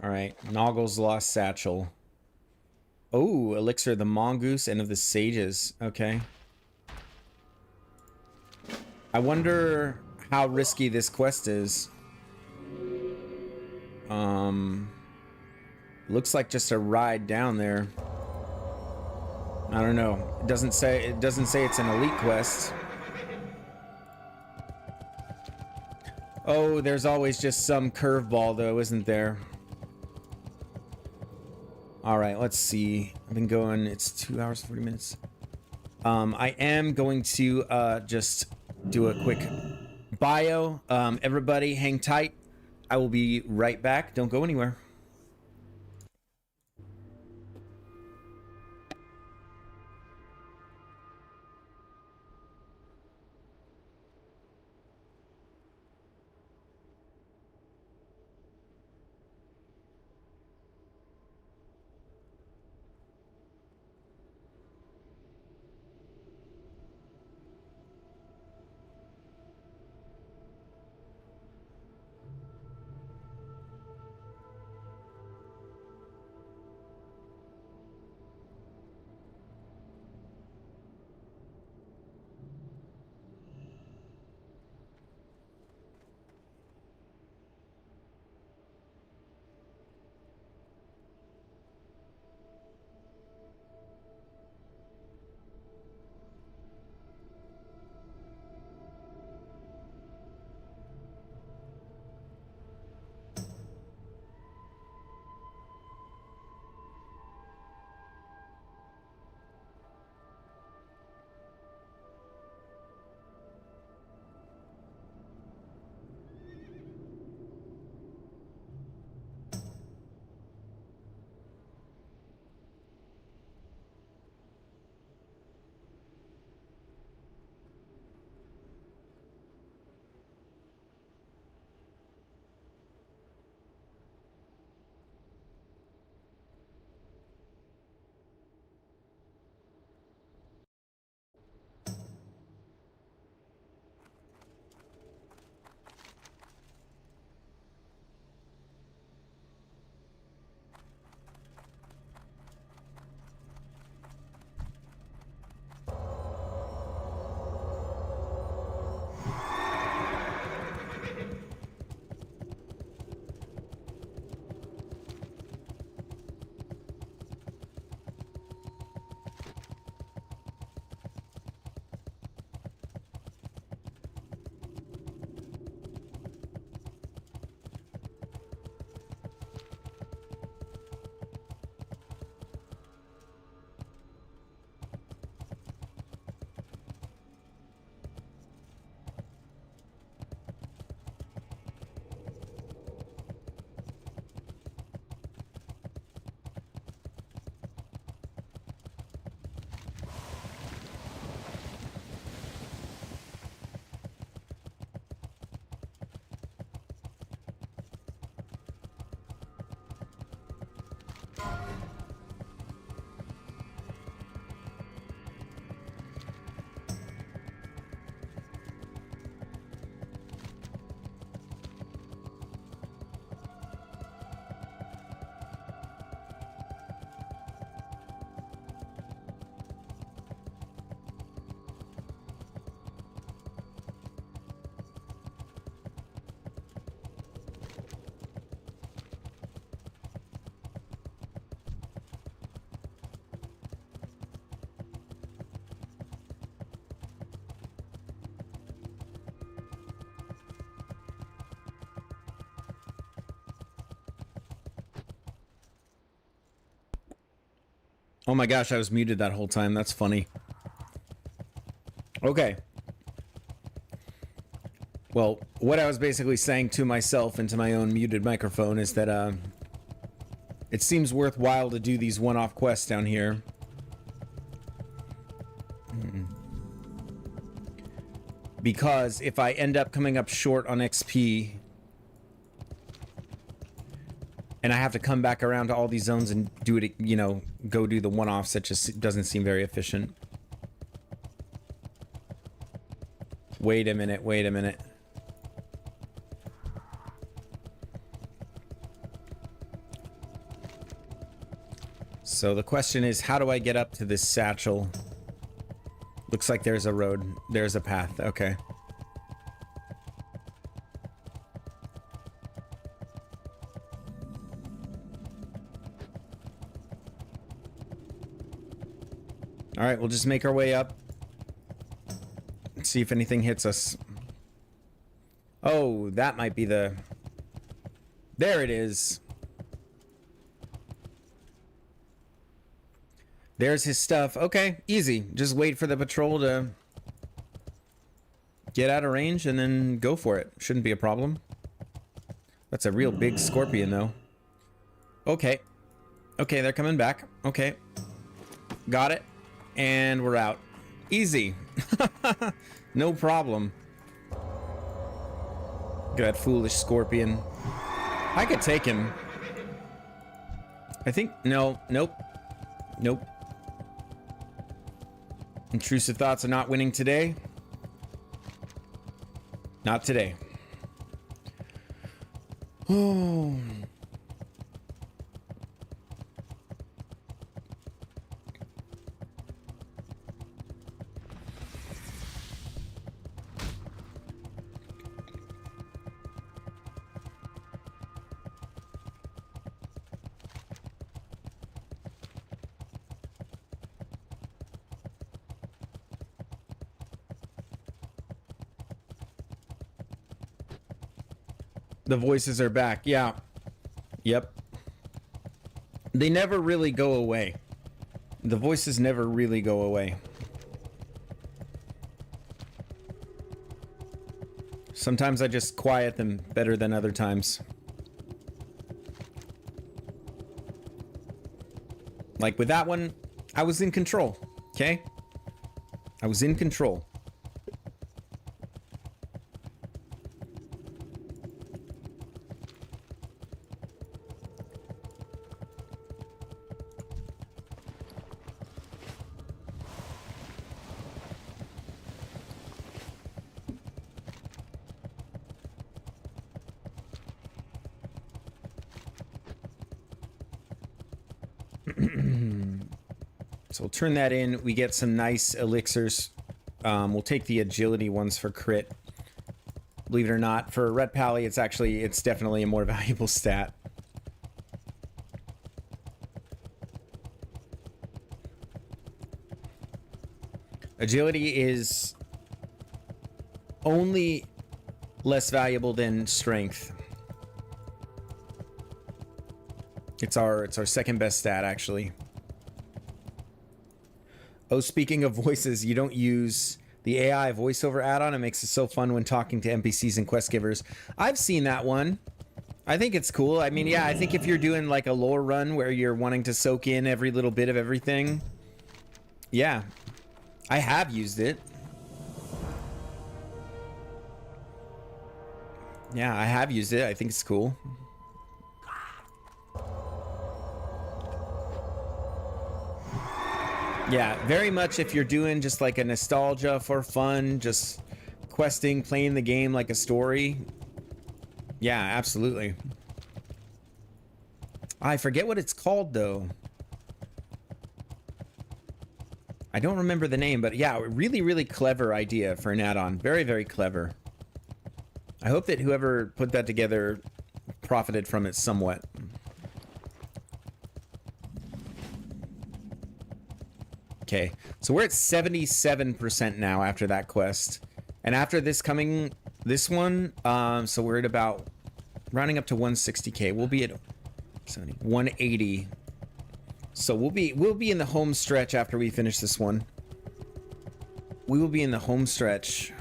Speaker 2: Alright. Noggle's Lost Satchel. Oh, Elixir of the Mongoose and of the Sages. Okay. I wonder how risky this quest is. Looks like just a ride down there. I don't know. It doesn't say it's an elite quest. Oh, there's always just some curveball though, isn't there? All right, let's see. I've been going, it's 2 hours, 40 minutes. I am going to just do a quick bio. Everybody hang tight. I will be right back. Don't go anywhere. Oh my gosh, I was muted that whole time. That's funny. Okay. Well, what I was basically saying to myself into my own muted microphone is that it seems worthwhile to do these one-off quests down here. Because if I end up coming up short on XP and I have to come back around to all these zones and do it, you know, go do the one-offs, that just doesn't seem very efficient. Wait a minute, wait a minute. So the question is, how do I get up to this satchel? Looks like there's a road. There's a path. Okay. All right, we'll just make our way up. See if anything hits us. Oh, that might be the... There it is. There's his stuff. Okay, easy. Just wait for the patrol to get out of range and then go for it. Shouldn't be a problem. That's a real big scorpion, though. Okay. Okay, they're coming back. Okay. Got it. And we're out. Easy. No problem. Look at that foolish scorpion. I could take him. I think... No. Nope. Nope. Intrusive thoughts are not winning today. Not today. Oh. The voices are back. Yeah. Yep. They never really go away. The voices never really go away. Sometimes I just quiet them better than other times. Like with that one, I was in control. Okay? I was in control. So we'll turn that in. We get some nice elixirs. We'll take the agility ones for crit. Believe it or not, for Red Pally, it's definitely a more valuable stat. Agility is only less valuable than strength. It's our second best stat, actually. Oh, speaking of voices, you don't use the AI voiceover add-on. It makes it so fun when talking to NPCs and quest givers. I've seen that one. I think it's cool. I mean, yeah, I think if you're doing like a lore run where you're wanting to soak in every little bit of everything, yeah, I have used it. Yeah, I have used it. I think it's cool. Yeah, very much if you're doing just like a nostalgia for fun, just questing, playing the game like a story. Yeah, absolutely. I forget what it's called though. I don't remember the name, but yeah, really, really clever idea for an add-on. Very, very clever. I hope that whoever put that together profited from it somewhat. Okay, so we're at 77% now after that quest. And after this one, so we're at about rounding up to 160k. We'll be at 180. So we'll be in the home stretch after we finish this one. We will be in the home stretch.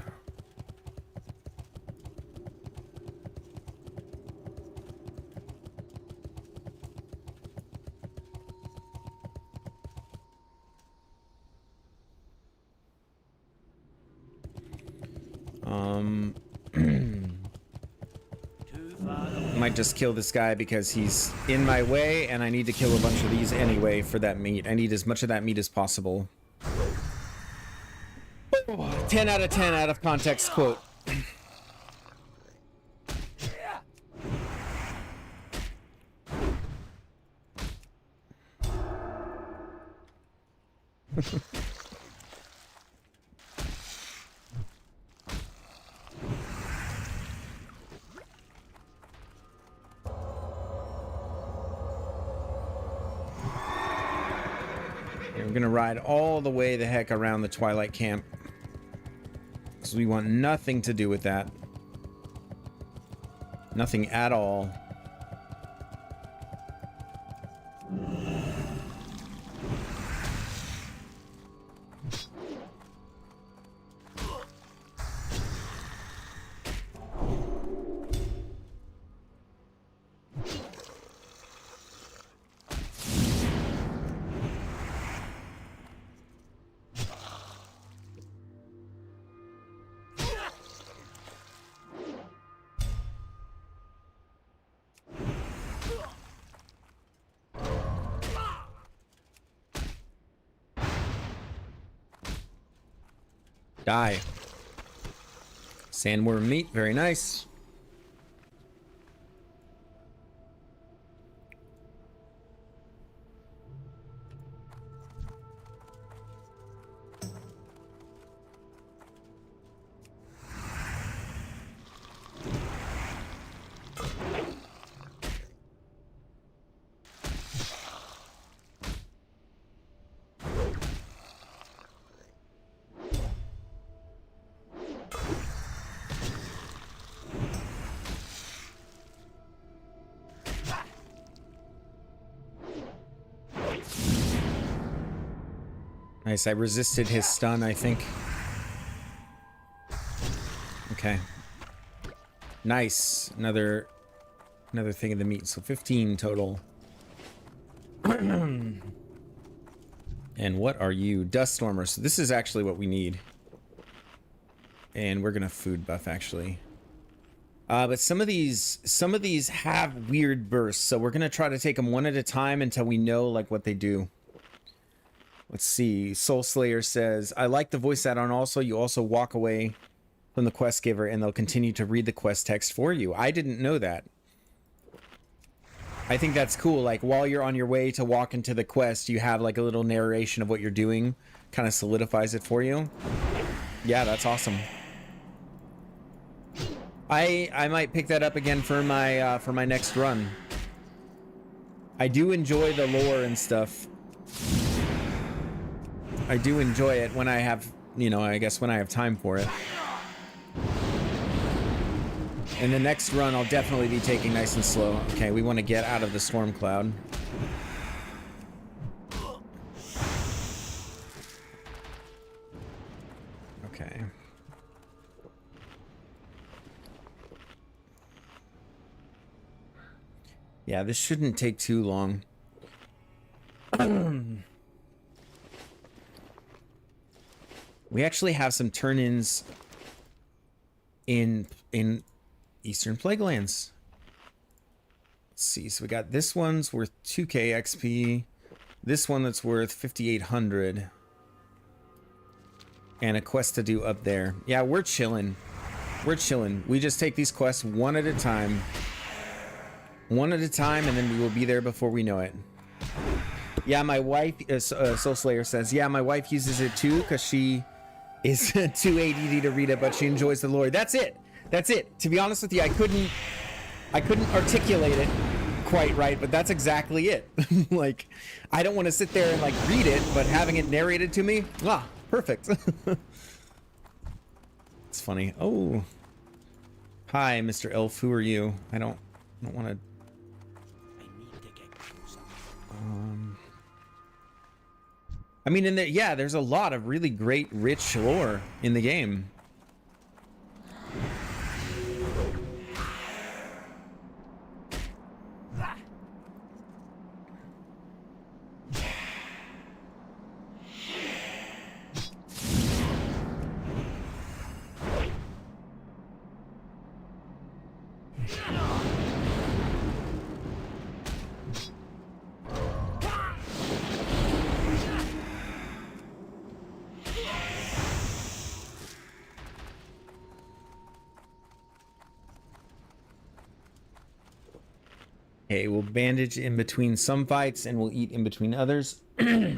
Speaker 2: Might just kill this guy because he's in my way and I need to kill a bunch of these anyway for that meat. I need as much of that meat as possible. 10 out of 10 out of context quote. We're gonna ride all the way the heck around the Twilight Camp. Because we want nothing to do with that. Nothing at all. Die. Sandworm meat, very nice. Nice, I resisted his stun, I think. Okay. Nice. Another thing of the meat. So 15 total. And what are you? Dust Stormer. So this is actually what we need. And we're gonna food buff actually. But some of these have weird bursts, so we're gonna try to take them one at a time until we know like what they do. Let's see. Soul Slayer says, I like the voice add-on also. You also walk away from the quest giver and they'll continue to read the quest text for you. I didn't know that. I think that's cool. Like while you're on your way to walk into the quest, you have like a little narration of what you're doing. Kind of solidifies it for you. Yeah, that's awesome. I might pick that up again for my next run. I do enjoy the lore and stuff. I do enjoy it when I have, you know, I guess when I have time for it. And the next run I'll definitely be taking nice and slow. Okay, we want to get out of the storm cloud. Okay. Yeah, this shouldn't take too long. We actually have some turn-ins in Eastern Plaguelands. Let's see. So we got this one's worth 2k XP. This one that's worth 5,800. And a quest to do up there. Yeah, we're chilling. We're chilling. We just take these quests one at a time. One at a time, and then we will be there before we know it. Yeah, my wife, Soul Slayer says, yeah, my wife uses it too because she is too ADD to read it, but she enjoys the lore. That's it. That's it. To be honest with you, I couldn't articulate it quite right, but that's exactly it. Like, I don't want to sit there and like read it, but having it narrated to me, perfect. It's funny. Oh, hi, Mr. Elf. Who are you? I don't want to. I mean, yeah, there's a lot of really great, rich lore in the game. Okay, we'll bandage in between some fights and we'll eat in between others. We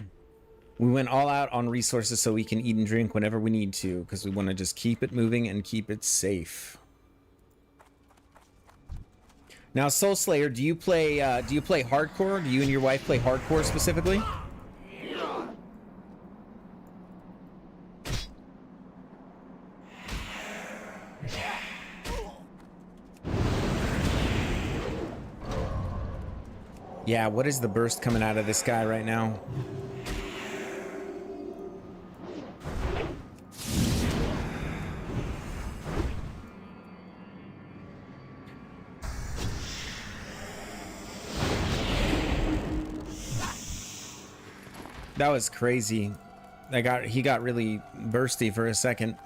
Speaker 2: went all out on resources so we can eat and drink whenever we need to because we want to just keep it moving and keep it safe. Now, Soul Slayer, do you play hardcore? Do you and your wife play hardcore specifically? Yeah, what is the burst coming out of this guy right now? That was crazy. He got really bursty for a second.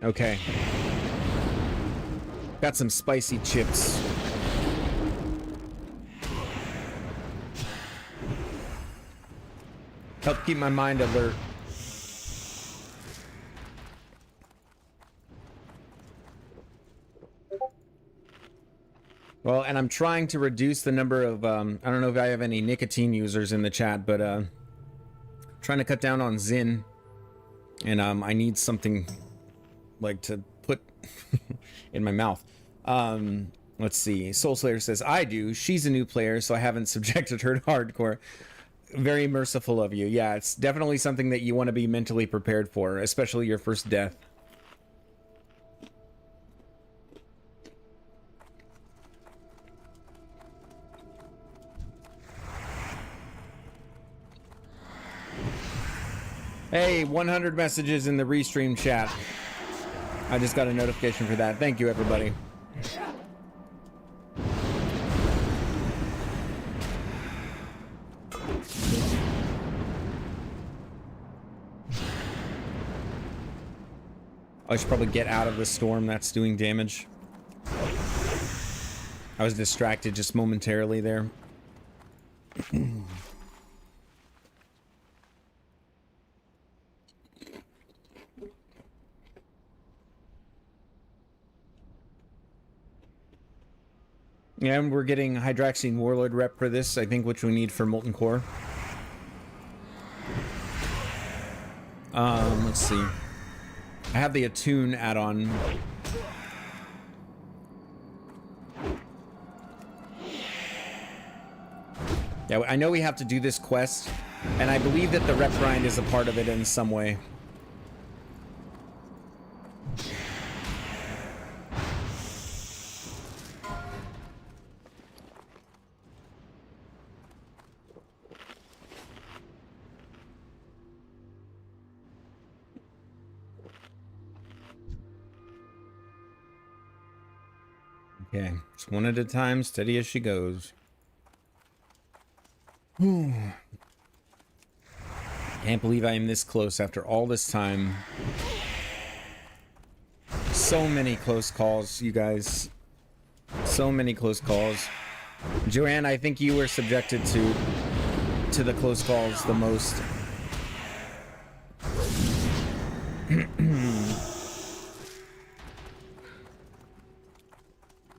Speaker 2: Okay. Got some spicy chips. Help keep my mind alert. Well, and I'm trying to reduce the number of, I don't know if I have any nicotine users in the chat, but trying to cut down on Zyn. And I need something like to put in my mouth. Let's see. Soul Slayer says, I do. She's a new player, so I haven't subjected her to hardcore. Very merciful of you. Yeah, it's definitely something that you want to be mentally prepared for, especially your first death. Hey, 100 messages in the restream chat. I just got a notification for that. Thank you, everybody. I should probably get out of the storm that's doing damage. I was distracted just momentarily there. Yeah, and we're getting Hydraxine Warlord rep for this, I think, which we need for Molten Core. Let's see. I have the Attune add-on. Yeah, I know we have to do this quest, and I believe that the rep grind is a part of it in some way. Okay, just one at a time, steady as she goes. Can't believe I am this close after all this time. So many close calls, you guys. So many close calls. Joanne, I think you were subjected to the close calls the most.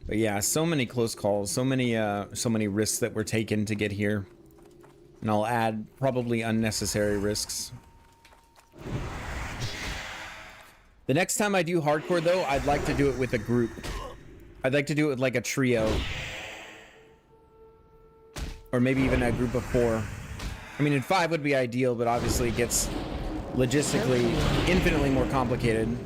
Speaker 2: But yeah, so many close calls, so many risks that were taken to get here. And I'll add probably unnecessary risks. The next time I do hardcore though, I'd like to do it with a group. I'd like to do it with like a trio. Or maybe even a group of 4. I mean, in 5 would be ideal, but obviously it gets logistically infinitely more complicated.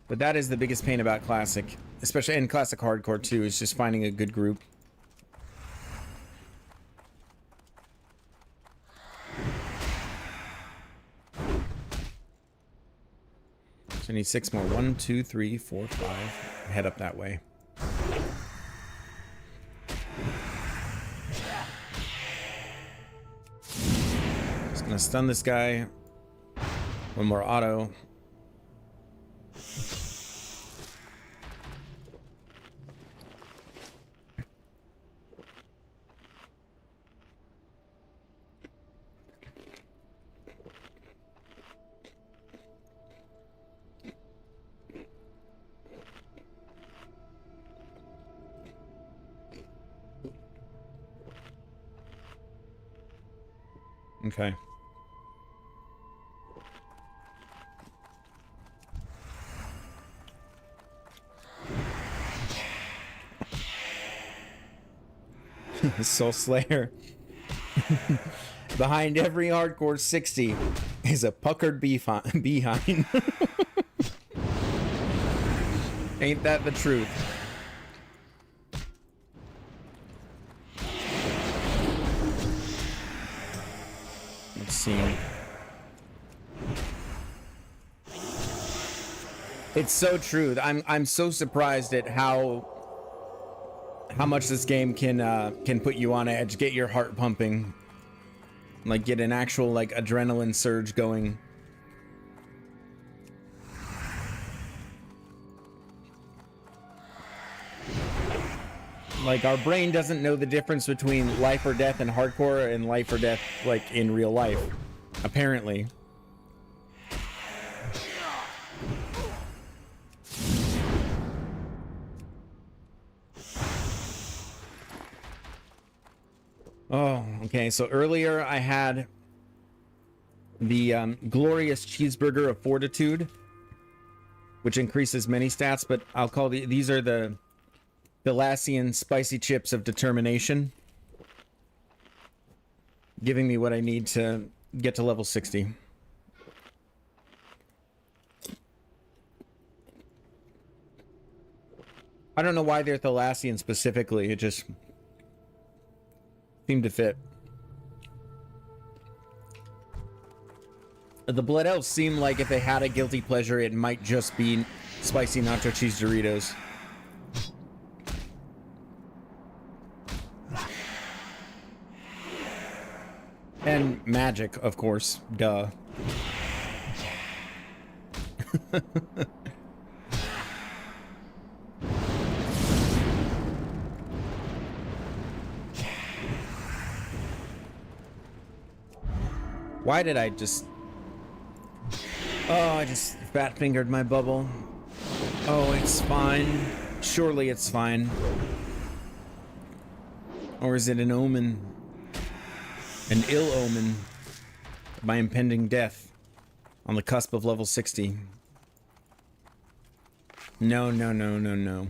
Speaker 2: But that is the biggest pain about Classic, especially in Classic Hardcore too, is just finding a good group. So I need 6 more. 1, 2, 3, 4, 5. Head up that way. Just gonna stun this guy. One more auto. Okay. Soul Slayer. Behind every hardcore 60 is a puckered behind. Ain't that the truth? Let's see. It's so true. I'm so surprised at how much this game can put you on edge, get your heart pumping, like get an actual like adrenaline surge going. Like our brain doesn't know the difference between life or death in hardcore and life or death like in real life, apparently. Oh, okay. So earlier I had the glorious cheeseburger of fortitude, which increases many stats, but I'll call these are the Thalassian spicy chips of determination, giving me what I need to get to level 60. I don't know why they're Thalassian specifically, it just seemed to fit. The Blood Elves seem like if they had a guilty pleasure, it might just be spicy nacho cheese Doritos. And magic, of course. Duh. Why did I just... Oh, I just fat-fingered my bubble. Oh, it's fine. Surely it's fine. Or is it an omen? An ill omen of my impending death on the cusp of level 60. No, no, no, no, no.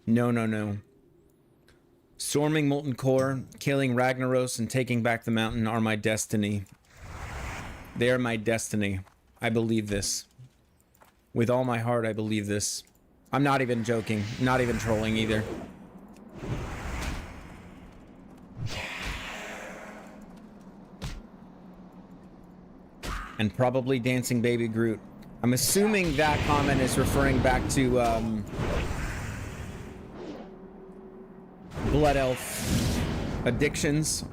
Speaker 2: No, no, no. Storming Molten Core, killing Ragnaros, and taking back the mountain are my destiny. They are my destiny. I believe this. With all my heart, I believe this. I'm not even joking. Not even trolling either. And probably Dancing Baby Groot. I'm assuming that comment is referring back to Blood Elf addictions.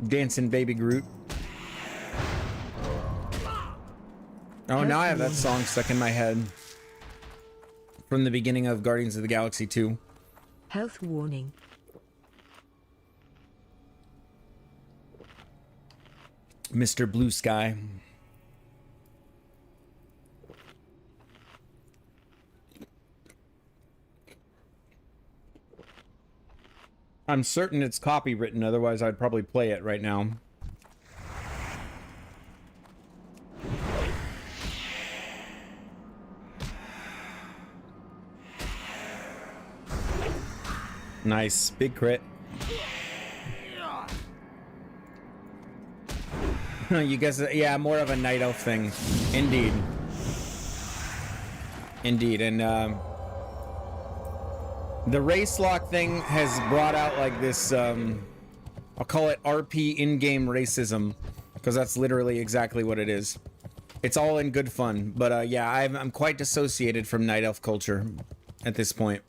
Speaker 2: Dancing Baby Groot. Oh, now I have that song stuck in my head from the beginning of Guardians of the Galaxy 2.
Speaker 3: Health warning.
Speaker 2: Mr. Blue Sky. I'm certain it's copywritten, otherwise I'd probably play it right now. Nice. Big crit. You guys, yeah, more of a night elf thing. Indeed. Indeed, and the race lock thing has brought out like this, I'll call it RP in-game racism, because that's literally exactly what it is. It's all in good fun, but yeah, I'm quite dissociated from night elf culture at this point.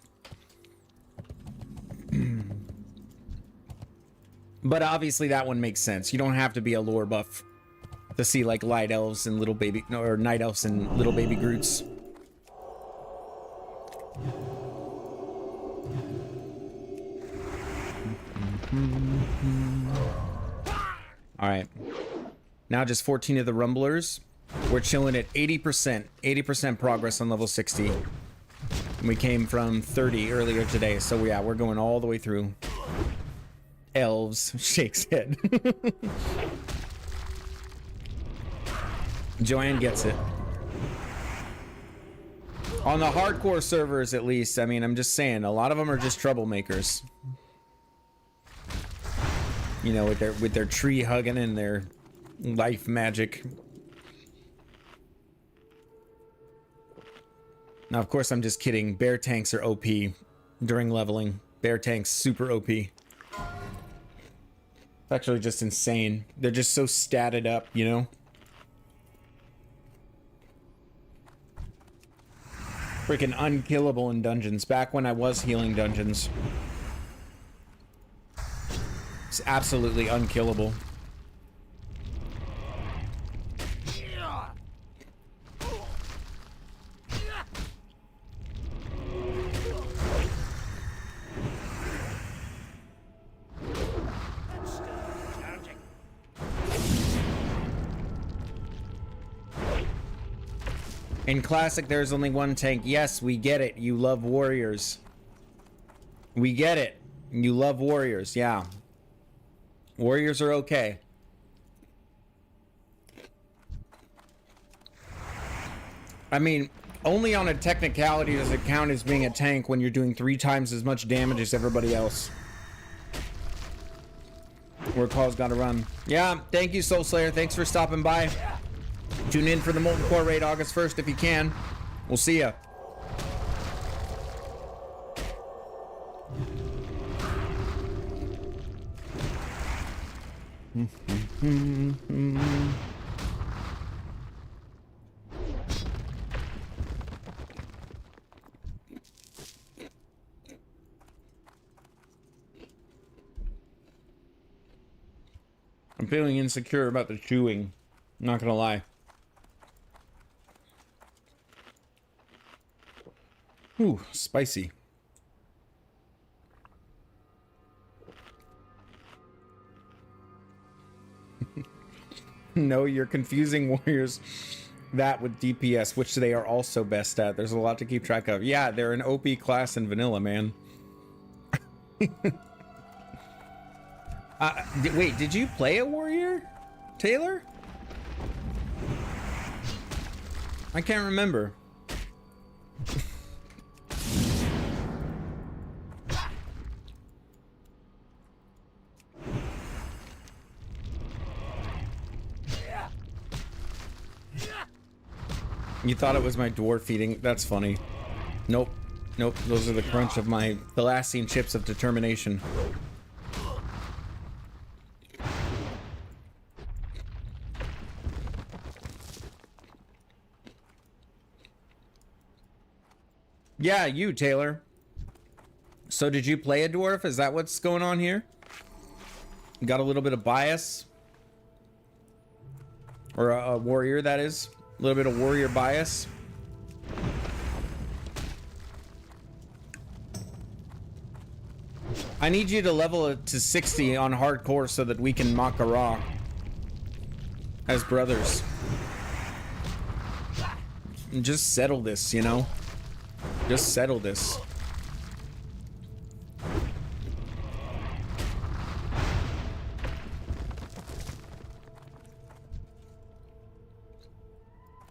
Speaker 2: But obviously that one makes sense. You don't have to be a lore buff to see like light elves and little baby, no, or night elves and little baby Groots. All right, now just 14 of the rumblers. We're chilling at 80%. 80% progress on level 60. We came from 30 earlier today, so yeah, we're going all the way through. Elves. Shakes head. Joanne gets it. On the hardcore servers, at least, I mean, I'm just saying, a lot of them are just troublemakers. You know, with their tree hugging and their life magic. Now, of course, I'm just kidding. Bear tanks are OP during leveling. Bear tanks super OP. It's actually just insane. They're just so statted up, you know? Freaking unkillable in dungeons. Back when I was healing dungeons. It's absolutely unkillable. In Classic, there's only one tank. Yes, we get it. You love warriors. We get it. You love warriors. Yeah. Warriors are okay. I mean, only on a technicality does it count as being a tank when you're doing 3 times as much damage as everybody else. Where calls gotta run. Yeah, thank you, Soul Slayer. Thanks for stopping by. Tune in for the Molten Core raid August 1st if you can. We'll see ya. I'm feeling insecure about the chewing. I'm not gonna lie. Ooh, spicy. No, you're confusing warriors that with DPS, which they are also best at. There's a lot to keep track of. Yeah, they're an OP class in vanilla, man. Wait, did you play a warrior, Taylor? I can't remember. You thought it was my dwarf eating? That's funny. Nope. Nope. Those are the crunch of my Thalassian chips of determination. Yeah, you, Taylor. So did you play a dwarf? Is that what's going on here? Got a little bit of bias? Or a warrior, that is. A little bit of warrior bias. I need you to level it to 60 on hardcore so that we can Makara as brothers. And just settle this, you know? Just settle this.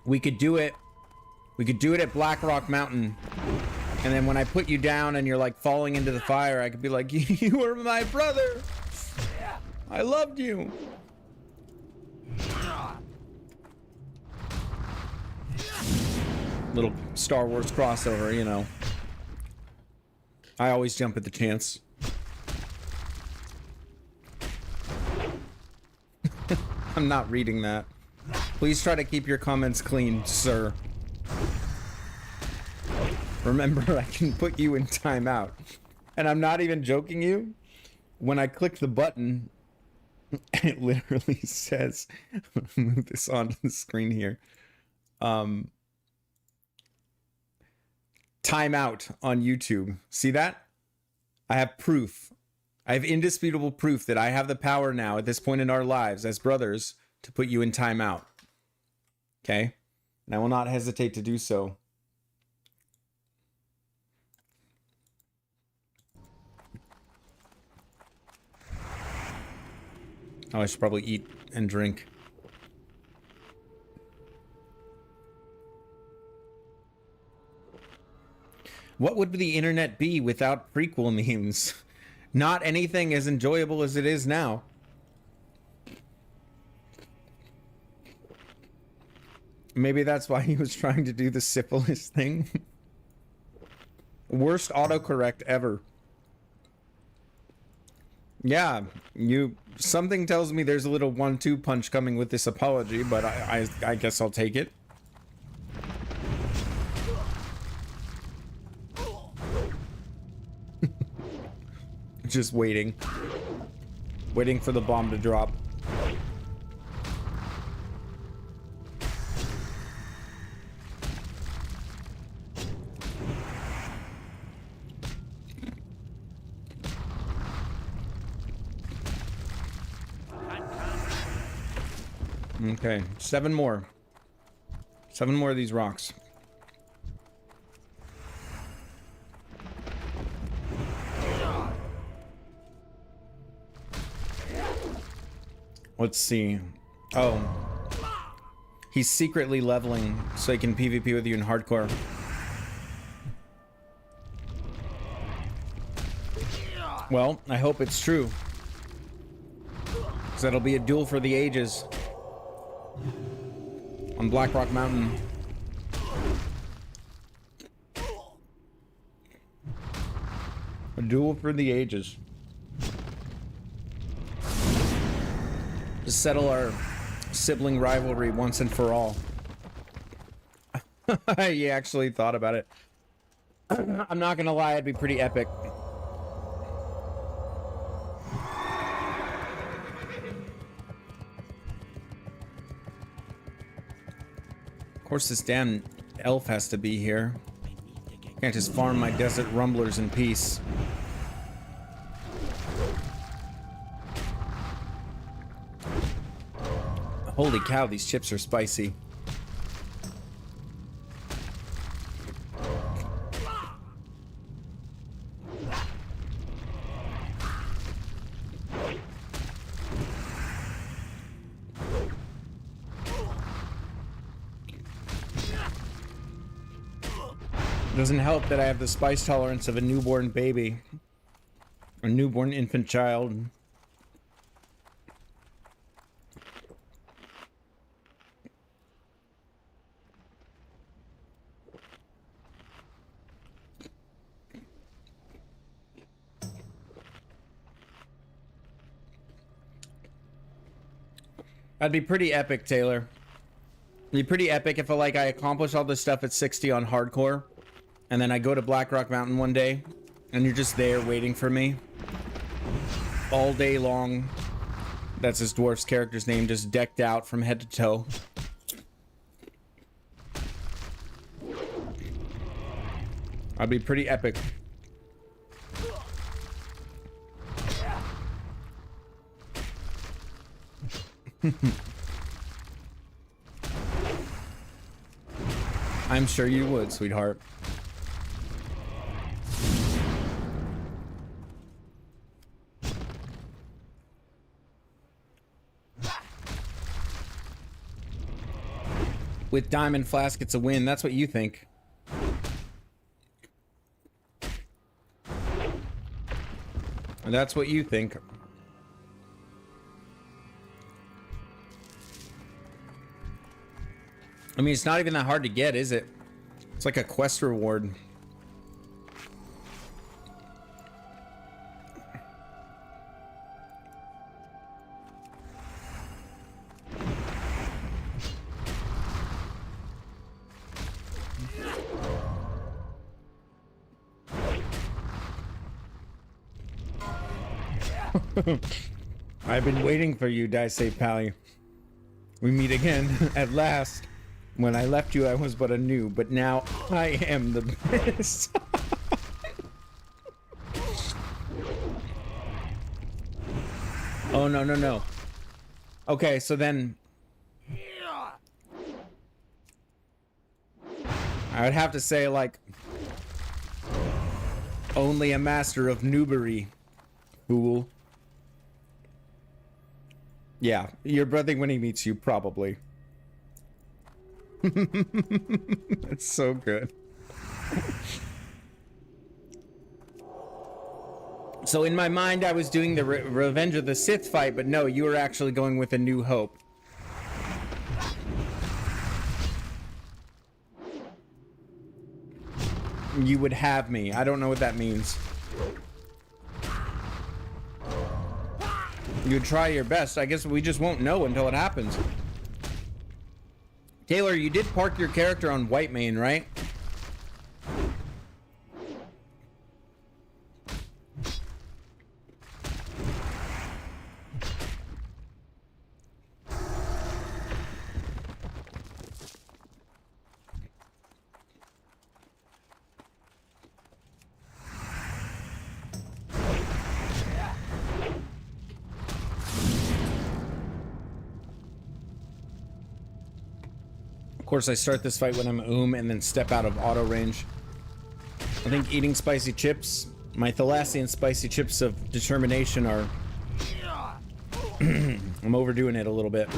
Speaker 2: We could do it. We could do it at Black Rock Mountain. And then when I put you down and you're like falling into the fire, I could be like, you were my brother. I loved you. Little Star Wars crossover, you know. I always jump at the chance. I'm not reading that. Please try to keep your comments clean, sir. Remember, I can put you in timeout. And I'm not even joking you. When I click the button, it literally says, move this onto the screen here. Timeout on YouTube. See that? I have proof. I have indisputable proof that I have the power now at this point in our lives as brothers to put you in timeout. Okay? And I will not hesitate to do so. Oh, I should probably eat and drink. What would the internet be without prequel memes? Not anything as enjoyable as it is now. Maybe that's why he was trying to do the syphilis thing. Worst autocorrect ever. Yeah, something tells me there's a little 1-2 punch coming with this apology, but I guess I'll take it. Just waiting for the bomb to drop. Okay, 7 more. 7 more of these rocks. Let's see. Oh. He's secretly leveling so he can PvP with you in hardcore. Well, I hope it's true. Because that'll be a duel for the ages. On Blackrock Mountain. A duel for the ages. To settle our sibling rivalry once and for all. You actually thought about it. I'm not gonna lie, it'd be pretty epic. Of course, this damn elf has to be here. Can't just farm my desert rumblers in peace. Holy cow, these chips are spicy. Doesn't help that I have the spice tolerance of a newborn baby. A newborn infant child. That'd be pretty epic, Taylor. It'd be pretty epic if I accomplish all this stuff at 60 on hardcore, and then I go to Blackrock Mountain one day, and you're just there waiting for me. All day long. That's this dwarf's character's name, just decked out from head to toe. That'd be pretty epic. I'm sure you would, sweetheart. With Diamond Flask, it's a win. That's what you think. That's what you think. I mean, it's not even that hard to get, is it? It's like a quest reward. I've been waiting for you, Dice Pally. We meet again at last. When I left you, I was but a noob, but now I am the best. Oh, no, no, no. Okay, so then... I would have to say, like, only a master of noobery, fool. Yeah, your brother when he meets you, probably. That's so good. So in my mind, I was doing the Revenge of the Sith fight, but no, you were actually going with A New Hope. You would have me. I don't know what that means. You would try your best. I guess we just won't know until it happens. Taylor, you did park your character on Whitemane, right? Of course, I start this fight when I'm and then step out of auto range. I think eating spicy chips, my Thalassian spicy chips of determination are... I'm overdoing it a little bit.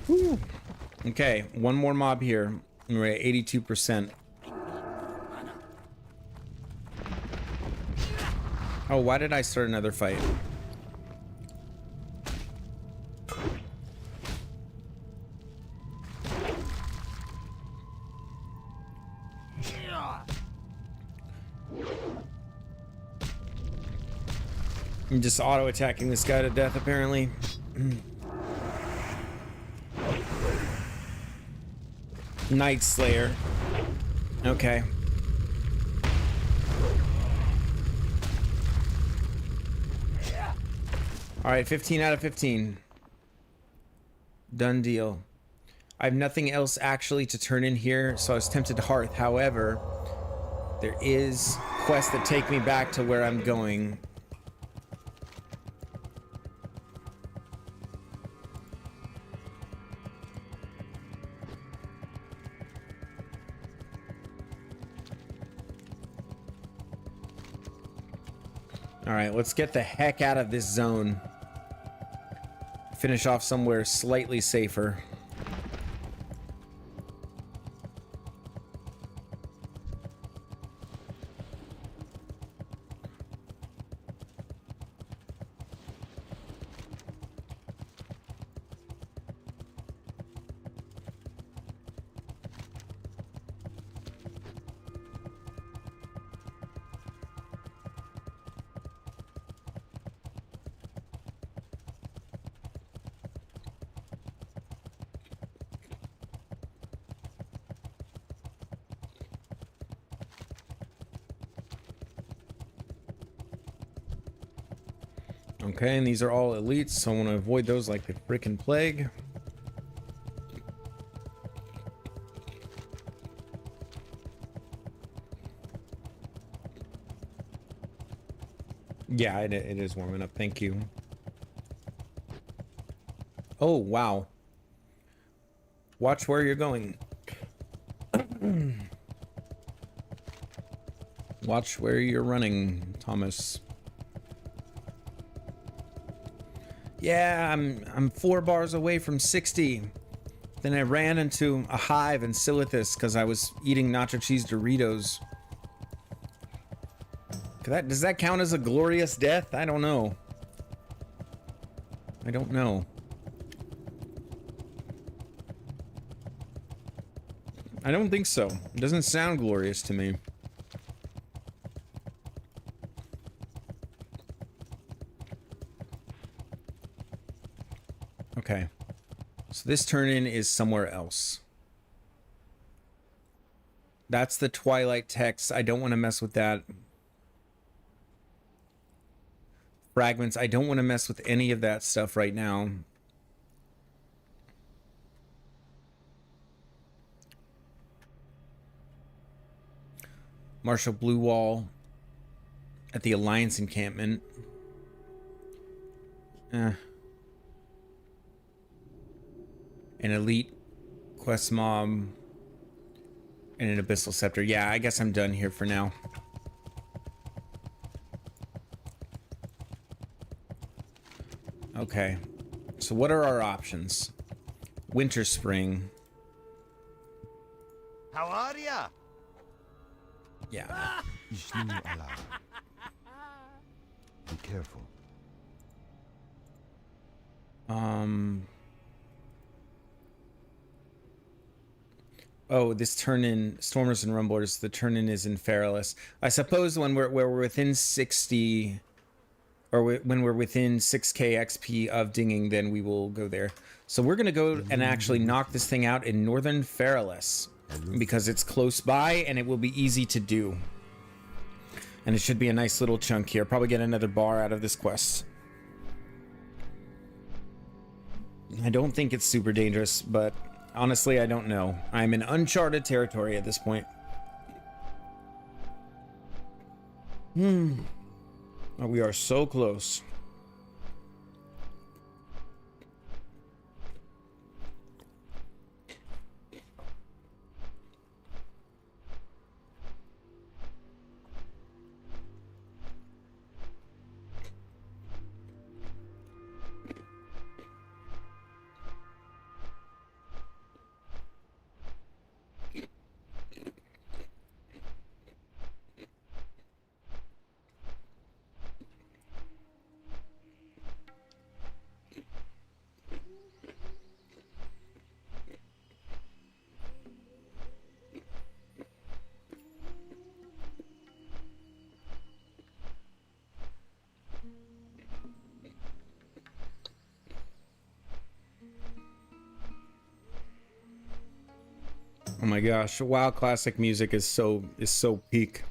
Speaker 2: Whew. Okay, one more mob here. We're at 82%. Oh, why did I start another fight? I'm just auto-attacking this guy to death, apparently. Night Slayer. Okay. Alright, 15 out of 15. Done deal. I have nothing else actually to turn in here, so I was tempted to Hearth. However, there is quests that take me back to where I'm going. Alright, let's get the heck out of this zone. Finish off somewhere slightly safer. Okay, and these are all elites, so I want to avoid those like the frickin' plague. Yeah, it is warming up. Thank you. Oh, wow. Watch where you're going. Watch where you're running, Thomas. Yeah, I'm 4 bars away from 60. Then I ran into a hive in Silithus because I was eating nacho cheese Doritos. Does that count as a glorious death? I don't know. I don't know. I don't think so. It doesn't sound glorious to me. Okay. So this turn-in is somewhere else. That's the Twilight text. I don't want to mess with that. Fragments. I don't want to mess with any of that stuff right now. Marshal Blue Wall at the Alliance encampment.
Speaker 1: an elite quest mob, and an abyssal scepter. Yeah, I guess I'm done here for now. Okay, so what are our options? Winter, spring.
Speaker 8: How are ya?
Speaker 1: Yeah.
Speaker 6: Ishnu Allah. Be careful.
Speaker 1: Oh, this turn in Stormers and Rumblers. The turn in is in Feralus. I suppose when we're within 60, or when we're within 6k XP of dinging, then we will go there. So we're gonna go and actually knock this thing out in Northern Feralus because it's close by and it will be easy to do. And it should be a nice little chunk here. Probably get another bar out of this quest. I don't think it's super dangerous, but honestly, I don't know. I'm in uncharted territory at this point. Oh, we are so close. Oh my gosh, WoW classic music is so peak.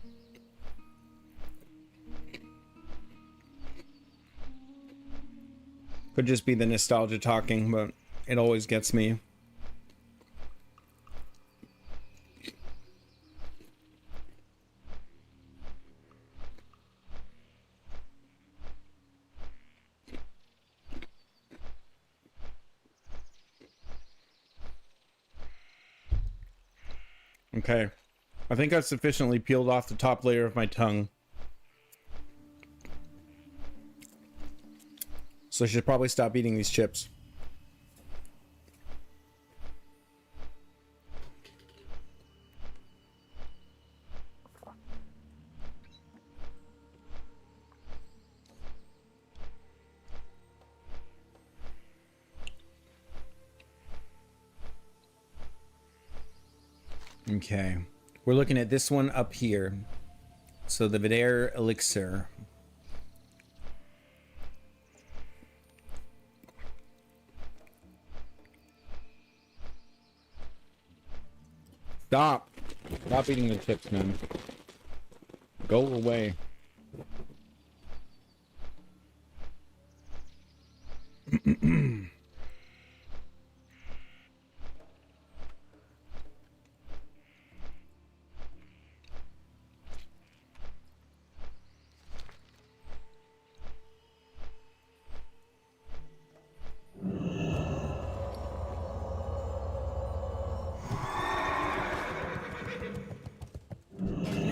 Speaker 1: Could just be the nostalgia talking, but it always gets me. Okay, I think I've sufficiently peeled off the top layer of my tongue. So I should probably stop eating these chips. Okay, we're looking at this one up here. So the Vidaire Elixir. Stop eating the chips, man. Go away.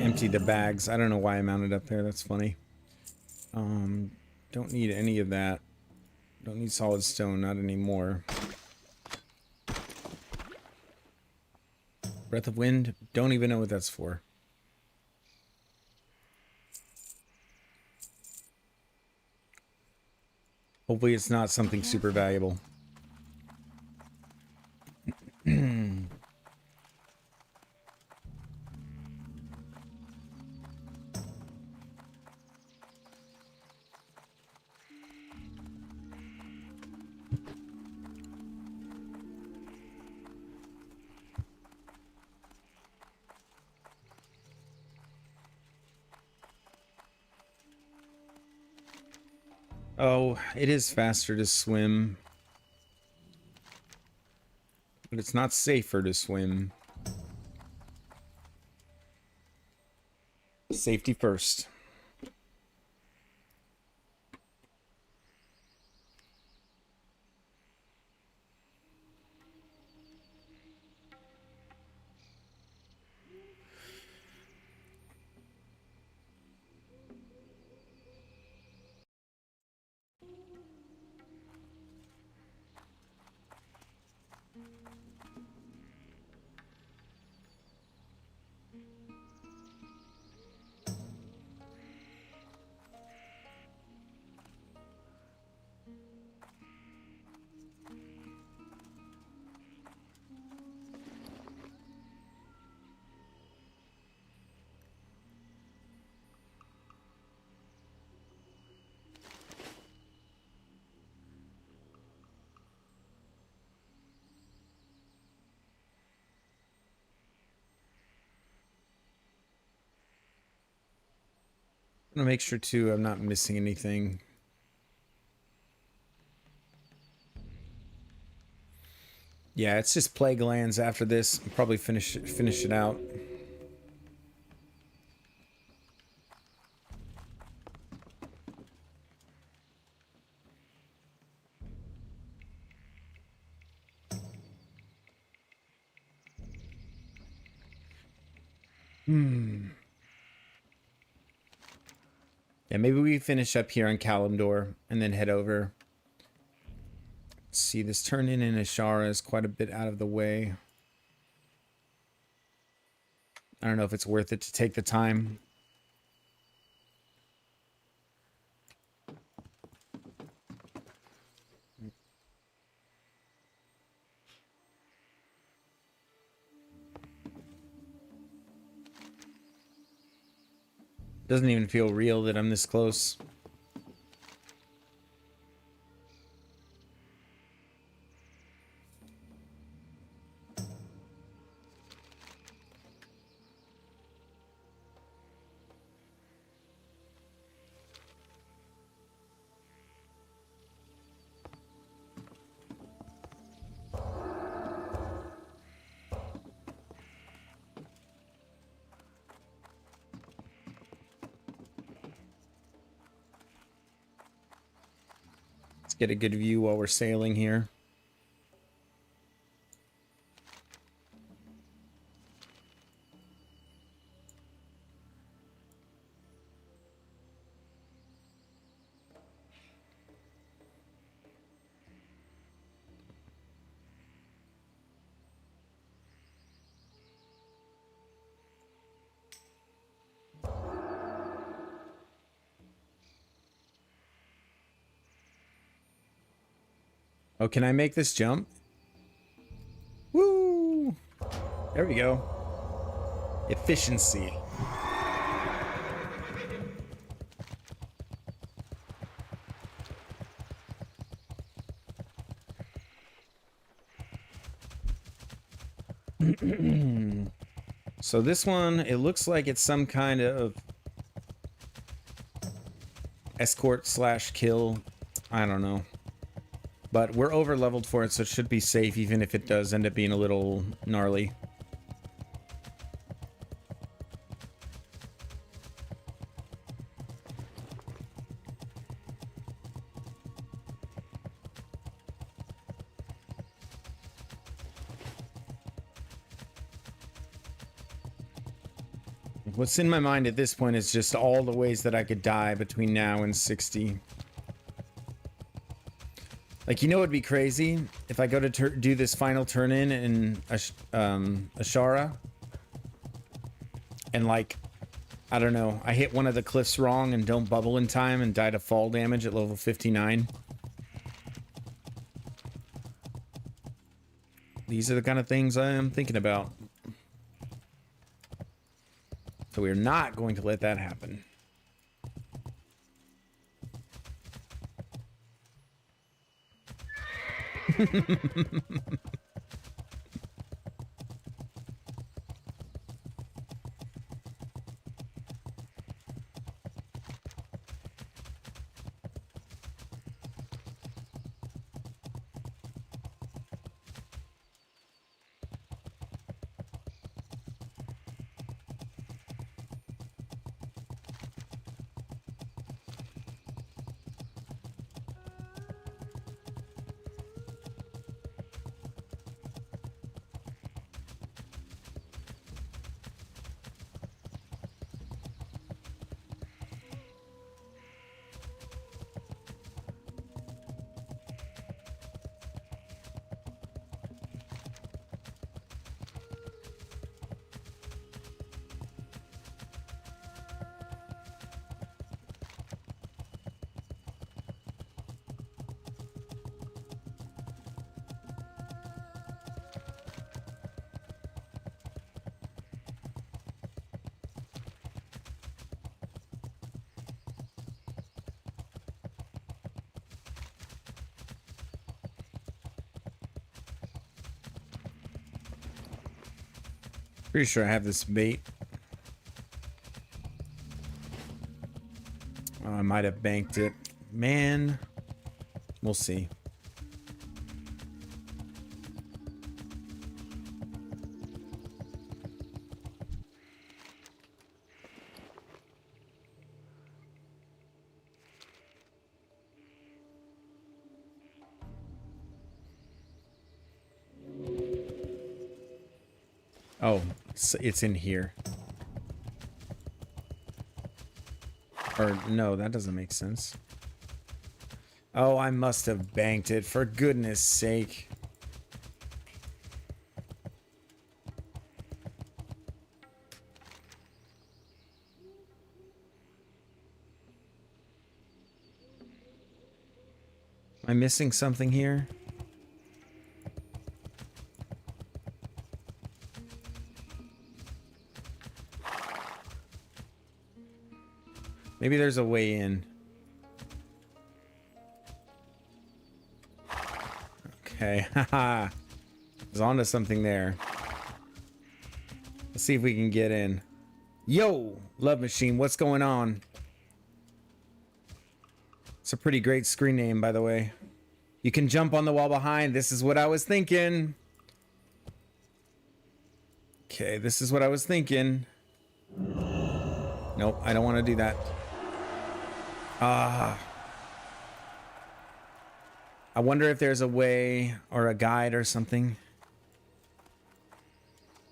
Speaker 1: Empty the bags. I don't know why I mounted up there. That's funny. Don't need any of that. Don't need solid stone. Not anymore. Breath of Wind. Don't even know what that's for. Hopefully it's not something super valuable. Oh, it is faster to swim. But it's not safer to swim. Safety first.
Speaker 2: gonna make sure too I'm not missing anything. Yeah, it's just plague lands after this. I'll probably finish it out. Yeah, maybe we finish up here on Kalimdor and then head over. Let's see, this turn in Ashara is quite a bit out of the way. I don't know if it's worth it to take the time. Doesn't even feel real that I'm this close. Get a good view while we're sailing here. Oh, can I make this jump? Woo! There we go. Efficiency. So this one, it looks like it's some kind of escort slash kill. I don't know. But we're over leveled for it, so it should be safe, even if it does end up being a little gnarly. What's in my mind at this point is just all the ways that I could die between now and 60. Like, you know, it'd be crazy if I go to do this final turn in Ashara, and like, I don't know, I hit one of the cliffs wrong and don't bubble in time and die to fall damage at level 59. These are the kind of things I am thinking about. So we're not going to let that happen. Pretty sure I have this bait. I might have banked it. Man, we'll see. Oh, it's in here. Or no, that doesn't make sense. Oh, I must have banked it, for goodness sake. Am I missing something here? Maybe there's a way in. Okay, haha. I was onto something there. Let's see if we can get in. Yo, Love Machine, what's going on? It's a pretty great screen name, by the way. You can jump on the wall behind. This is what I was thinking. Okay, this is what I was thinking. Nope, I don't want to do that. I wonder if there's a way or a guide or something.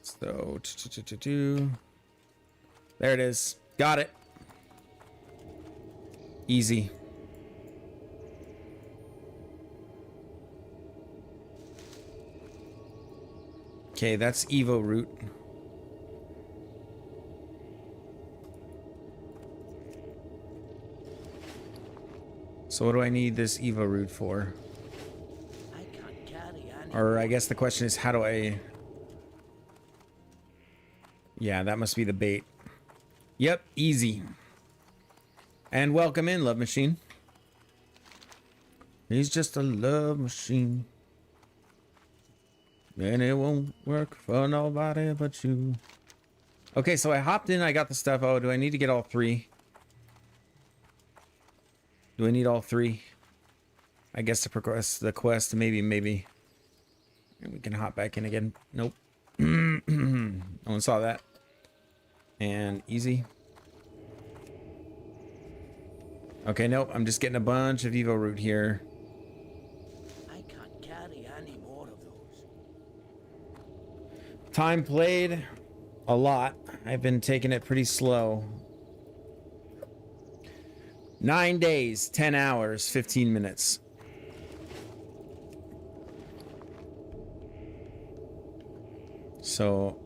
Speaker 2: So, there it is. Got it. Easy. Okay, that's Evo route. So what do I need this Evo route for?
Speaker 4: I can't carry any.
Speaker 2: Or I guess the question is, how do I... Yeah, that must be the bait. Yep, easy. And welcome in, Love Machine. He's just a love machine. And it won't work for nobody but you. Okay, so I hopped in, I got the stuff. Oh, do I need to get all three? Do I need all three? I guess to progress the quest, maybe. And we can hop back in again. Nope. No one saw that. And easy. Okay, nope. I'm just getting a bunch of Evo root here.
Speaker 4: I can't carry any more of those.
Speaker 2: Time played a lot. I've been taking it pretty slow. 9 days, 10 hours, 15 minutes. So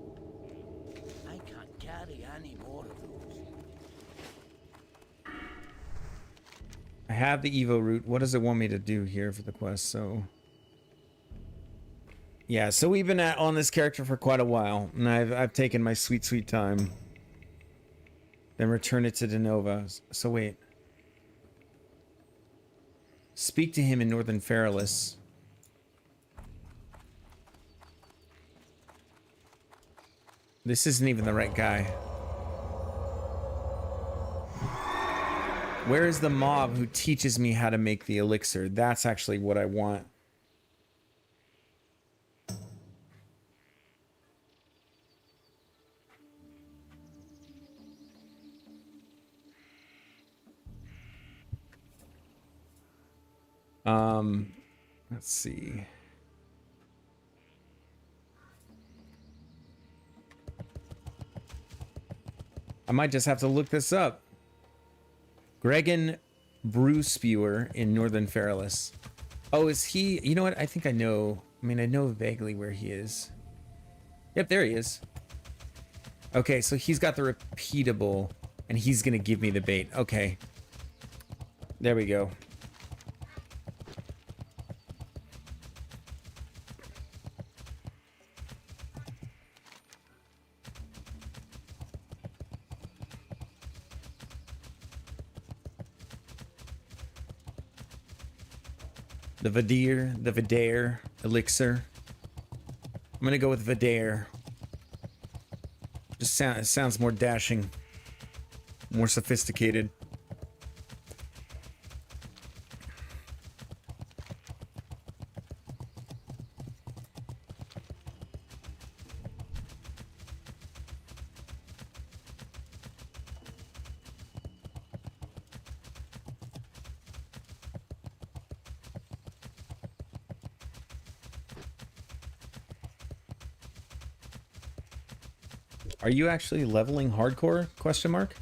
Speaker 4: I can't carry any more of those.
Speaker 2: I have the Evo route. What does it want me to do here for the quest? So yeah, so we've been on this character for quite a while, and I've taken my sweet time. Then return it to Denova. So wait. Speak to him in Northern Feralis. This isn't even the right guy. Where is the mob who teaches me how to make the elixir? That's actually what I want. Let's see. I might just have to look this up. Gregan Brew Spewer in Northern Feralis. Oh, is he? You know what? I think I know. I mean, I know vaguely where he is. Yep, there he is. Okay, so he's got the repeatable, and he's gonna give me the bait. Okay. There we go. The Vidaire elixir. I'm gonna go with Vidaire. Just sounds more dashing, more sophisticated. Are you actually leveling hardcore? Question mark.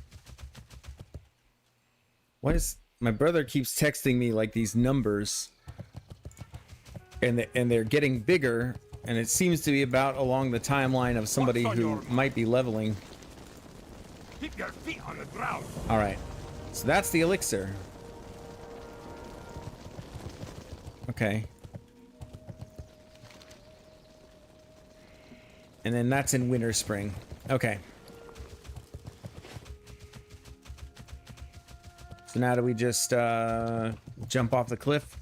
Speaker 2: What is... My brother keeps texting me like these numbers. And they're getting bigger. And it seems to be about along the timeline of somebody who might be leveling.
Speaker 6: Keep your feet on the ground.
Speaker 2: Alright. So that's the elixir. Okay. And then that's in winter spring. Okay. So now do we just jump off the cliff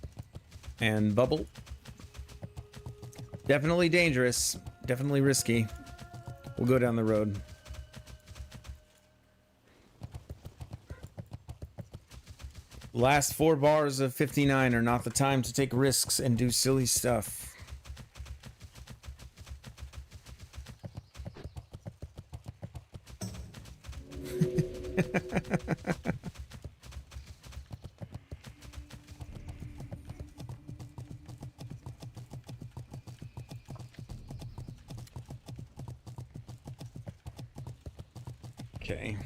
Speaker 2: and bubble? Definitely dangerous. Definitely risky. We'll go down the road. Last 4 bars of 59 are not the time to take risks and do silly stuff. Okay.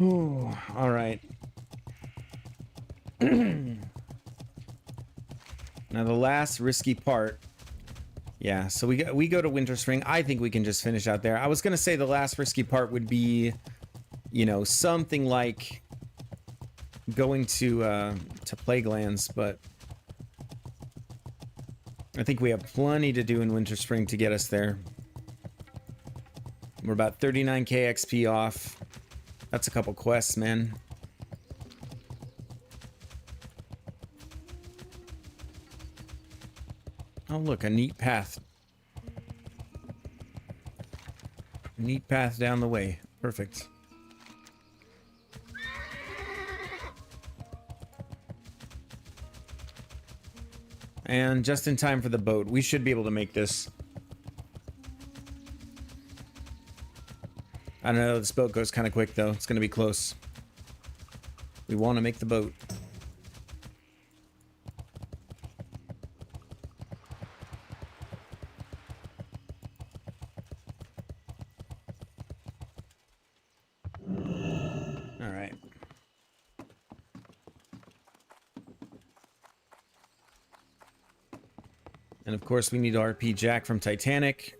Speaker 2: Ooh, all right. Now the last risky part. Yeah, so we go to winter spring. I think we can just finish out there. I was gonna say the last risky part would be, you know, something like going to Plaguelands, but I think we have plenty to do in winter spring to get us there. We're about 39k XP off. That's a couple quests, man. Oh, look, a neat path. Neat path down the way. Perfect. And just in time for the boat. We should be able to make this. I don't know, this boat goes kind of quick though. It's going to be close. We want to make the boat. All right. And of course we need RP Jack from Titanic.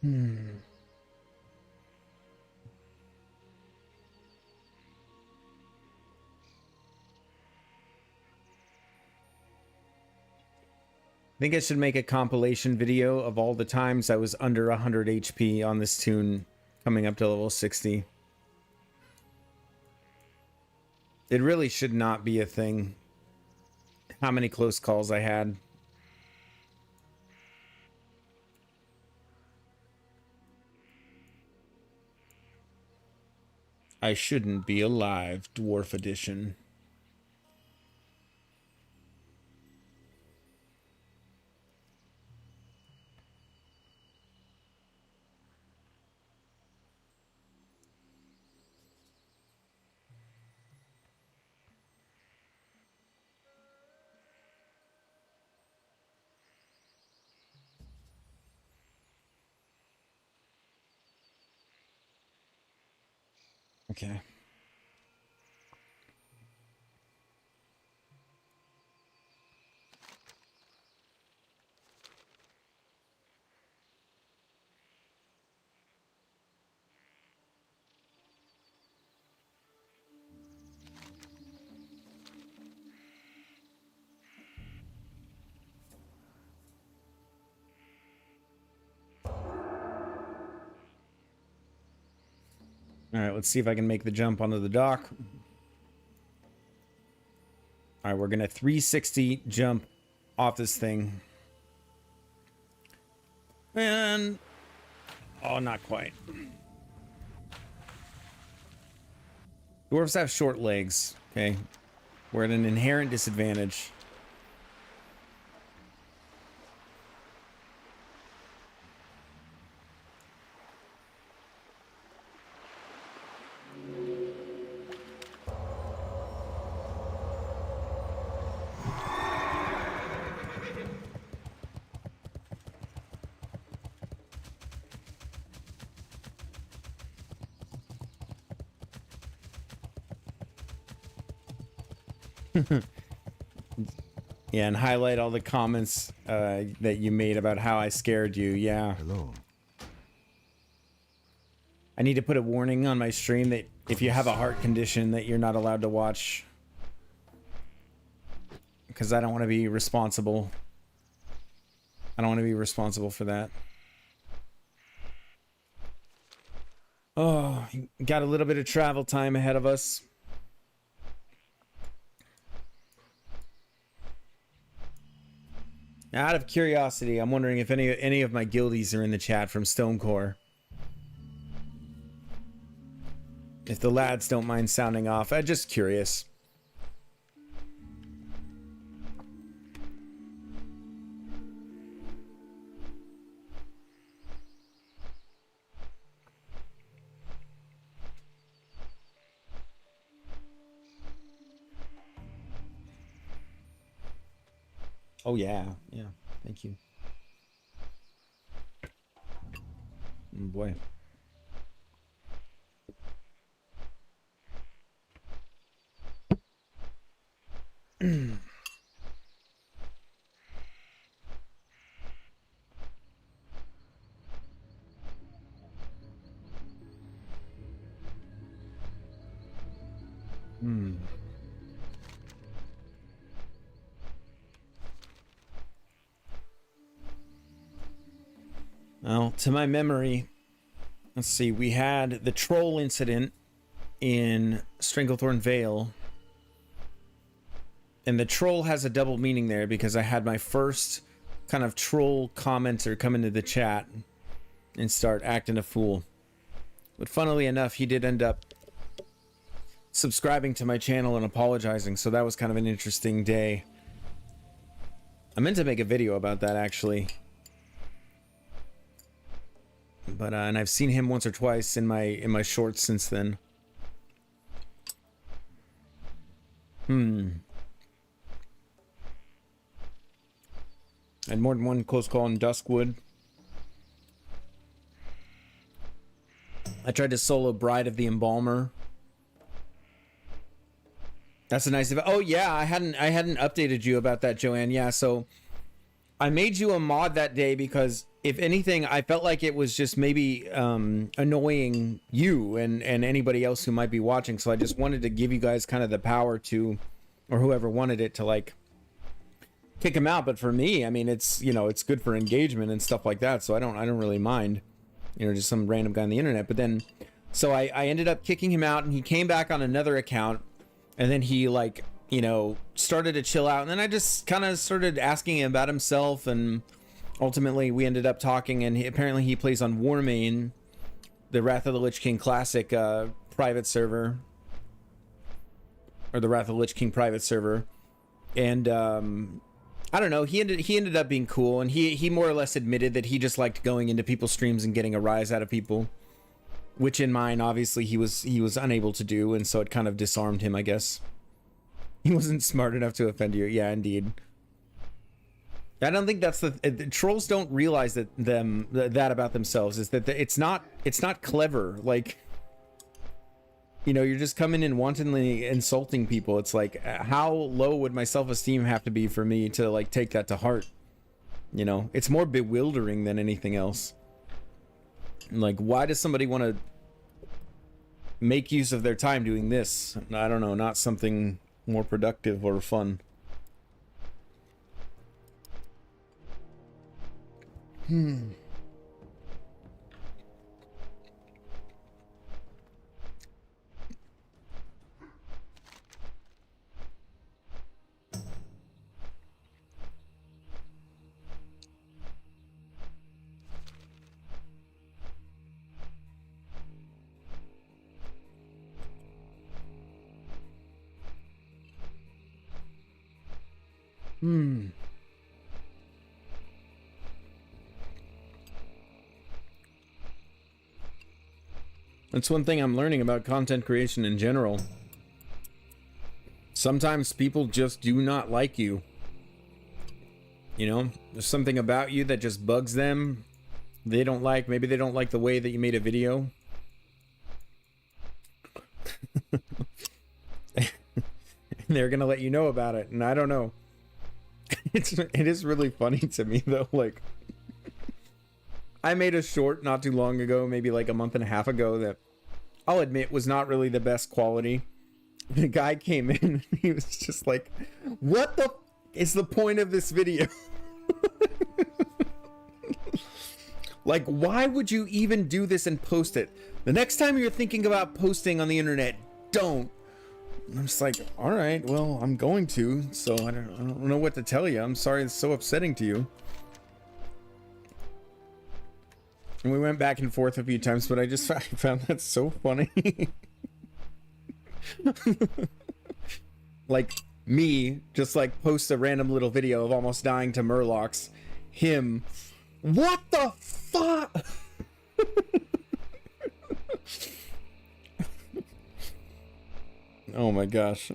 Speaker 2: I think I should make a compilation video of all the times I was under 100 HP on this tune coming up to level 60. It really should not be a thing. How many close calls I had. I shouldn't be alive, Dwarf Edition. Okay. All right, let's see if I can make the jump onto the dock. All right, we're gonna 360 jump off this thing. And oh, not quite. Dwarves have short legs, okay? We're at an inherent disadvantage. Yeah, and highlight all the comments that you made about how I scared you. Yeah.
Speaker 6: Hello.
Speaker 2: I need to put a warning on my stream that if you have a heart condition that you're not allowed to watch. Because I don't want to be responsible. I don't want to be responsible for that. Oh, got a little bit of travel time ahead of us. Now, out of curiosity, I'm wondering if any of my guildies are in the chat from Stonecore. If the lads don't mind sounding off, I'm just curious. Oh yeah, yeah. Thank you. Oh boy. Well, to my memory, let's see, we had the troll incident in Stranglethorn Vale. And the troll has a double meaning there because I had my first kind of troll commenter come into the chat and start acting a fool. But funnily enough, he did end up subscribing to my channel and apologizing, so that was kind of an interesting day. I meant to make a video about that actually. But and I've seen him once or twice in my shorts since then. And more than one close call in Duskwood. I tried to solo Bride of the Embalmer. That's a nice event. Oh yeah, I hadn't updated you about that, Joanne. Yeah, so I made you a mod that day because if anything, I felt like it was just maybe annoying you and anybody else who might be watching. So I just wanted to give you guys kind of the power to, or whoever wanted it to, like kick him out. But for me, I mean, it's, you know, it's good for engagement and stuff like that. So I don't really mind, you know, just some random guy on the internet. But then, so I ended up kicking him out, and he came back on another account, and then he, like, you know, started to chill out. And then I just kind of started asking him about himself, and ultimately we ended up talking. And apparently he plays on Warmane, the Wrath of the Lich King Classic private server, or the Wrath of the Lich King private server. And I don't know, he ended up being cool, and he more or less admitted that he just liked going into people's streams and getting a rise out of people, which in mine obviously he was unable to do, and so it kind of disarmed him, I guess. He wasn't smart enough to offend you. Yeah, indeed. I don't think that's the trolls don't realize that about themselves, is that it's not clever. Like, you know, you're just coming in wantonly insulting people. It's like, how low would my self-esteem have to be for me to, like, take that to heart? You know, it's more bewildering than anything else. Like, why does somebody want to make use of their time doing this? I don't know, not something more productive or fun. That's one thing I'm learning about content creation in general. Sometimes people just do not like you. You know, there's something about you that just bugs them. They don't like, maybe they don't like the way that you made a video. They're gonna let you know about it, and I don't know. It is really funny to me though. Like, I made a short not too long ago, maybe like a month and a half ago, that I'll admit was not really the best quality. The guy came in and he was just like, "What the is the point of this video?" Like, why would you even do this and post it? The next time you're thinking about posting on the internet, don't. And I'm just like, all right, well, I'm going to, so I don't know what to tell you. I'm sorry it's so upsetting to you. And we went back and forth a few times, but I just found that so funny. Like, me, just like post a random little video of almost dying to murlocs. Him, what the fuck? Oh my gosh.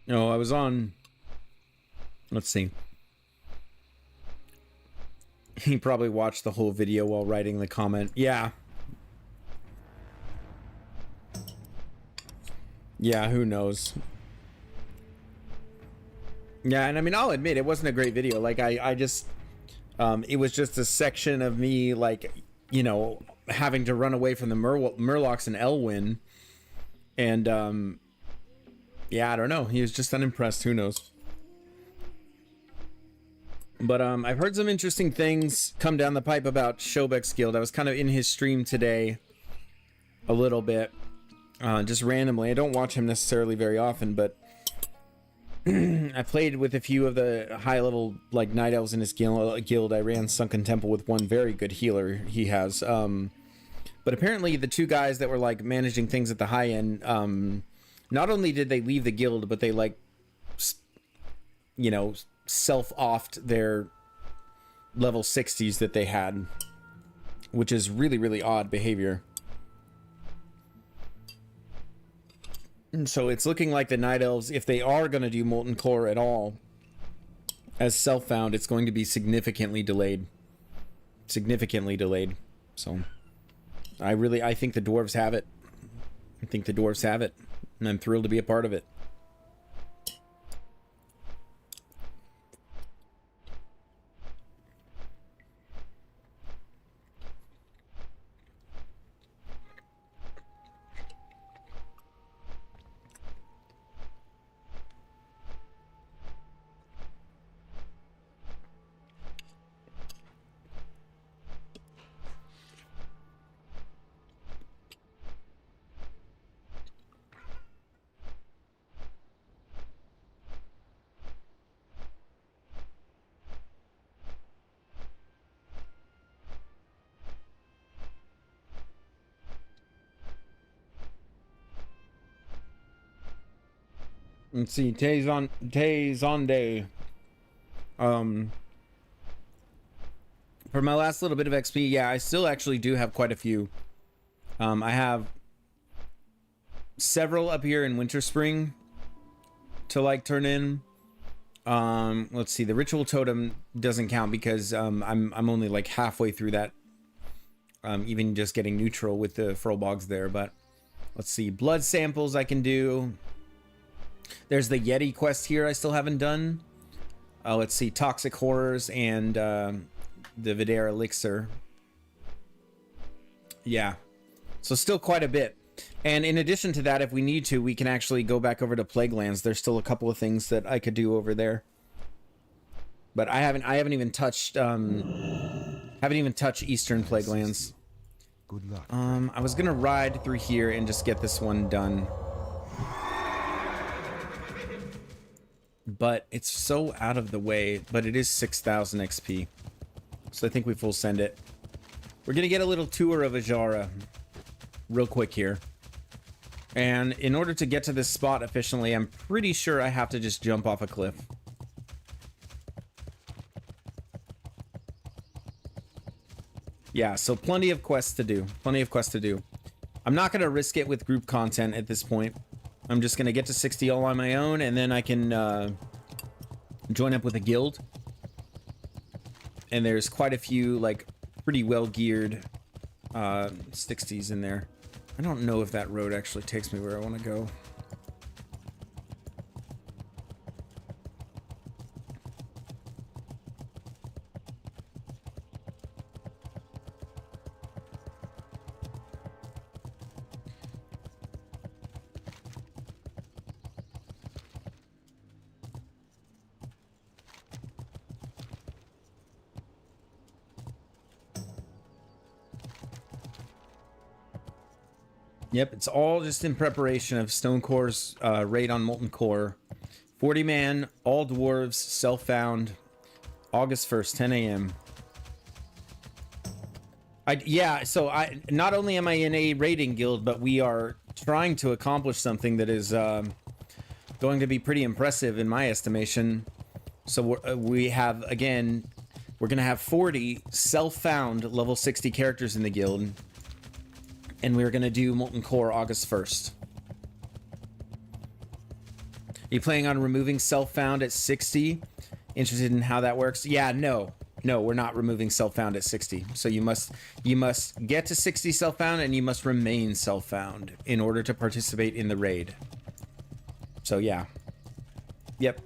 Speaker 2: No, I was on. Let's see. He probably watched the whole video while writing the comment. Yeah. Yeah, who knows? Yeah, and I mean, I'll admit it wasn't a great video. Like, I just, it was just a section of me, like, you know, having to run away from the Murlocs and Elwyn. And, yeah, I don't know. He was just unimpressed. Who knows? But, I've heard some interesting things come down the pipe about Shobek's Guild. I was kind of in his stream today a little bit. Just randomly. I don't watch him necessarily very often, but I played with a few of the high-level, like, Night Elves in his guild. I ran Sunken Temple with one very good healer he has. But apparently the two guys that were, like, managing things at the high end, not only did they leave the guild, but they, like, you know, self-offed their level 60s that they had, which is really, really odd behavior. And so it's looking like the Night Elves, if they are going to do Molten Core at all, as self-found, it's going to be significantly delayed. Significantly delayed. So, I think the Dwarves have it. I think the Dwarves have it. And I'm thrilled to be a part of it. Let's see, Tezonde. For my last little bit of XP, yeah, I still actually do have quite a few. I have several up here in Winter Spring to, like, turn in. Let's see, the Ritual Totem doesn't count because I'm only like halfway through that. Even just getting neutral with the Furlbogs there, but let's see, blood samples I can do. There's the Yeti quest here I still haven't done. Let's see, Toxic Horrors and the Vidare Elixir. Yeah, so still quite a bit. And in addition to that, if we need to, we can actually go back over to Plaguelands. There's still a couple of things that I could do over there. But I haven't even touched Eastern Plaguelands.
Speaker 6: Good luck.
Speaker 2: I was gonna ride through here and just get this one done. but it's so out of the way. But it is 6,000 XP. So I think we full send it. We're going to get a little tour of Ajara real quick here. And in order to get to this spot efficiently, I'm pretty sure I have to just jump off a cliff. Yeah, so plenty of quests to do. Plenty of quests to do. I'm not going to risk it with group content at this point. I'm just going to get to 60 all on my own, and then I can join up with a guild. And there's quite a few, like, pretty well-geared 60s in there. I don't know if that road actually takes me where I want to go. Yep, it's all just in preparation of Stonecore's raid on Molten Core. 40 man, all dwarves, self-found, August 1st, 10 a.m. Yeah, so not only am I in a raiding guild, but we are trying to accomplish something that is going to be pretty impressive in my estimation. So we have, again, we're going to have 40 self-found level 60 characters in the guild. And we're going to do Molten Core August 1st. Are you planning on removing self-found at 60? Interested in how that works? Yeah, no. No, we're not removing self-found at 60. So you must get to 60 self-found, and you must remain self-found in order to participate in the raid. So yeah. Yep.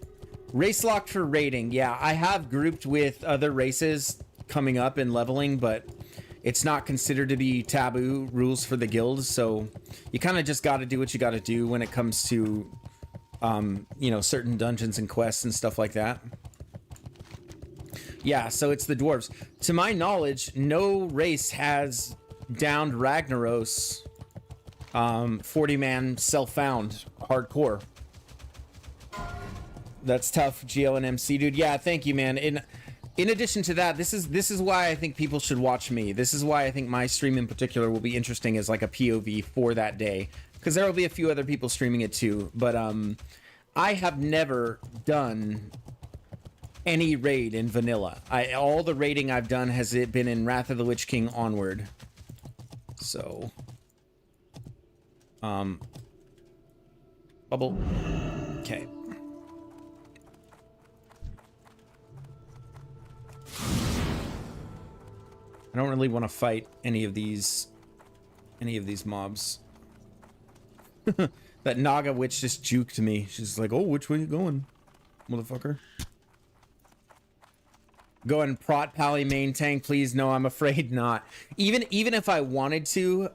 Speaker 2: Race locked for raiding. Yeah, I have grouped with other races coming up and leveling, but it's not considered to be taboo rules for the guild, so you kind of just got to do what you got to do when it comes to, you know, certain dungeons and quests and stuff like that. Yeah, so it's the dwarves. To my knowledge, no race has downed Ragnaros 40-man self-found hardcore. That's tough, GL and MC, dude. Yeah, thank you, man. In addition to that, this is why I think people should watch me. This is why I think my stream in particular will be interesting as like a POV for that day, because there will be a few other people streaming it too. But I have never done any raid in vanilla. All the raiding I've done has it been in Wrath of the Lich King onward. So, bubble. Okay. I don't really want to fight any of these mobs. That Naga witch just juked me. She's like, "Oh, which way you going, motherfucker?" Go ahead and prot Pally main tank, please. No, I'm afraid not. Even if I wanted to,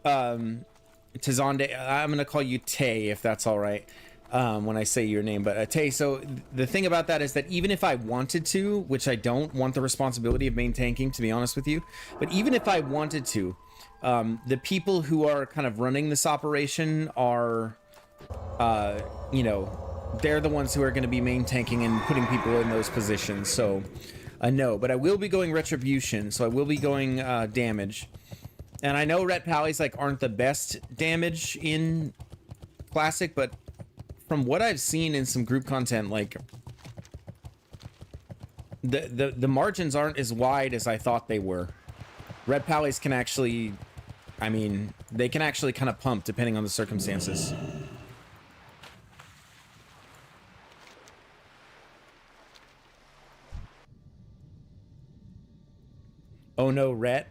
Speaker 2: Tizande, I'm gonna call you Tay if that's all right. When I say your name, but Tay. So the thing about that is that even if I wanted to, which I don't want the responsibility of main tanking, to be honest with you, but even if I wanted to, the people who are kind of running this operation are, you know, they're the ones who are going to be main tanking and putting people in those positions. So no, but I will be going retribution. So I will be going damage, and I know Ret Pallies like aren't the best damage in classic, but from what I've seen in some group content, like the margins aren't as wide as I thought they were. Red Pallies can actually, I mean, they can actually kind of pump depending on the circumstances. Oh no, Ret.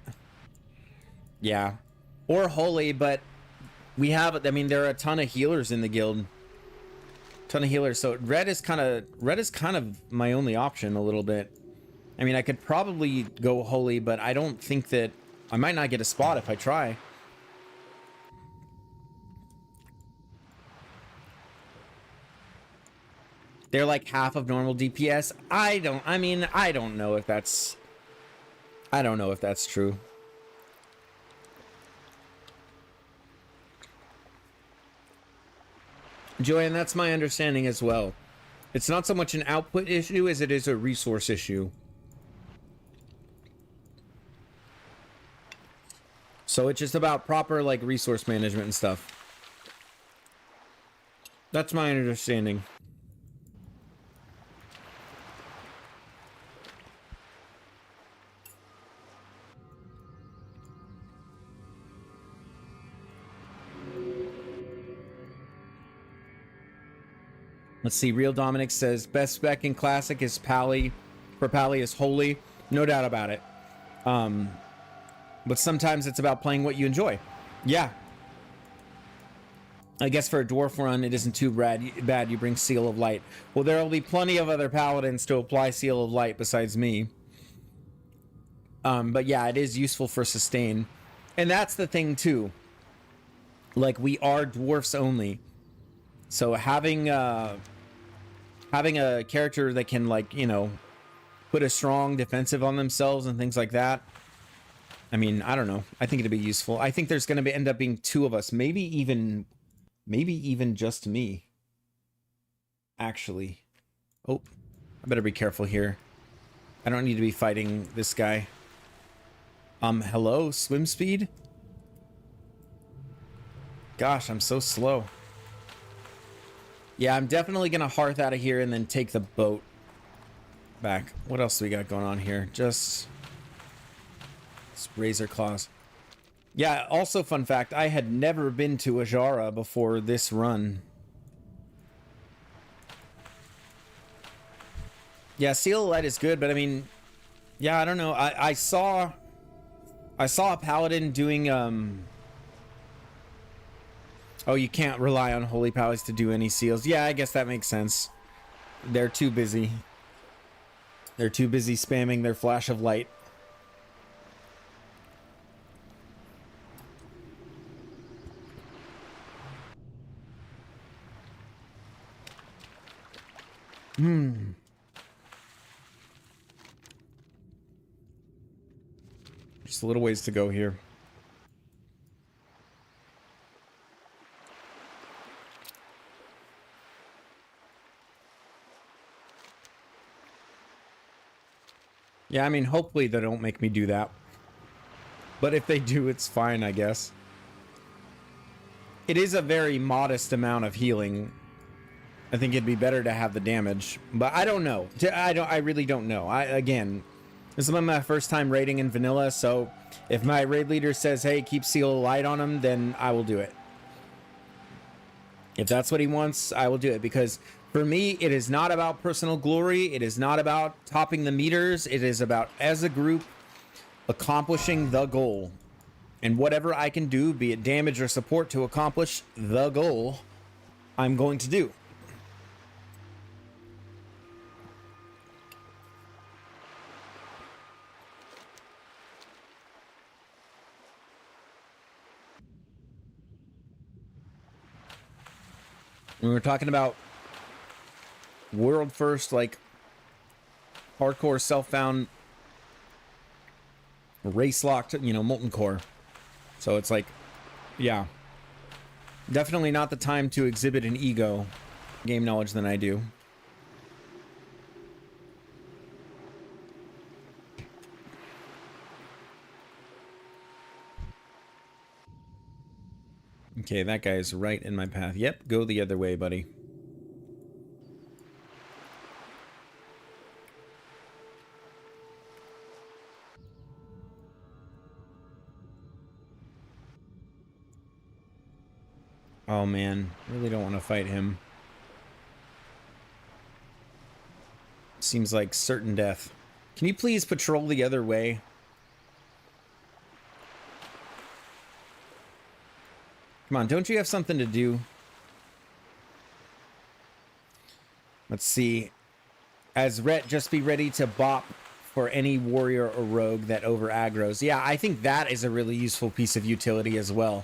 Speaker 2: Yeah. Or Holy, but we have, I mean, there are a ton of healers in the guild. Ton of healers, so red is kind of my only option a little bit. I mean, I could probably go Holy, but I don't think that I might not get a spot if I try. They're like half of normal DPS. I don't know if that's true. Joanne, that's my understanding as well. It's not so much an output issue as it is a resource issue. So it's just about proper, like, resource management and stuff. That's my understanding. Let's see. Real Dominic says best spec in classic is Pally. For Pally is holy, no doubt about it. But sometimes it's about playing what you enjoy. Yeah. I guess for a dwarf run, it isn't too bad. You bring Seal of Light. Well, there will be plenty of other paladins to apply Seal of Light besides me. But yeah, it is useful for sustain, and that's the thing too. Like, we are dwarfs only. So having a character that can, like, you know, put a strong defensive on themselves and things like that. I mean, I don't know. I think it'd be useful. I think there's going to end up being two of us, maybe even just me. Actually, oh, I better be careful here. I don't need to be fighting this guy. Hello, swim speed. Gosh, I'm so slow. Yeah, I'm definitely going to hearth out of here and then take the boat back. What else do we got going on here? Just razor claws. Yeah, also fun fact, I had never been to Ajara before this run. Yeah, Seal of Light is good, but I mean, yeah, I don't know. I saw a paladin doing oh, you can't rely on holy palace to do any seals. Yeah, I guess that makes sense. They're too busy. They're too busy spamming their flash of light. Just a little ways to go here. Yeah, I mean, hopefully they don't make me do that. But if they do, it's fine, I guess. It is a very modest amount of healing. I think it'd be better to have the damage, but I don't know. I really don't know. Again, this is my first time raiding in vanilla, so if my raid leader says, hey, keep Seal of Light on him, then I will do it. If that's what he wants, I will do it, because for me, it is not about personal glory. It is not about topping the meters. It is about, as a group, accomplishing the goal. And whatever I can do, be it damage or support, to accomplish the goal, I'm going to do. We were talking about world first, like, hardcore self-found race locked, you know, molten core. So it's like, yeah, definitely not the time to exhibit an ego game knowledge than I do. Okay, that guy is right in my path. Yep, go the other way, buddy. Oh man, really don't want to fight him. Seems like certain death. Can you please patrol the other way? Come on, don't you have something to do? Let's see. As Rhett, just be ready to bop for any warrior or rogue that over aggroes. Yeah, I think that is a really useful piece of utility as well.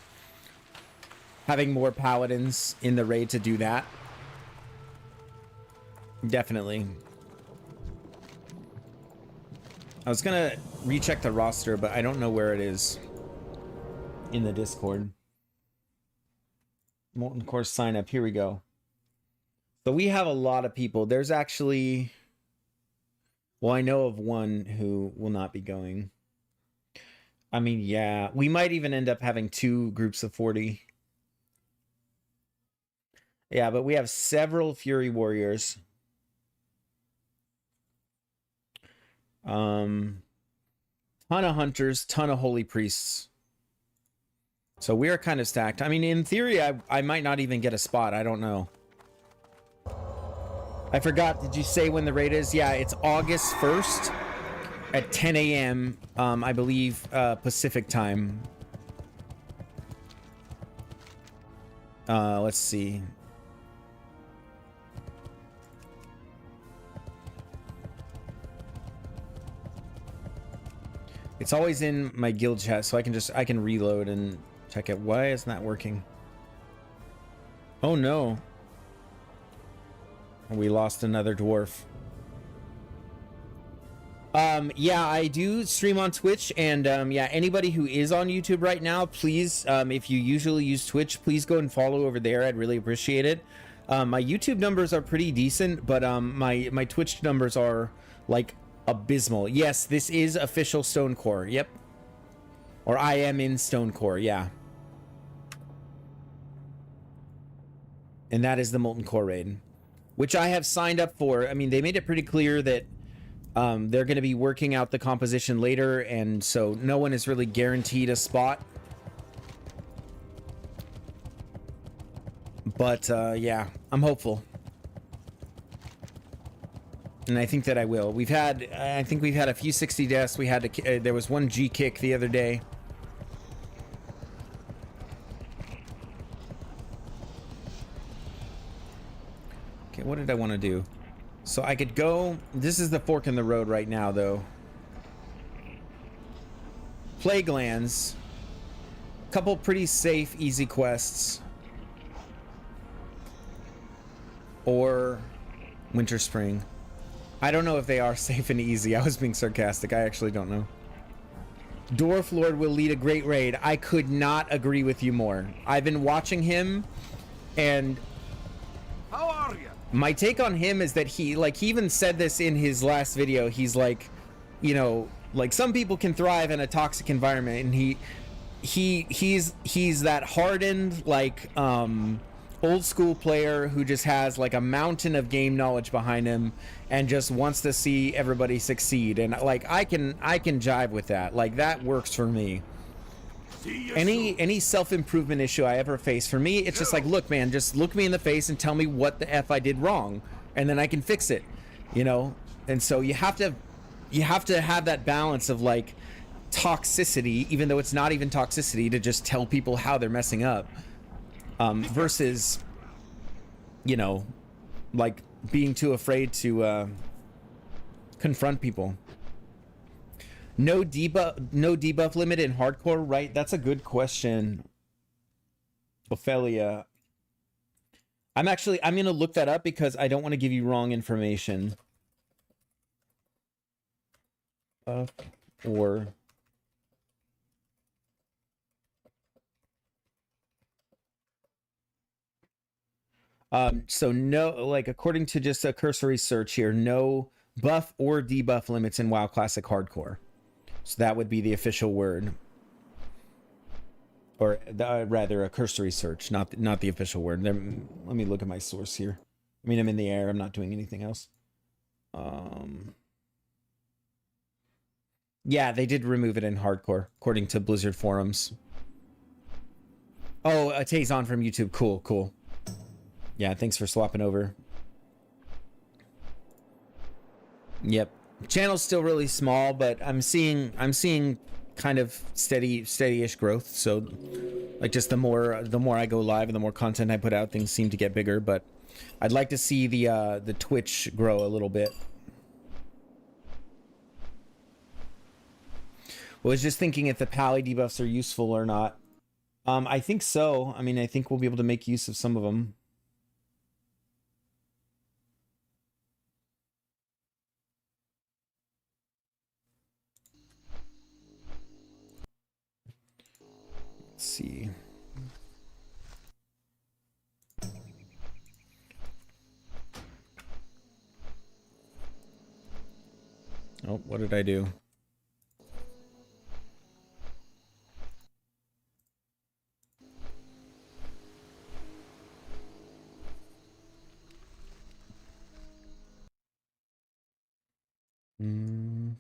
Speaker 2: Having more paladins in the raid to do that. Definitely. I was gonna recheck the roster, but I don't know where it is in the Discord. Molten Core sign up. Here we go. So we have a lot of people. There's actually, well, I know of one who will not be going. I mean, yeah, we might even end up having 2 groups of 40. Yeah, but we have several Fury Warriors. Ton of hunters, ton of holy priests. So we are kind of stacked. I mean, in theory, I might not even get a spot. I don't know. I forgot. Did you say when the raid is? Yeah, it's August 1st at 10 a.m. I believe Pacific time. Let's see. It's always in my guild chat, so I can reload and check it. Why is not working? Oh no. We lost another dwarf. Yeah, I do stream on Twitch, and yeah, anybody who is on YouTube right now, please, if you usually use Twitch, please go and follow over there. I'd really appreciate it. My YouTube numbers are pretty decent, but my Twitch numbers are like abysmal. Yes, this is official Stonecore. Yep. Or I am in Stonecore, yeah. And that is the Molten Core raid, which I have signed up for. I mean, they made it pretty clear that they're going to be working out the composition later, and so no one is really guaranteed a spot. But yeah, I'm hopeful. And I think that I will. I think we've had a few 60 deaths. We had there was one G kick the other day. Okay, what did I want to do? So I could go, this is the fork in the road right now though. Plague Lands. Couple pretty safe, easy quests. Or Winter Spring. I don't know if they are safe and easy. I was being sarcastic. I actually don't know. Dwarf Lord will lead a great raid. I could not agree with you more. I've been watching him, and
Speaker 6: How are you?
Speaker 2: my take on him is that he even said this in his last video. He's like, you know, like some people can thrive in a toxic environment, and he's that hardened, like old school player who just has like a mountain of game knowledge behind him and just wants to see everybody succeed. And like I can jive with that. Like that works for me. Any self-improvement issue I ever face, for me it's just like, look man, just look me in the face and tell me what the F I did wrong, and then I can fix it, you know. And so you have to have that balance of like toxicity, even though it's not even toxicity, to just tell people how they're messing up, versus, you know, like being too afraid to confront people. No debuff limit in hardcore, right? That's a good question, Ophelia. I'm gonna look that up because I don't want to give you wrong information. Or so no, like according to just a cursory search here, no buff or debuff limits in WoW Classic Hardcore. So that would be the official word, or rather a cursory search, not the official word. Let me look at my source here. I mean, I'm in the air. I'm not doing anything else. Yeah, they did remove it in hardcore, according to Blizzard forums. Oh, a Tazon from YouTube. Cool. Yeah, thanks for swapping over. Yep. Channel's still really small, but I'm seeing kind of steady-ish growth. So like just the more I go live and the more content I put out, things seem to get bigger, but I'd like to see the Twitch grow a little bit. I was just thinking if the pally debuffs are useful or not. I think so. I mean, I think we'll be able to make use of some of them. Let's see. Oh, what did I do? Hmm.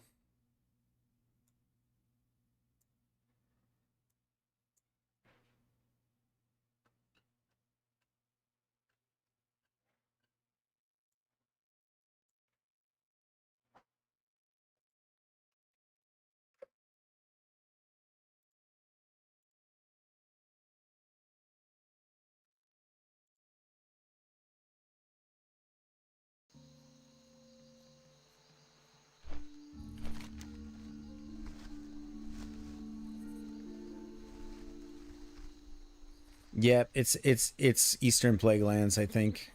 Speaker 2: Yep, it's Eastern Plague Lands, I think.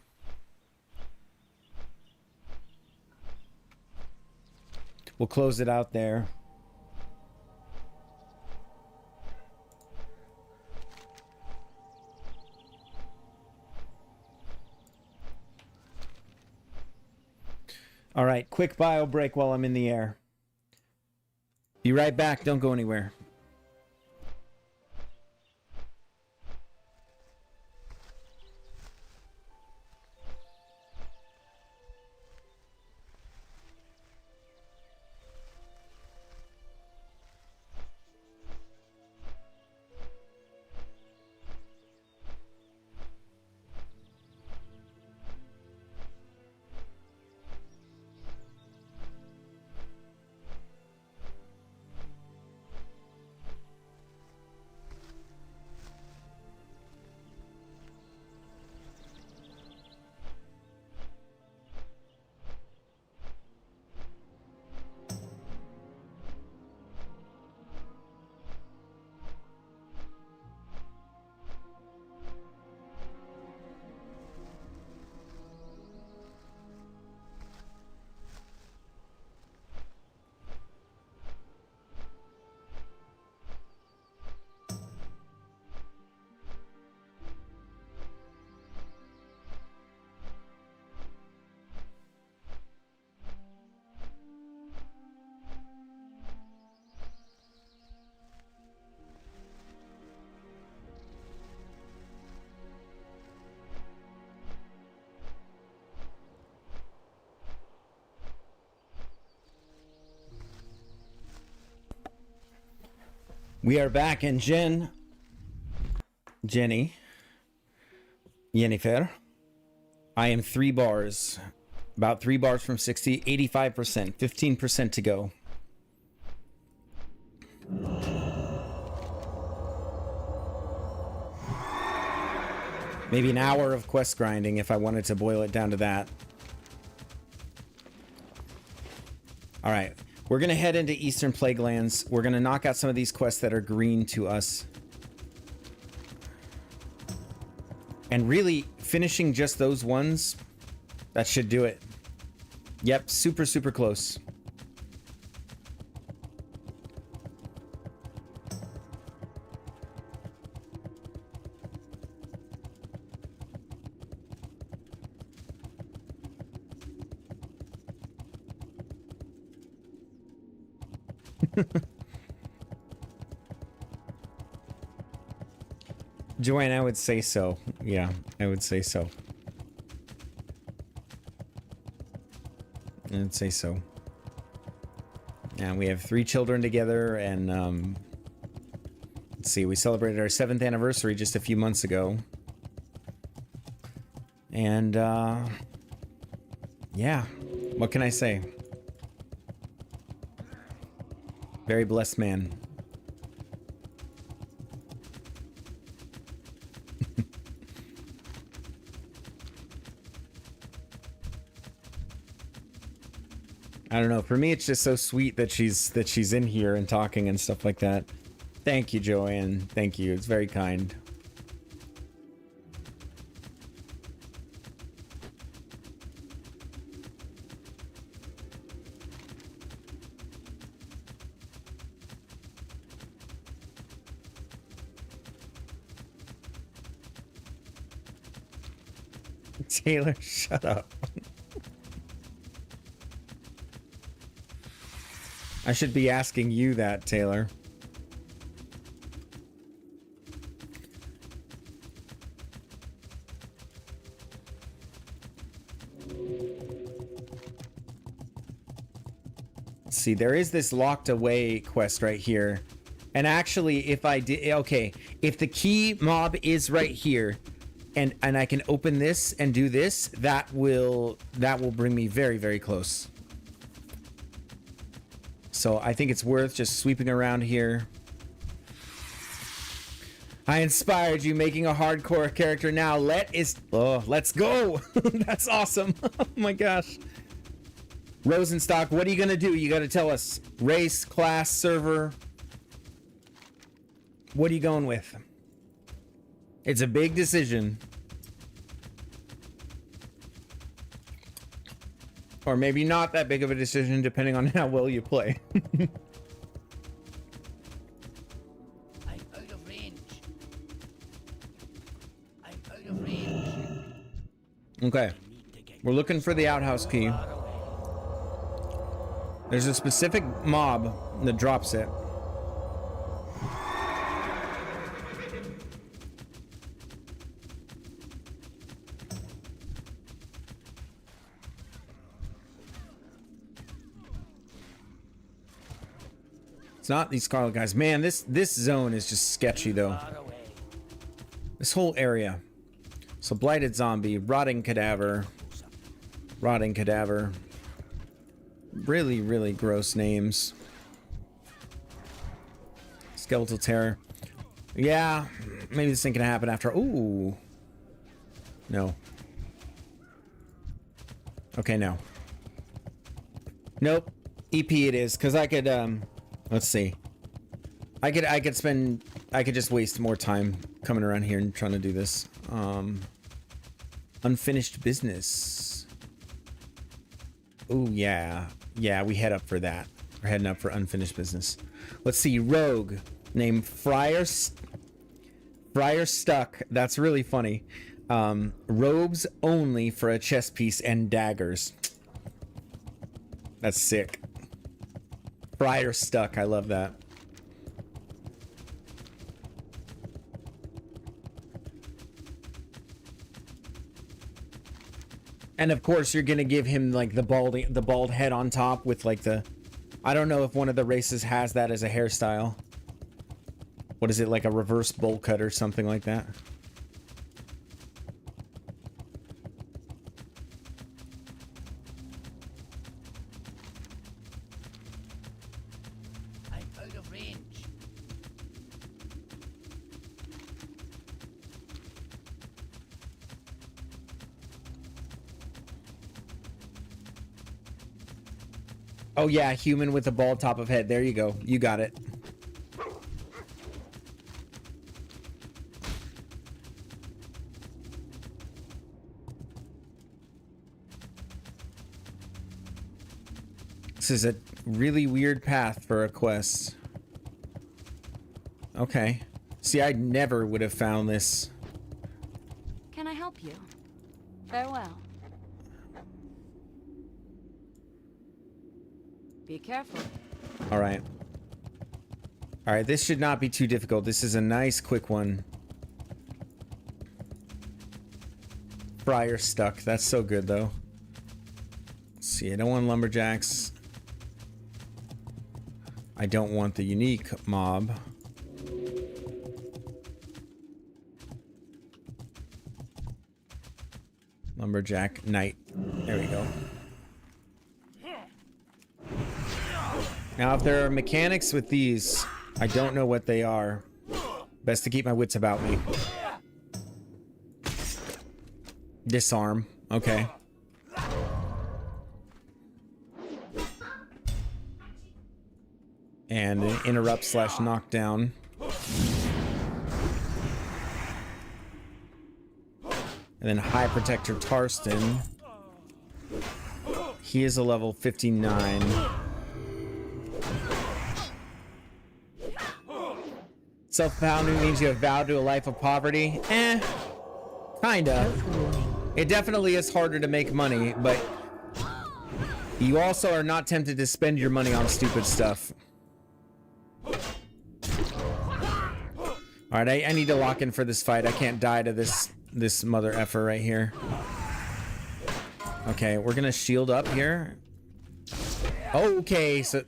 Speaker 2: We'll close it out there. All right, quick bio break while I'm in the air. Be right back. Don't go anywhere. We are back, and Jenny, Jennifer, I am 3 bars, about 3 bars from 60, 85%, 15% to go. Maybe an hour of quest grinding if I wanted to boil it down to that. All right. We're going to head into Eastern Plague Lands. We're going to knock out some of these quests that are green to us. And really, finishing just those ones, that should do it. Yep, super, super close. Joanne, I would say so. Yeah, I would say so. I'd say so. And we have 3 children together, and let's see, we celebrated our 7th anniversary just a few months ago. And yeah, what can I say? Very blessed man. I don't know. For me, it's just so sweet that she's in here and talking and stuff like that. Thank you, Joanne. Thank you. It's very kind. Taylor, shut up. I should be asking you that, Taylor. See, there is this locked away quest right here. And actually, if I did, okay, if the key mob is right here and I can open this and do this, that will bring me very, very close. So I think it's worth just sweeping around here. I inspired you making a hardcore character now. Let's go. That's awesome. Oh my gosh. Rosenstock, what are you going to do? You got to tell us. Race, class, server. What are you going with? It's a big decision. Or maybe not that big of a decision, depending on how well you play.
Speaker 8: I'm out of range. I'm out of range.
Speaker 2: Okay. We're looking for the outhouse key. There's a specific mob that drops it. It's not these Scarlet guys. Man, this zone is just sketchy though. This whole area. So blighted zombie, rotting cadaver. Rotting cadaver. Really, really gross names. Skeletal terror. Yeah, maybe this thing can happen after. Ooh. No. Okay, no. Nope. EP it is, because I could, let's see. I could just waste more time coming around here and trying to do this. Unfinished business. Ooh, yeah. Yeah, we head up for that. We're heading up for unfinished business. Let's see. Rogue named Friar Stuck. That's really funny. Robes only for a chest piece and daggers. That's sick. Friar Stuck. I love that. And of course, you're gonna give him like the bald head on top with like the, I don't know if one of the races has that as a hairstyle. What is it, like a reverse bowl cut or something like that?
Speaker 8: I'm out of range.
Speaker 2: Oh yeah, human with a bald top of head. There you go. You got it. This is a really weird path for a quest. Okay. See, I never would have found this.
Speaker 5: Can I help you? Farewell. Be careful.
Speaker 2: All right. All right, this should not be too difficult. This is a nice, quick one. Friar Stuck. That's so good, though. Let's see, I don't want lumberjacks. I don't want the unique mob. Lumberjack Knight. There we go. Now, if there are mechanics with these, I don't know what they are. Best to keep my wits about me. Disarm. Okay. And interrupt / knockdown. And then High Protector Tarston. He is a level 59. Self-pounding means you have vowed to a life of poverty. Kinda. It definitely is harder to make money, but You also are not tempted to spend your money on stupid stuff. Alright, I need to lock in for this fight. I can't die to this mother effer right here. Okay, we're gonna shield up here. Okay, so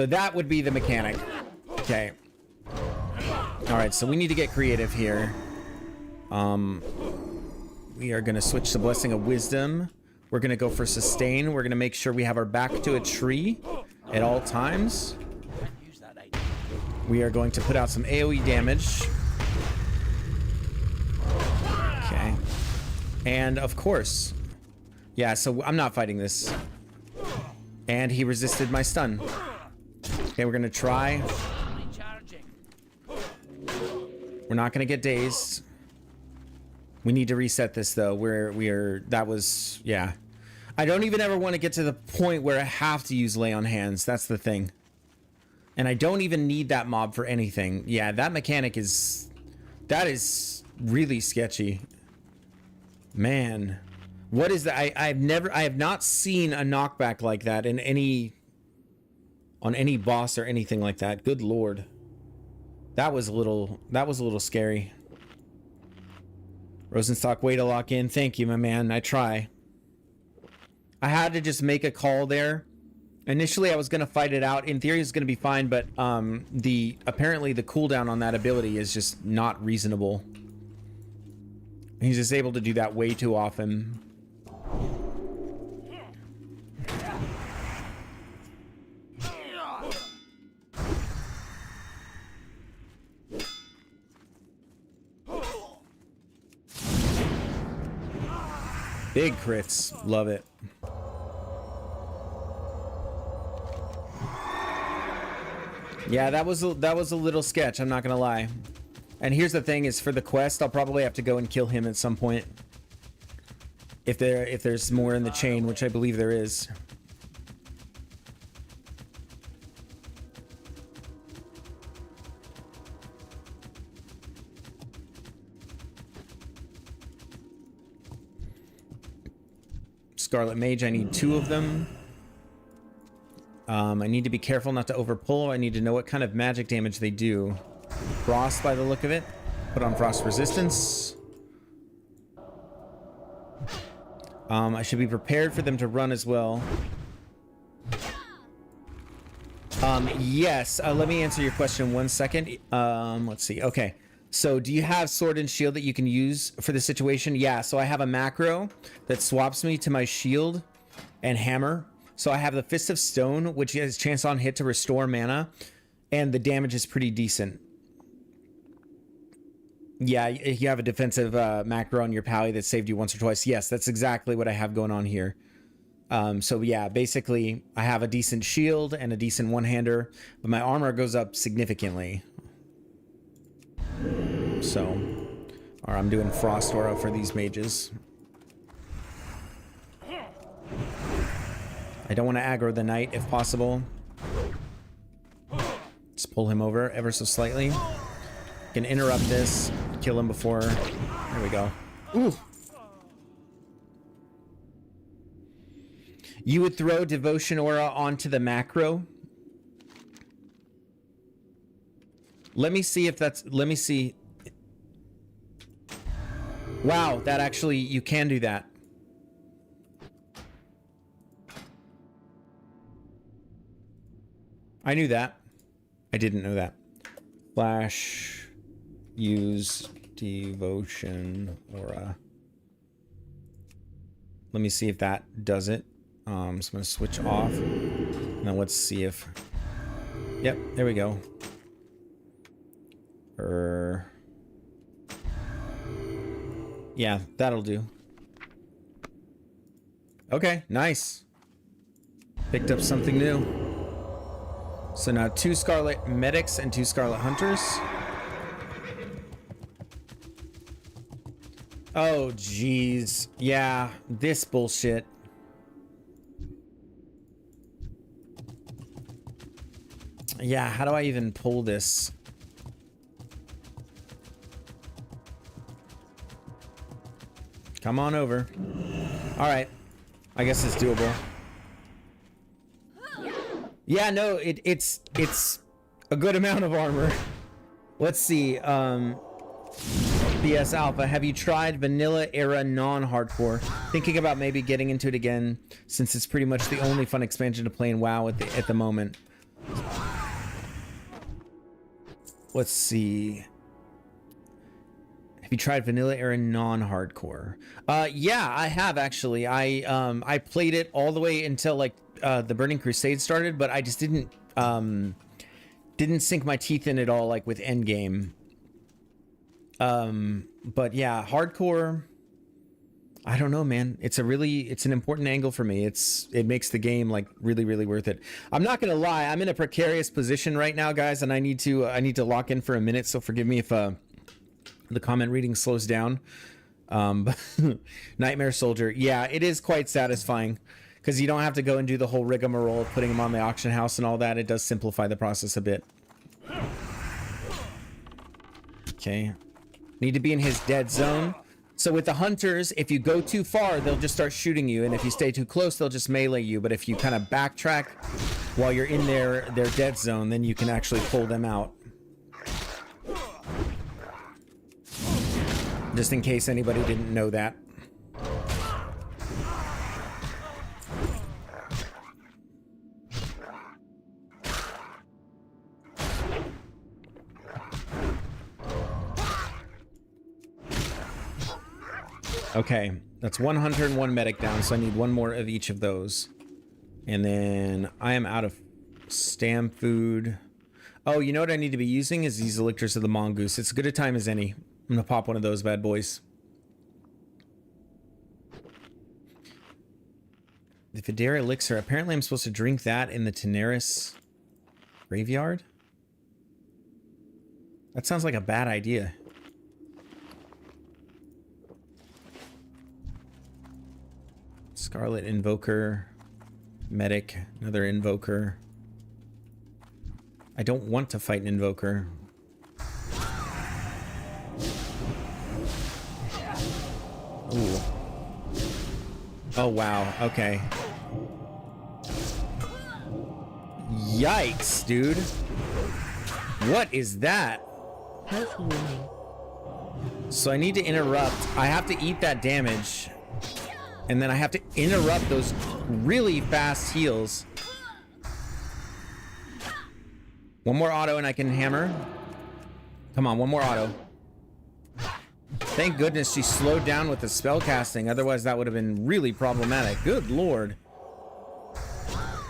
Speaker 2: that would be the mechanic. Okay. Alright, so we need to get creative here. We are gonna switch to Blessing of Wisdom. We're gonna go for sustain. We're gonna make sure we have our back to a tree at all times. We are going to put out some AoE damage. Okay. And of course, yeah, so I'm not fighting this. And he resisted my stun. Okay, we're gonna try. We're not gonna get dazed. We need to reset this though. That was, yeah. I don't even ever want to get to the point where I have to use Lay on Hands. That's the thing. And I don't even need that mob for anything. Yeah, that mechanic is... That is really sketchy. Man. What is that? I have not seen a knockback like that in on any boss or anything like that. Good lord. That was a little scary. Rosenstock, way to lock in. Thank you, my man. I try. I had to just make a call there. Initially, I was going to fight it out. In theory, it's going to be fine, but apparently the cooldown on that ability is just not reasonable. He's just able to do that way too often. Big crits. Love it. Yeah, that was a little sketch, I'm not gonna lie. And here's the thing, is for the quest, I'll probably have to go and kill him at some point. If there's more in the chain, which I believe there is. Scarlet Mage, I need 2 of them. I need to be careful not to overpull. I need to know what kind of magic damage they do. Frost by the look of it. Put on Frost Resistance. I should be prepared for them to run as well. Yes. Let me answer your question 1 second. Let's see. Okay. So do you have Sword and Shield that you can use for the situation? Yeah. So I have a macro that swaps me to my shield and hammer. So I have the Fist of Stone, which has chance on hit to restore mana, and the damage is pretty decent. Yeah, you have a defensive macro on your pally that saved you once or twice. Yes, that's exactly what I have going on here. So yeah, basically I have a decent shield and a decent one-hander, but my armor goes up significantly. So, or I'm doing Frost Aura for these mages. I don't want to aggro the knight if possible. Just pull him over ever so slightly. Can interrupt this, kill him before. There we go. Ooh. You would throw Devotion Aura onto the macro. Let me see if that's... Let me see. Wow, that actually... You can do that. I knew that. I didn't know that. Flash, use Devotion Aura. Let me see if that does it. So I'm gonna switch off. Now let's see if... Yep, there we go. Yeah, that'll do. Okay, nice. Picked up something new. So now 2 Scarlet Medics and 2 Scarlet Hunters. Oh, jeez. Yeah, this bullshit. Yeah, how do I even pull this? Come on over. All right. I guess it's doable. Yeah, no, it's a good amount of armor. Let's see. BS Alpha, have you tried vanilla era non-hardcore? Thinking about maybe getting into it again, since it's pretty much the only fun expansion to play in WoW at the moment. Let's see. Have you tried vanilla era non-hardcore? Yeah, I have actually. I played it all the way until like the Burning Crusade started, but I just didn't sink my teeth in it all like with Endgame. But yeah, hardcore, I don't know, man. It's an important angle for me. It makes the game like really, really worth it. I'm not gonna lie, I'm in a precarious position right now, guys, and I need to lock in for a minute. So forgive me if the comment reading slows down. Nightmare Soldier, yeah, it is quite satisfying because you don't have to go and do the whole rigmarole of putting them on the auction house and all that. It does simplify the process a bit. Okay. Need to be in his dead zone. So with the hunters, if you go too far, they'll just start shooting you, and if you stay too close, they'll just melee you. But if you kind of backtrack while you're in their dead zone, then you can actually pull them out. Just in case anybody didn't know that. Okay, that's 1 hunter and 1 medic down, so I need 1 more of each of those. And then I am out of stam food. Oh, you know what I need to be using is these elixirs of the mongoose. It's as good a time as any. I'm gonna pop one of those bad boys. The Videra elixir. Apparently I'm supposed to drink that in the Teneris graveyard? That sounds like a bad idea. Scarlet Invoker, Medic, another Invoker. I don't want to fight an Invoker. Ooh. Oh, wow. Okay. Yikes, dude. What is that?
Speaker 3: Health warning.
Speaker 2: So I need to interrupt. I have to eat that damage. And then I have to interrupt those really fast heals. 1 more auto and I can hammer. Come on, 1 more auto. Thank goodness she slowed down with the spell casting. Otherwise that would have been really problematic. Good lord.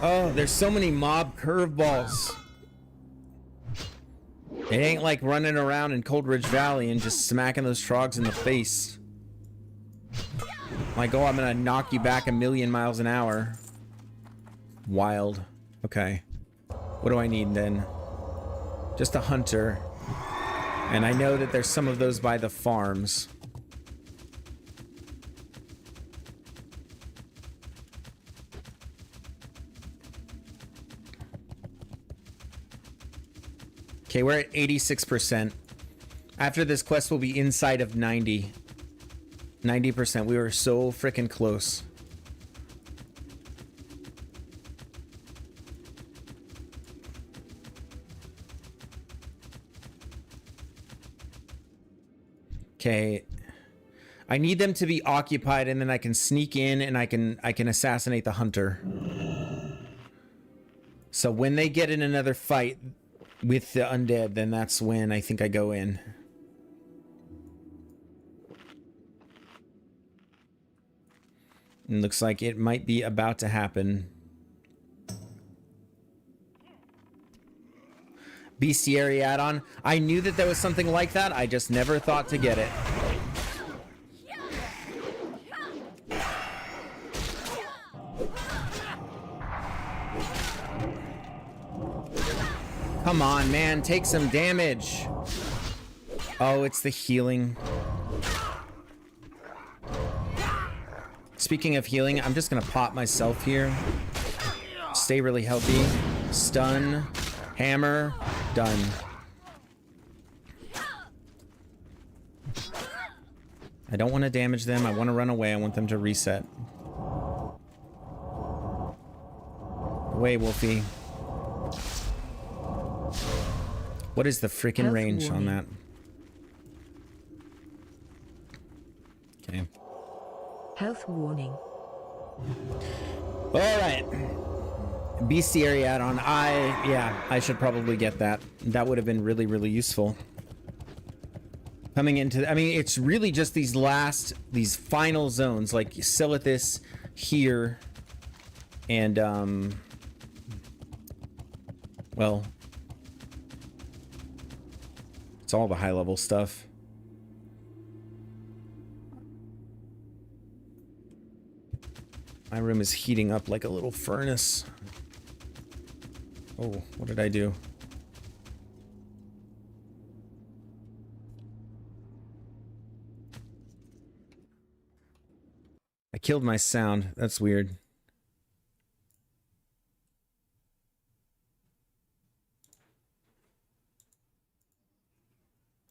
Speaker 2: Oh, there's so many mob curveballs. It ain't like running around in Cold Ridge Valley and just smacking those trogs in the face. Like, oh, I'm gonna knock you back 1,000,000 miles an hour. Wild. Okay. What do I need then? Just a hunter. And I know that there's some of those by the farms. Okay, we're at 86%. After this quest, we'll be inside of 90. 90%. We were so freaking close. Okay. I need them to be occupied and then I can sneak in and I can assassinate the hunter. So when they get in another fight with the undead, then that's when I think I go in. It looks like it might be about to happen. Bestiary add-on. I knew that there was something like that. I just never thought to get it. Come on, man. Take some damage. Oh, it's the healing. Speaking of healing, I'm just gonna pop myself here. Stay really healthy. Stun. Hammer. Done. I don't want to damage them. I want to run away. I want them to reset. Away, Wolfie. What is the freaking
Speaker 3: Health
Speaker 2: range on that?
Speaker 3: warning.
Speaker 2: Okay.
Speaker 3: Health warning.
Speaker 2: All right. Bestiary add-on. I should probably get that. That would have been really, really useful. Coming into, I mean, it's really just these final zones, like Silithus here, and, well, it's all the high-level stuff. My room is heating up like a little furnace. Oh, what did I do? I killed my sound. That's weird.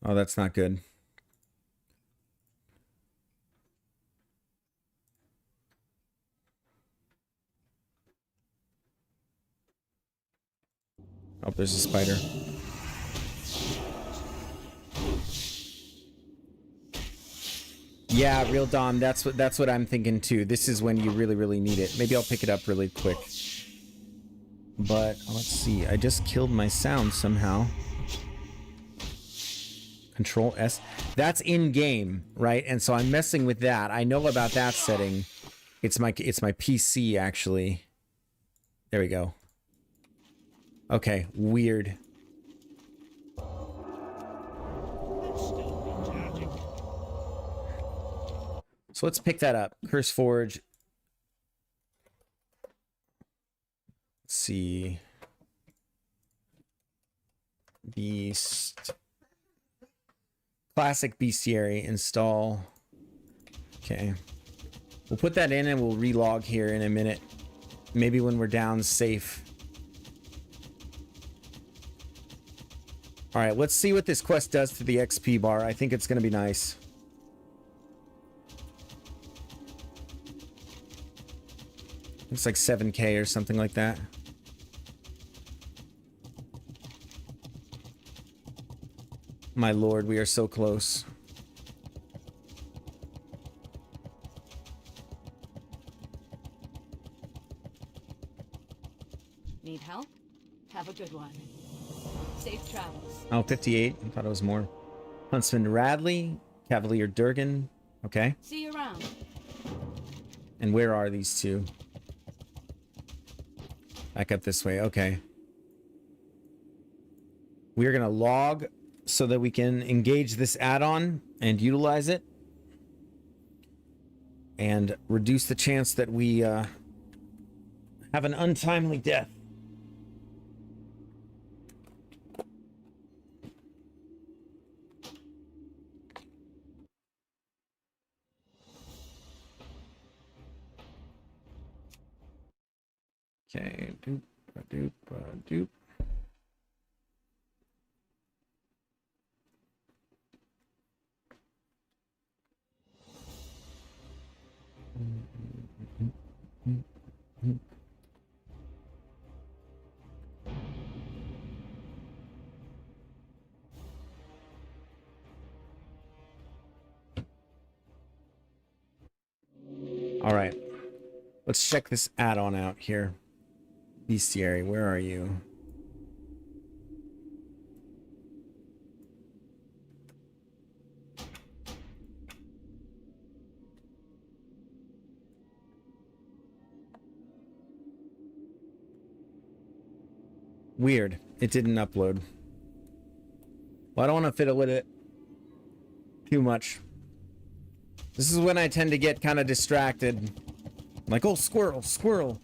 Speaker 2: Oh, that's not good. Oh, there's a spider. Yeah, real Dom, that's what I'm thinking too. This is when you really, really need it. Maybe I'll pick it up really quick. But let's see. I just killed my sound somehow. Control S. That's in game, right? And so I'm messing with that. I know about that setting. It's my PC actually. There we go. Okay, weird. So let's pick that up. Curse Forge. Let's see. Beast. Classic Bestiary. Install. Okay. We'll put that in and we'll relog here in a minute. Maybe when we're down safe. Alright, let's see what this quest does to the XP bar. I think it's going to be nice. It's like 7K or something like that. My lord, we are so close.
Speaker 5: Need help? Have a good one. Safe travels.
Speaker 2: Oh, 58. I thought it was more. Huntsman Radley. Cavalier Durgan. Okay.
Speaker 5: See you around.
Speaker 2: And where are these two? Back up this way. Okay. We're going to log so that we can engage this add-on and utilize it. And reduce the chance that we have an untimely death. Okay, doop, doop, doop. All right, let's check this add-on out here. Bestiary, where are you? Weird. It didn't upload. Well, I don't want to fiddle with it too much. This is when I tend to get kind of distracted. Like, oh, squirrel, squirrel.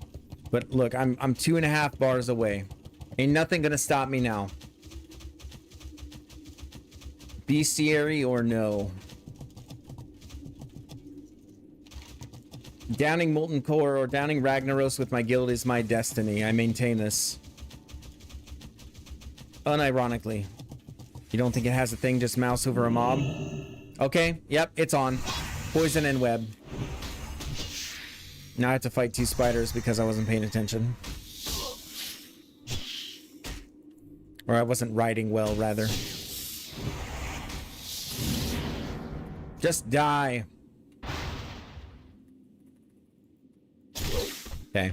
Speaker 2: But look, I'm 2.5 bars away. Ain't nothing gonna stop me now. Bestiary or no? Downing Molten Core or downing Ragnaros with my guild is my destiny. I maintain this. Unironically. You don't think it has a thing just mouse over a mob? Okay, yep, it's on. Poison and web. Now I have to fight 2 spiders because I wasn't paying attention. Or I wasn't riding well, rather. Just die. Okay.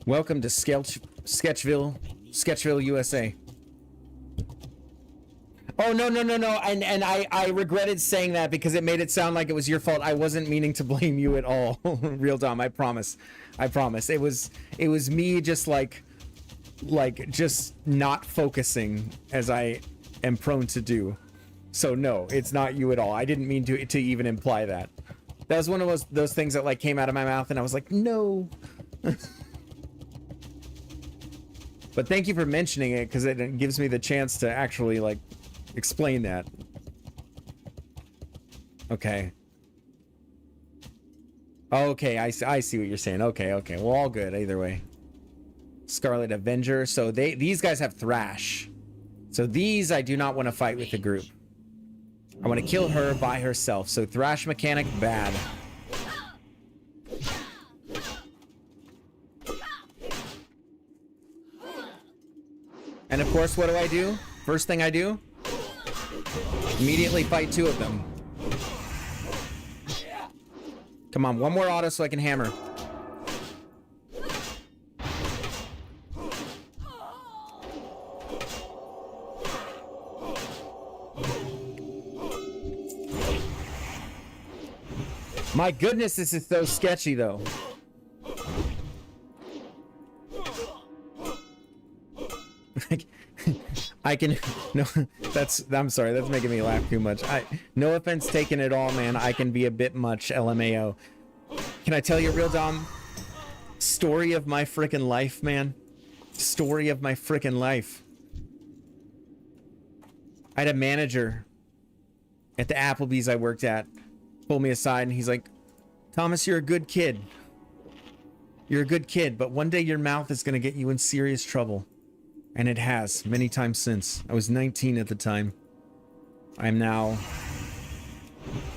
Speaker 2: Welcome to Sketchville, USA. Oh, no. And I regretted saying that because it made it sound like it was your fault. I wasn't meaning to blame you at all. Real Dom, I promise. It was me just like just not focusing as I am prone to do. So no, it's not you at all. I didn't mean to even imply that. That was one of those things that like came out of my mouth and I was like, no. But thank you for mentioning it because it gives me the chance to actually like explain that. Okay. Okay, I see what you're saying. Okay. Well, all good either way. Scarlet Avenger. So these guys have Thrash. So these I do not want to fight with the group. I want to kill her by herself. So Thrash mechanic, bad. And of course, what do? First thing I do? Immediately fight two of them. Come on, one more auto so I can hammer. My goodness, this is so sketchy though. I can no I'm sorry, that's making me laugh too much. No offense taken at all, man. I can be a bit much, LMAO. Can I tell you, Real Dom? Story of my freaking life, man. Story of my freaking life. I had a manager at the Applebee's I worked at pull me aside and he's like, Thomas, you're a good kid. You're a good kid, but one day your mouth is going to get you in serious trouble. And it has, many times since. I was 19 at the time. I'm now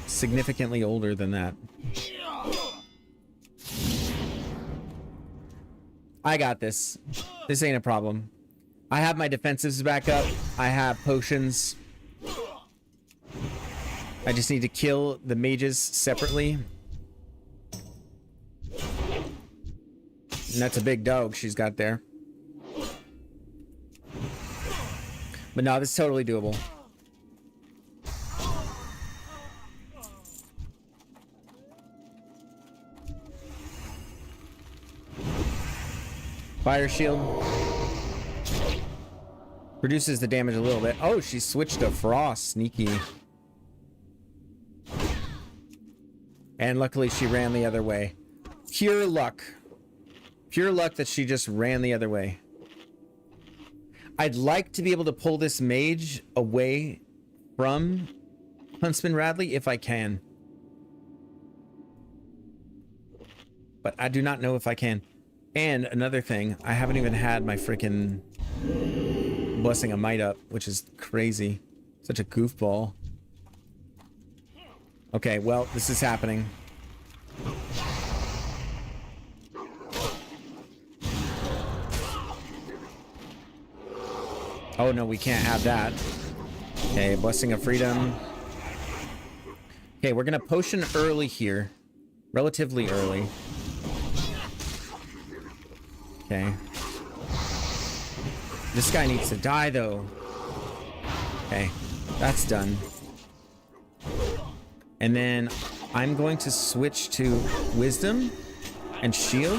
Speaker 2: significantly older than that. I got this. This ain't a problem. I have my defensives back up. I have potions. I just need to kill the mages separately. And that's a big dog she's got there. But no, this is totally doable. Fire shield. Reduces the damage a little bit. Oh, she switched to frost. Sneaky. And luckily she ran the other way. Pure luck. Pure luck that she just ran the other way. I'd like to be able to pull this mage away from Huntsman Radley if I can. But I do not know if I can. And another thing, I haven't even had my freaking Blessing of Might up, which is crazy. Such a goofball. Okay, well, this is happening. Oh no, we can't have that. Okay, Blessing of Freedom. Okay, we're gonna potion early here. Relatively early. Okay. This guy needs to die though. Okay, that's done. And then I'm going to switch to Wisdom and Shield.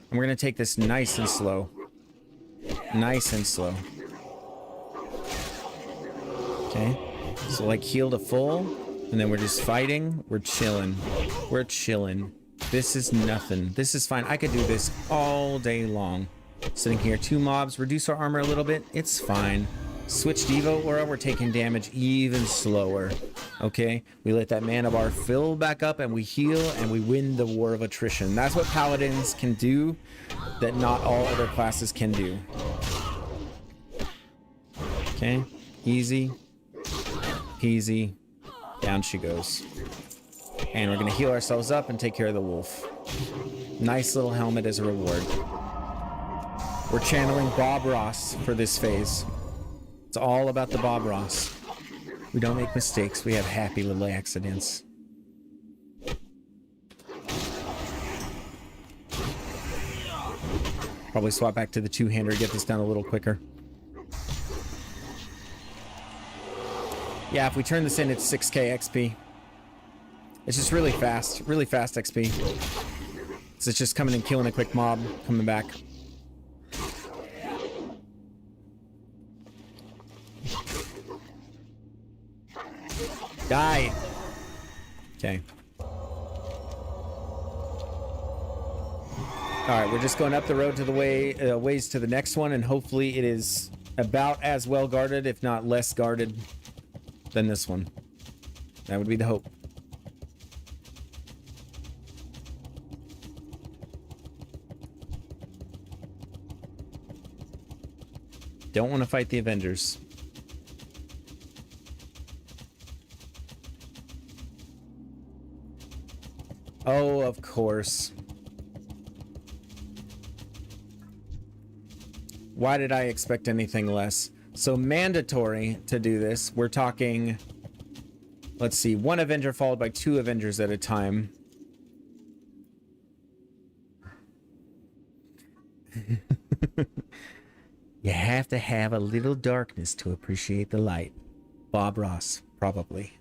Speaker 2: And we're gonna take this nice and slow. Nice and slow. Okay, so like heal to full, and then we're just fighting. We're chilling. We're chilling. This is nothing. This is fine. I could do this all day long. Sitting here, 2 mobs, reduce our armor a little bit. It's fine. Switched Evo Aura, we're taking damage even slower. Okay? We let that mana bar fill back up and we heal and we win the war of attrition. That's what paladins can do that not all other classes can do. Okay? Easy. Peasy. Down she goes. And we're going to heal ourselves up and take care of the wolf. Nice little helmet as a reward. We're channeling Bob Ross for this phase. It's all about the Bob Ross. We don't make mistakes. We have happy little accidents. Probably swap back to the two-hander, get this done a little quicker. Yeah, if we turn this in, it's 6k XP. It's just really fast XP. So it's just coming and killing a quick mob, coming back. Die! Okay. Alright, we're just going up the road to the ways to the next one, and hopefully it is about as well guarded, if not less guarded, than this one. That would be the hope. Don't want to fight the Avengers. Oh, of course. Why did I expect anything less? So mandatory to do this, we're talking, let's see, 1 Avenger followed by 2 Avengers at a time. You have to have a little darkness to appreciate the light. Bob Ross, probably.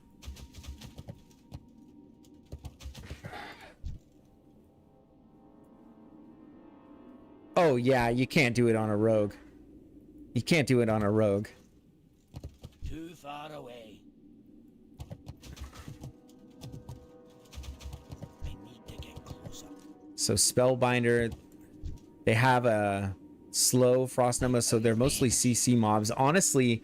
Speaker 2: Oh yeah, you can't do it on a rogue. You can't do it on a rogue.
Speaker 8: Too far away. I need to get closer.
Speaker 2: So Spellbinder, they have a slow Frost Nova, so they're mostly CC mobs. Honestly,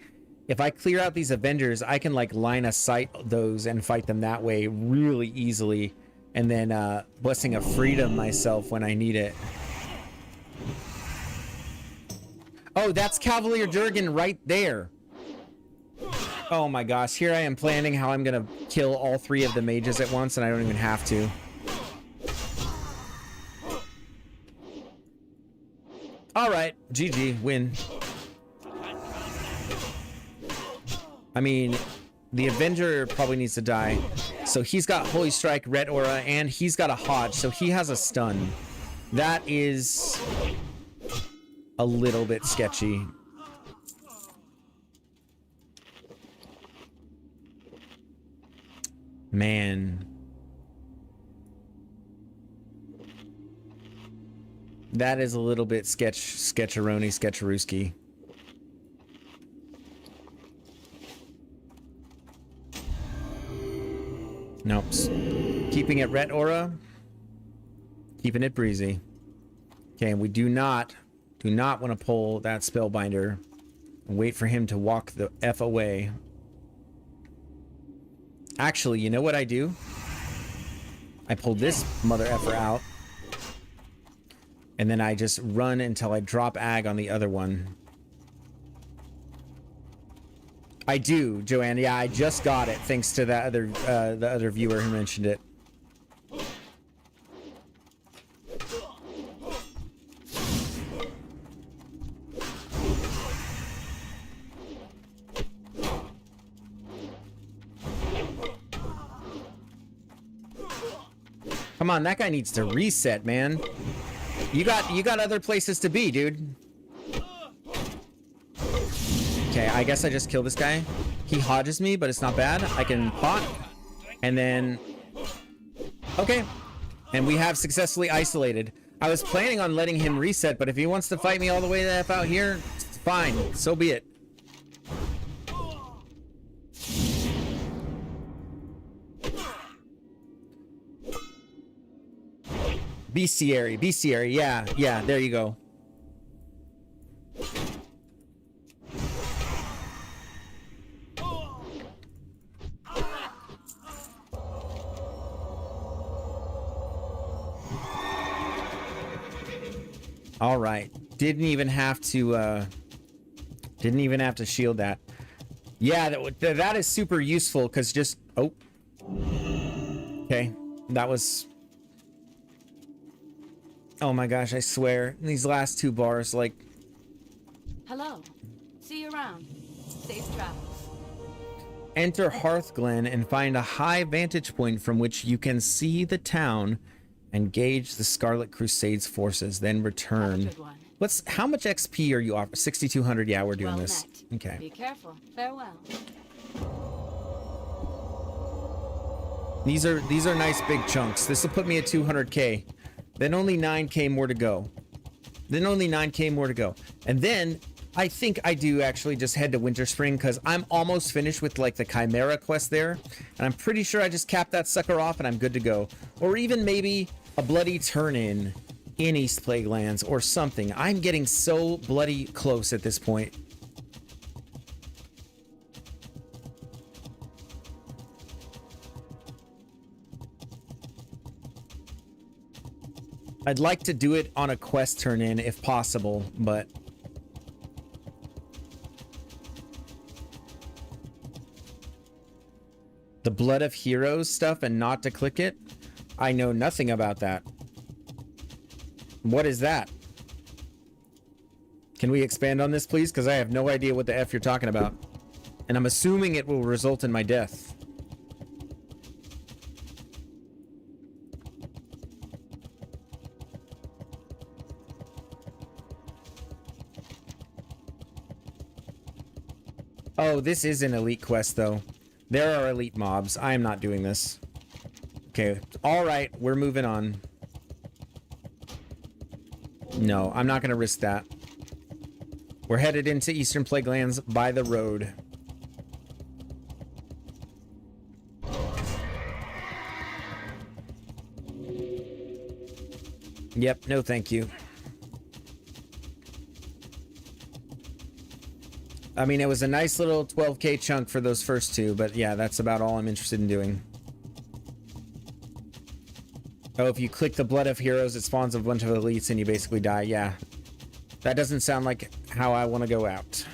Speaker 2: if I clear out these Avengers, I can like line of sight those and fight them that way really easily. And then Blessing of Freedom myself when I need it. Oh, that's Cavalier Durgan right there. Oh my gosh, here I am planning how I'm gonna kill all 3 of the mages at once, and I don't even have to. Alright, GG, win. I mean, the Avenger probably needs to die. So he's got Holy Strike, Red Aura, and he's got a Hodge, so he has a stun. That is a little bit sketchy. Man. That is a little bit sketcherooski. Nope. Keeping it Ret Aura. Keeping it breezy. Okay, and we do not want to pull that Spellbinder and wait for him to walk the F away. Actually, you know what I do? I pull this mother effer out, and then I just run until I drop Ag on the other one. I do, Joanne. Yeah, I just got it thanks to that other the other viewer who mentioned it. Come on, that guy needs to reset, man. You got other places to be, dude. Okay, I guess I just kill this guy. He hodges me, but it's not bad. I can pot, and then... Okay. And we have successfully isolated. I was planning on letting him reset, but if he wants to fight me all the way the F out here, it's fine. So be it. Bestiary, yeah, there you go. All right. Didn't even have to shield that. Yeah, that is super useful because just... Oh. Okay. That was... Oh my gosh, I swear. These last two bars, like...
Speaker 5: Hello. See you around. Safe travels.
Speaker 2: Enter Hearthglen and find a high vantage point from which you can see the town and gauge the Scarlet Crusade's forces, then
Speaker 5: Have a
Speaker 2: return.
Speaker 5: good one.
Speaker 2: How much XP are you offering? 6,200. Yeah, we're doing
Speaker 5: Well
Speaker 2: this.
Speaker 5: met.
Speaker 2: Okay.
Speaker 5: Be careful. Farewell.
Speaker 2: These are nice big chunks. This will put me at 200k. Then only 9k more to go. And then I think I do actually just head to Winter Spring because I'm almost finished with like the Chimera quest there. And I'm pretty sure I just cap that sucker off and I'm good to go. Or even maybe a bloody turn-in in East Plaguelands or something. I'm getting so bloody close at this point. I'd like to do it on a quest turn-in if possible, but... The Blood of Heroes stuff and not to click it? I know nothing about that. What is that? Can we expand on this, please? Because I have no idea what the F you're talking about. And I'm assuming it will result in my death. Oh, this is an elite quest, though. There are elite mobs. I am not doing this. Okay. All right. We're moving on. No, I'm not going to risk that. We're headed into Eastern Plaguelands by the road. Yep. No, thank you. I mean, it was a nice little 12k chunk for those first two, but yeah, that's about all I'm interested in doing. Oh, if you click the Blood of Heroes, it spawns a bunch of elites and you basically die. Yeah. That doesn't sound like how I want to go out.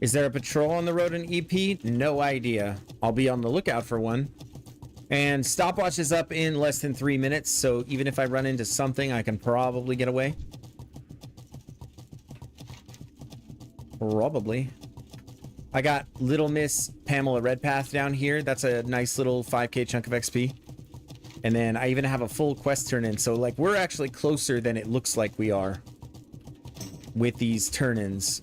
Speaker 2: Is there a patrol on the road in EP? No idea. I'll be on the lookout for one. And stopwatch is up in less than 3 minutes, so even if I run into something, I can probably get away. Probably. I got Little Miss Pamela Redpath down here. That's a nice little 5k chunk of XP. And then I even have a full quest turn-in, so like we're actually closer than it looks like we are with these turn-ins.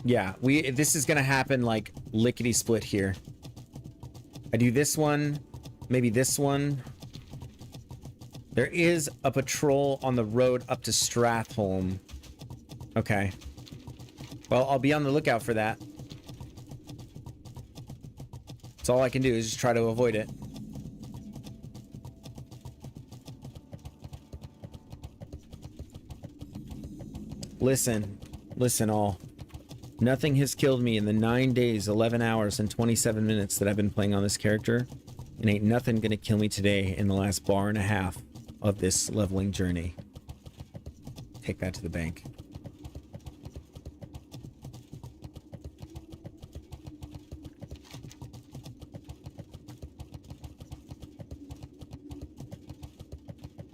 Speaker 2: Yeah, this is gonna happen like lickety split here. I do this one, maybe this one. There is a patrol on the road up to Stratholme. Okay. Well, I'll be on the lookout for that. That's all I can do is just try to avoid it. Listen all. Nothing has killed me in the 9 days, 11 hours, and 27 minutes that I've been playing on this character. And ain't nothing gonna kill me today in the last bar and a half of this leveling journey. Take that to the bank.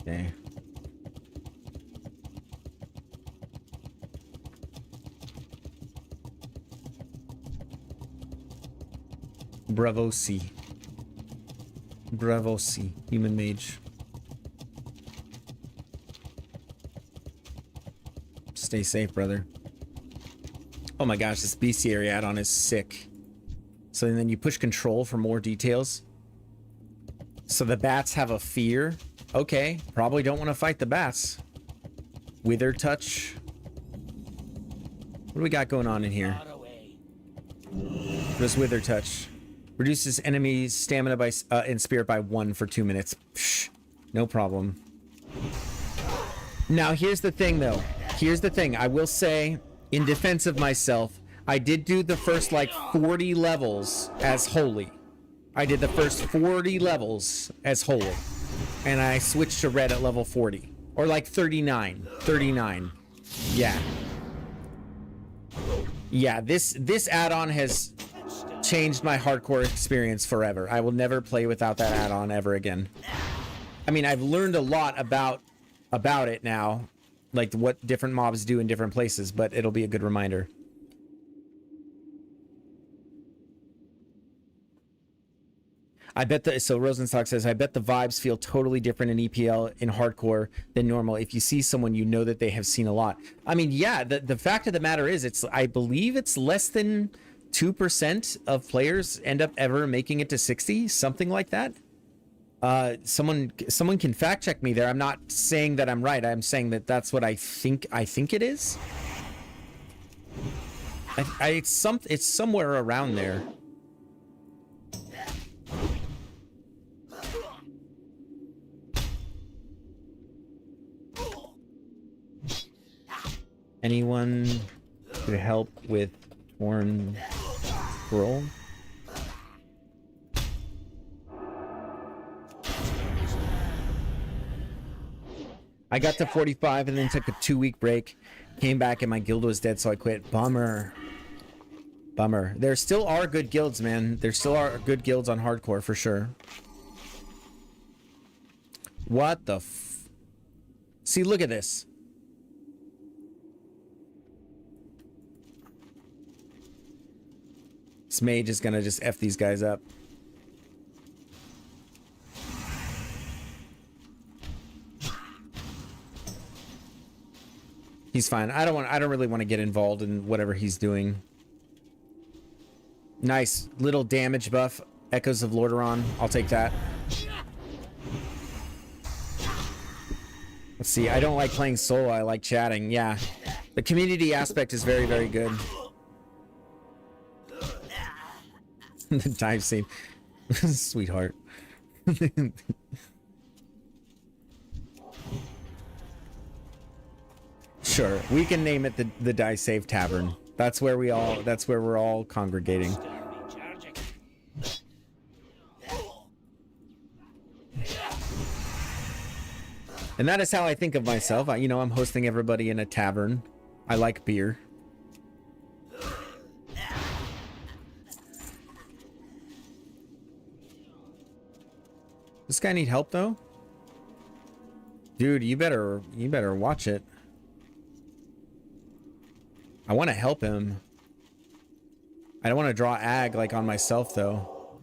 Speaker 2: Okay. Bravo C. Bravo C. Human mage. Stay safe, brother. Oh my gosh, this bestiary add-on is sick. So then you push control for more details. So the bats have a fear. Okay, probably don't want to fight the bats. Wither touch. What do we got going on in here?
Speaker 8: Far away.
Speaker 2: This wither touch. Reduces enemy's stamina by and spirit by 1 for 2 minutes. Psh, no problem. Now here's the thing though. Here's the thing. I will say, in defense of myself, I did do the first like 40 levels as holy. I did the first 40 levels as holy. And I switched to red at level 40. Or like 39. 39. Yeah. Yeah, this add-on has changed my hardcore experience forever. I will never play without that add-on ever again. I mean, I've learned a lot about it now. Like what different mobs do in different places, but it'll be a good reminder. I bet so Rosenstock says, I bet the vibes feel totally different in EPL in hardcore than normal. If you see someone, you know that they have seen a lot. I mean, yeah, the fact of the matter is, I believe it's less than 2% of players end up ever making it to 60, something like that. Someone can fact check me there. I'm not saying that I'm right. I'm saying that that's what I think it is. It's somewhere around there. Anyone to help with torn scroll? I got to 45 and then took a 2-week break. Came back and my guild was dead, so I quit. Bummer. Bummer. There still are good guilds, man. There still are good guilds on hardcore for sure. What the f... See, look at this. This mage is gonna just F these guys up. He's fine. I don't really want to get involved in whatever he's doing. Nice little damage buff. Echoes of Lordaeron. I'll take that. Let's see. I don't like playing solo. I like chatting. Yeah. The community aspect is very, very good. The dive scene. Sweetheart. Sure, we can name it the Die Save Tavern. That's where we're all congregating. And that is how I think of myself. I'm hosting everybody in a tavern. I like beer. This guy need help though? Dude, you better watch it. I want to help him. I don't want to draw ag like on myself though.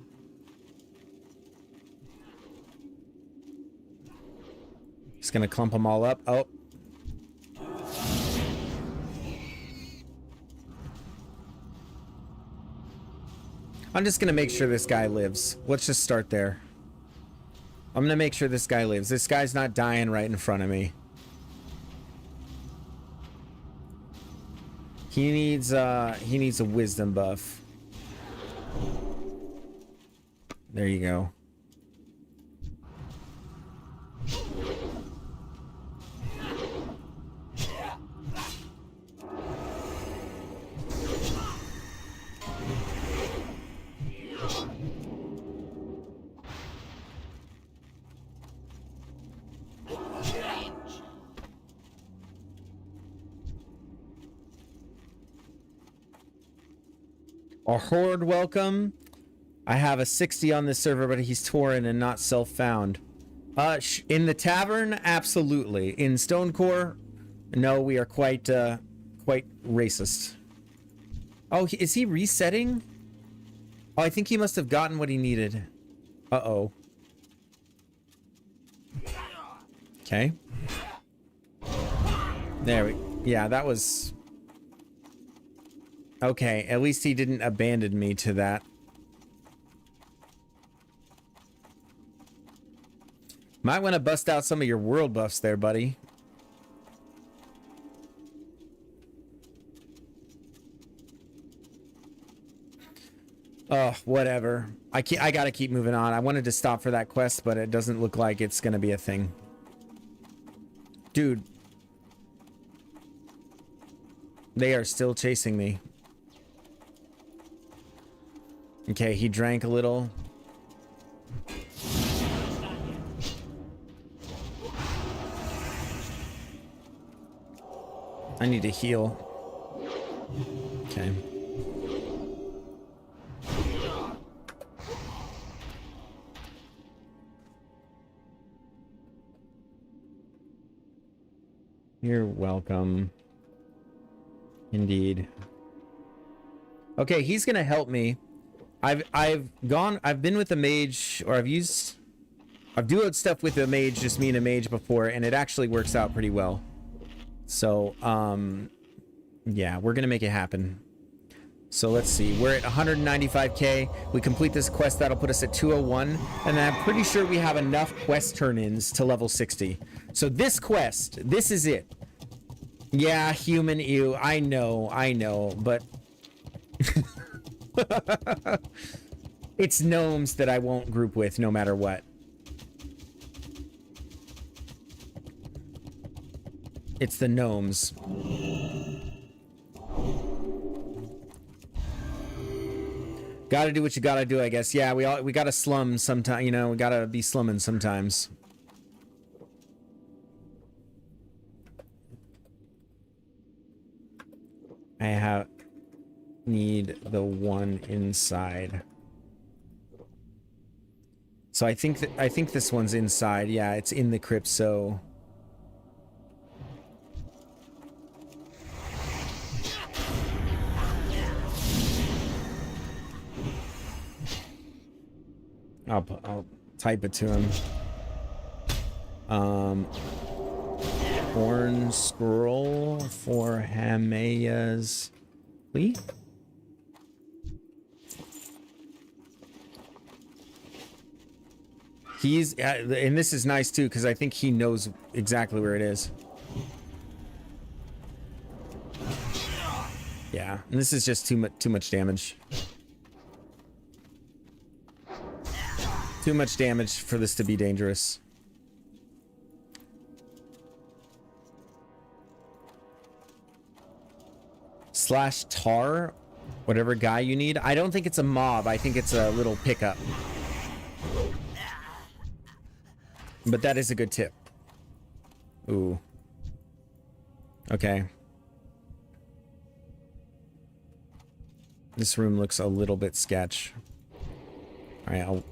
Speaker 2: Just gonna clump them all up. Oh. I'm just gonna make sure this guy lives. Let's just start there. I'm gonna make sure this guy lives. This guy's not dying right in front of me. He needs a wisdom buff. There you go. A horde welcome. I have a 60 on this server, but he's Tauren and not self-found. In the tavern, absolutely. In Stonecore, no, we are quite racist. Oh, is he resetting? Oh, I think he must have gotten what he needed. Uh-oh. Okay. There we... Yeah, that was... Okay, at least he didn't abandon me to that. Might want to bust out some of your world buffs there, buddy. Oh, whatever. I gotta keep moving on. I wanted to stop for that quest, but it doesn't look like it's gonna be a thing. Dude. They are still chasing me. Okay, he drank a little. I need to heal. Okay. You're welcome. Indeed. Okay, he's gonna help me. I've been with a mage, or I've duoed stuff with a mage, just me and a mage before, and it actually works out pretty well. So, yeah, we're gonna make it happen. So let's see, we're at 195k. We complete this quest, that'll put us at 201, and I'm pretty sure we have enough quest turn-ins to level 60. So this quest, this is it. Yeah, human ew, I know, but it's gnomes that I won't group with no matter what. It's the gnomes. Gotta do what you gotta do, I guess. Yeah, we gotta slum sometime, you know, we gotta be slumming sometimes. I need the one inside. So I think this one's inside. Yeah, it's in the crypt, so I'll type it to him. Horn scroll for Hameya's plea. He's and this is nice too because I think he knows exactly where it is. Yeah, and this is just too much damage. Too much damage for this to be dangerous. Slash tar, whatever guy you need. I don't think it's a mob. I think it's a little pickup. But that is a good tip. Ooh. Okay. This room looks a little bit sketch. Alright, I'll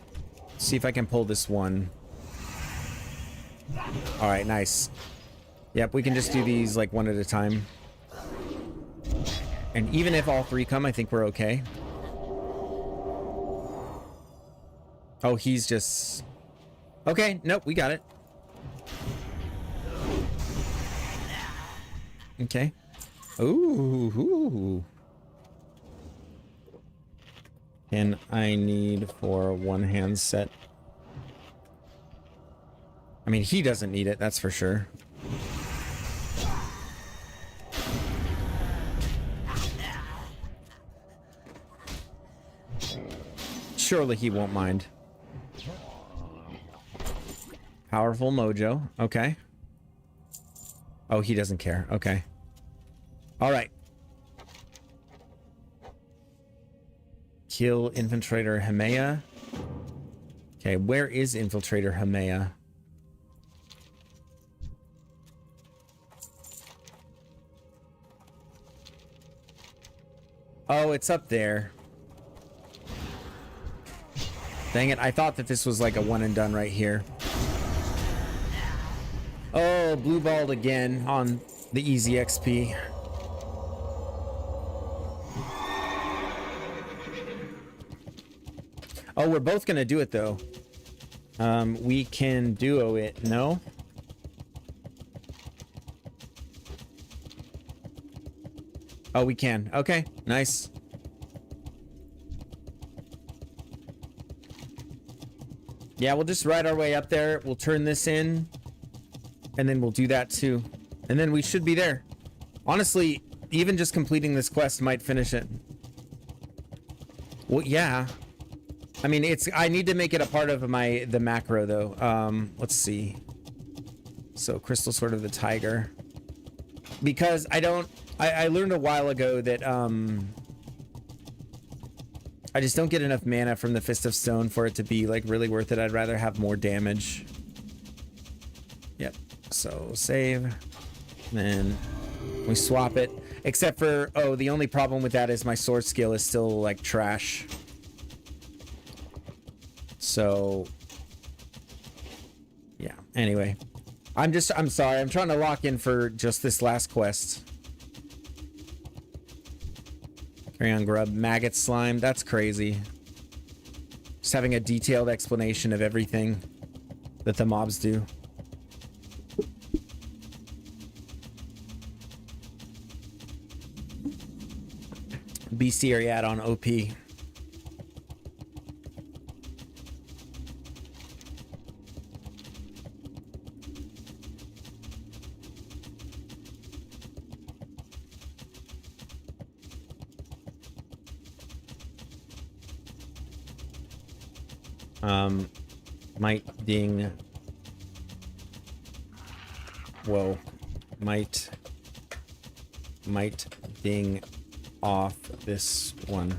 Speaker 2: see if I can pull this one. Alright, nice. Yep, we can just do these like one at a time. And even if all three come, I think we're okay. Oh, he's just... Okay, nope, we got it. Okay. Ooh. And I need for one hand set. I mean, he doesn't need it, that's for sure. Surely he won't mind. Powerful mojo. Okay. Oh, he doesn't care. Okay. All right. Kill Infiltrator Hameya. Okay, where is Infiltrator Hameya? Oh, it's up there. Dang it, I thought that this was like a one and done right here. Oh, blue balled again on the easy XP. Oh, we're both gonna do it though. We can duo it, no? Oh, we can. Okay, nice. Yeah, we'll just ride our way up there. We'll turn this in. And then we'll do that too. And then we should be there. Honestly, even just completing this quest might finish it. Well, yeah. I mean, I need to make it a part of the macro though. Let's see. So Crystal Sword of the Tiger. Because I learned a while ago that I just don't get enough mana from the Fist of Stone for it to be like really worth it. I'd rather have more damage. Yep. So save. Then we swap it. Except for, oh, the only problem with that is my sword skill is still like trash. So yeah, anyway. I'm sorry, I'm trying to lock in for just this last quest. Carry on grub, maggot slime, that's crazy. Just having a detailed explanation of everything that the mobs do. Bestiary add-on OP. Might ding. Whoa. Might ding off this one.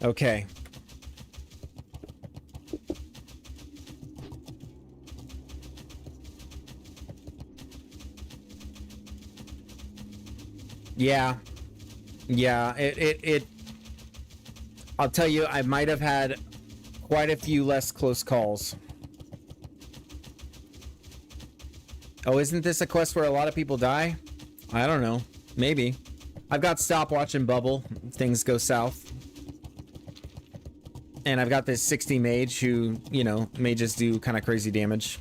Speaker 2: Okay. Yeah. Yeah, I'll tell you, I might have had quite a few less close calls. Oh, isn't this a quest where a lot of people die? I don't know. Maybe. I've got stopwatch and bubble. Things go south. And I've got this 60 mage who, you know, mages do kind of crazy damage.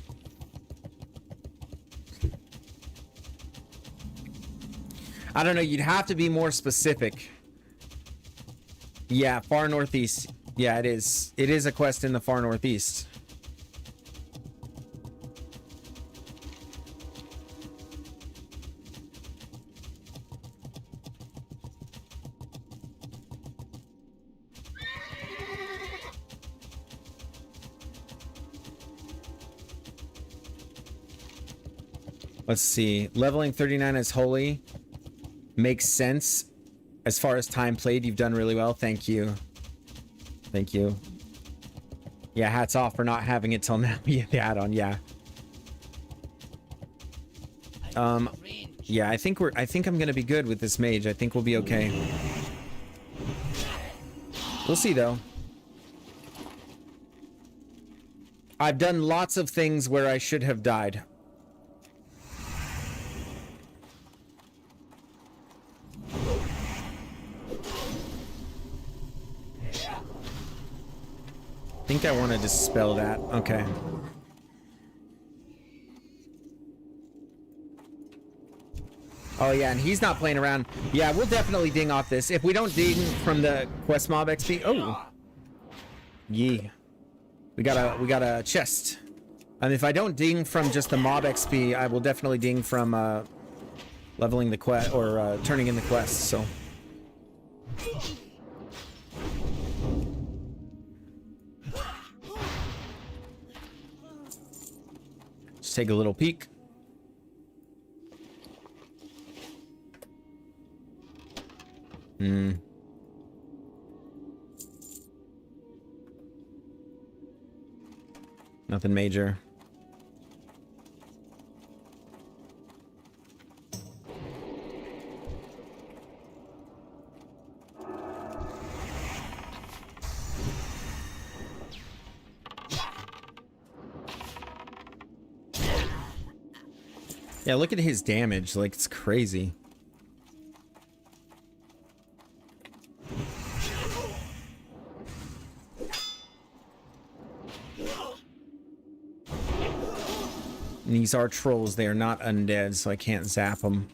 Speaker 2: I don't know, you'd have to be more specific. Yeah, far northeast. Yeah, it is. It is a quest in the far northeast. Let's see. Leveling 39 is holy. Makes sense. As far as time played, you've done really well. Thank you. Thank you. Yeah, hats off for not having it till now. Yeah, the add-on, yeah. Yeah, I think I'm gonna be good with this mage. I think we'll be okay. We'll see though. I've done lots of things where I should have died. I think I want to dispel that. Okay. Oh yeah, and he's not playing around. Yeah, we'll definitely ding off this. If we don't ding from the quest mob XP. Oh. Yeah. We got a chest. And if I don't ding from just the mob XP, I will definitely ding from leveling the quest or turning in the quest, so. Just take a little peek. Nothing major. Yeah, look at his damage. Like, it's crazy. And these are trolls. They are not undead, so I can't zap them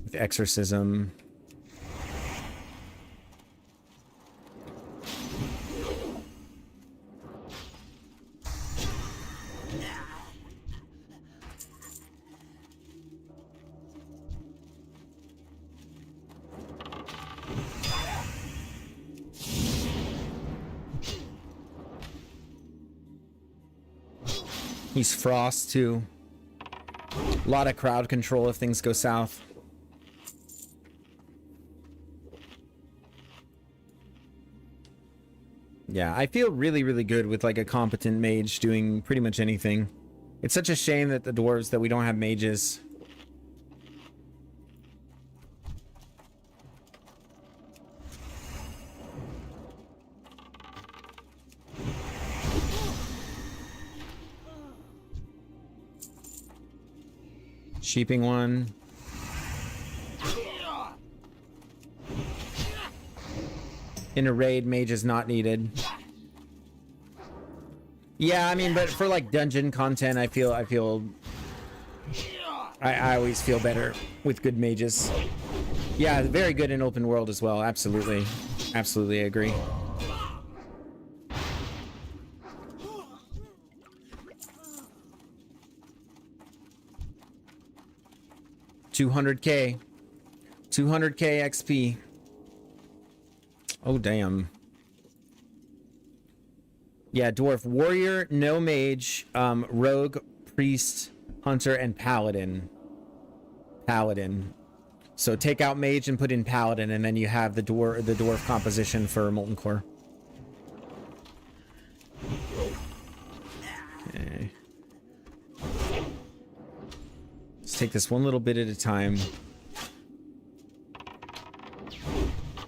Speaker 2: with exorcism. He's frost too. A lot of crowd control if things go south. Yeah, I feel really, really good with like a competent mage doing pretty much anything. It's such a shame that the dwarves that we don't have mages. Sheeping one. In a raid, mage is not needed. Yeah, I mean, but for like dungeon content, I always feel better with good mages. Yeah, very good in open world as well. Absolutely. Absolutely agree. $200K XP. Oh, damn. Yeah, dwarf warrior, no mage, rogue, priest, hunter, and paladin. So take out mage and put in paladin, and then you have the dwarf composition for molten core. Okay. Let's take this one little bit at a time.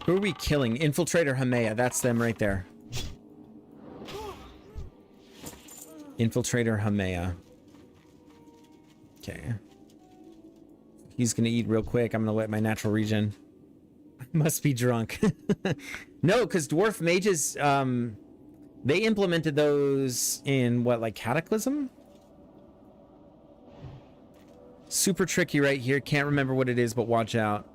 Speaker 2: Who are we killing? Infiltrator Hamea. That's them right there. Infiltrator Hamea. Okay. He's gonna eat real quick. I'm gonna let my natural regen. Must be drunk. No, because dwarf mages, they implemented those in what, like Cataclysm? Super tricky right here. Can't remember what it is, but watch out.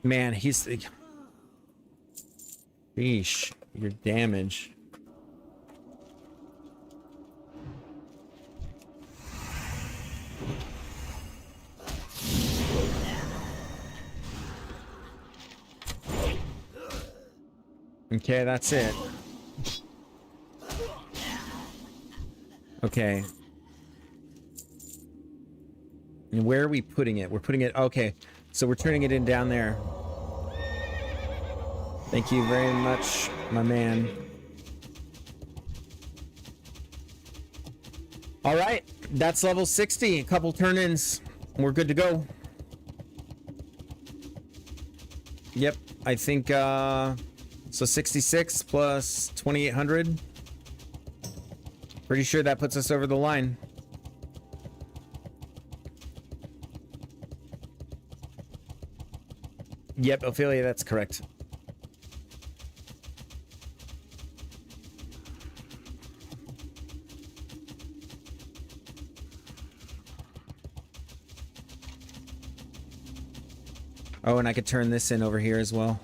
Speaker 2: Man, he's... Sheesh. Your damage. Okay, that's it. Okay. And where are we putting it? We're putting it... Okay. So we're turning it in down there. Thank you very much, my man. All right. That's level 60. A couple turn-ins. We're good to go. Yep. I think, so 66 plus 2,800. Pretty sure that puts us over the line. Yep, Ophelia, that's correct. Oh, and I could turn this in over here as well.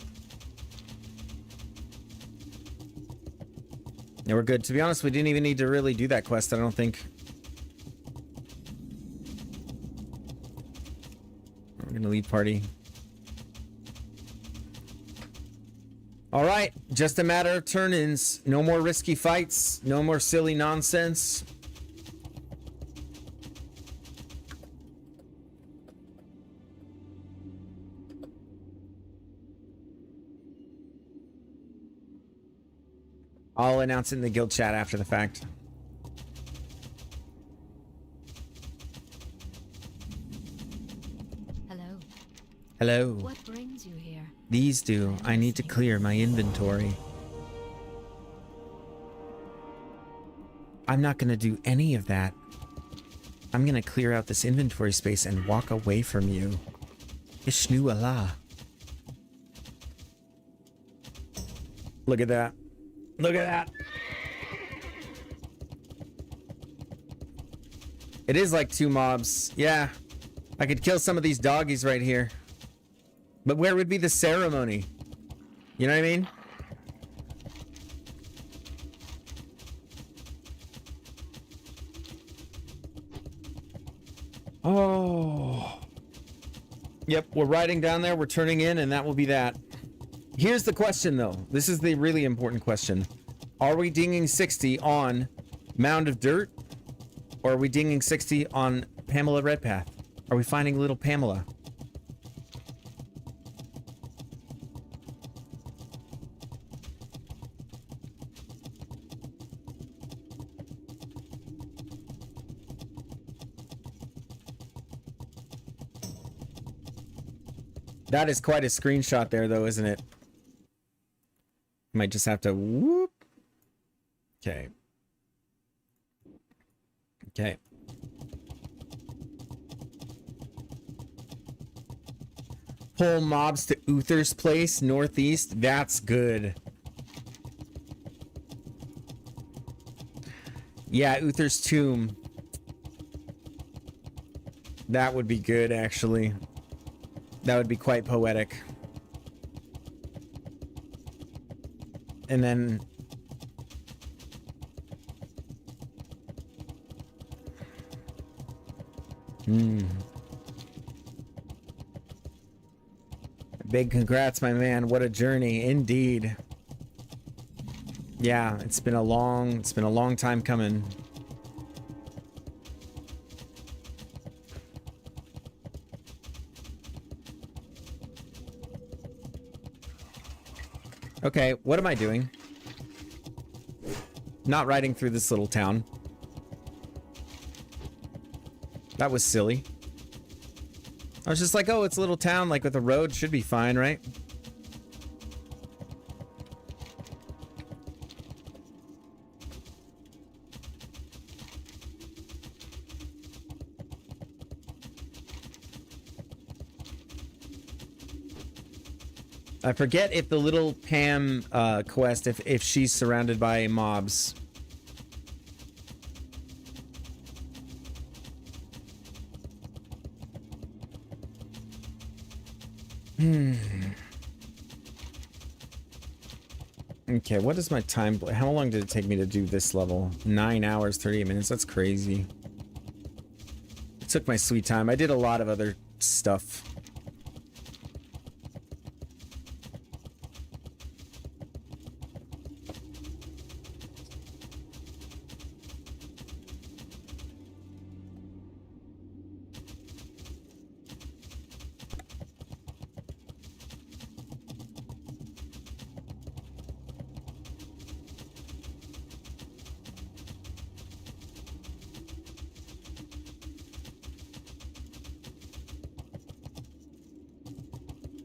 Speaker 2: Yeah, we're good. To be honest, we didn't even need to really do that quest, I don't think. We're gonna leave party. Alright, just a matter of turn-ins. No more risky fights. No more silly nonsense. I'll announce it in the guild chat after the fact.
Speaker 5: Hello.
Speaker 2: Hello.
Speaker 5: What brings you here?
Speaker 2: These do. I need to clear my inventory. I'm not going to do any of that. I'm going to clear out this inventory space and walk away from you. Ishnu Allah. Look at that. Look at that. It is like 2 mobs. Yeah. I could kill some of these doggies right here. But where would be the ceremony? You know what I mean? Oh. Yep, we're riding down there, we're turning in, and that will be that. Here's the question, though. This is the really important question. Are we dinging 60 on Mound of Dirt? Or are we dinging 60 on Pamela Redpath? Are we finding little Pamela? That is quite a screenshot there, though, isn't it? Might just have to whoop. Okay. Okay. Pull mobs to Uther's place, northeast. That's good. Yeah, Uther's tomb. That would be good, actually. That would be quite poetic. And then... Big congrats, my man. What a journey, indeed. Yeah, it's been a long time coming. Okay, what am I doing? Not riding through this little town. That was silly. I was just like, oh, it's a little town, like with a road, should be fine, right? I forget if the little Pam quest, if she's surrounded by mobs. Okay, what is my time? How long did it take me to do this level? 9 hours, 38 minutes. That's crazy. It took my sweet time. I did a lot of other stuff.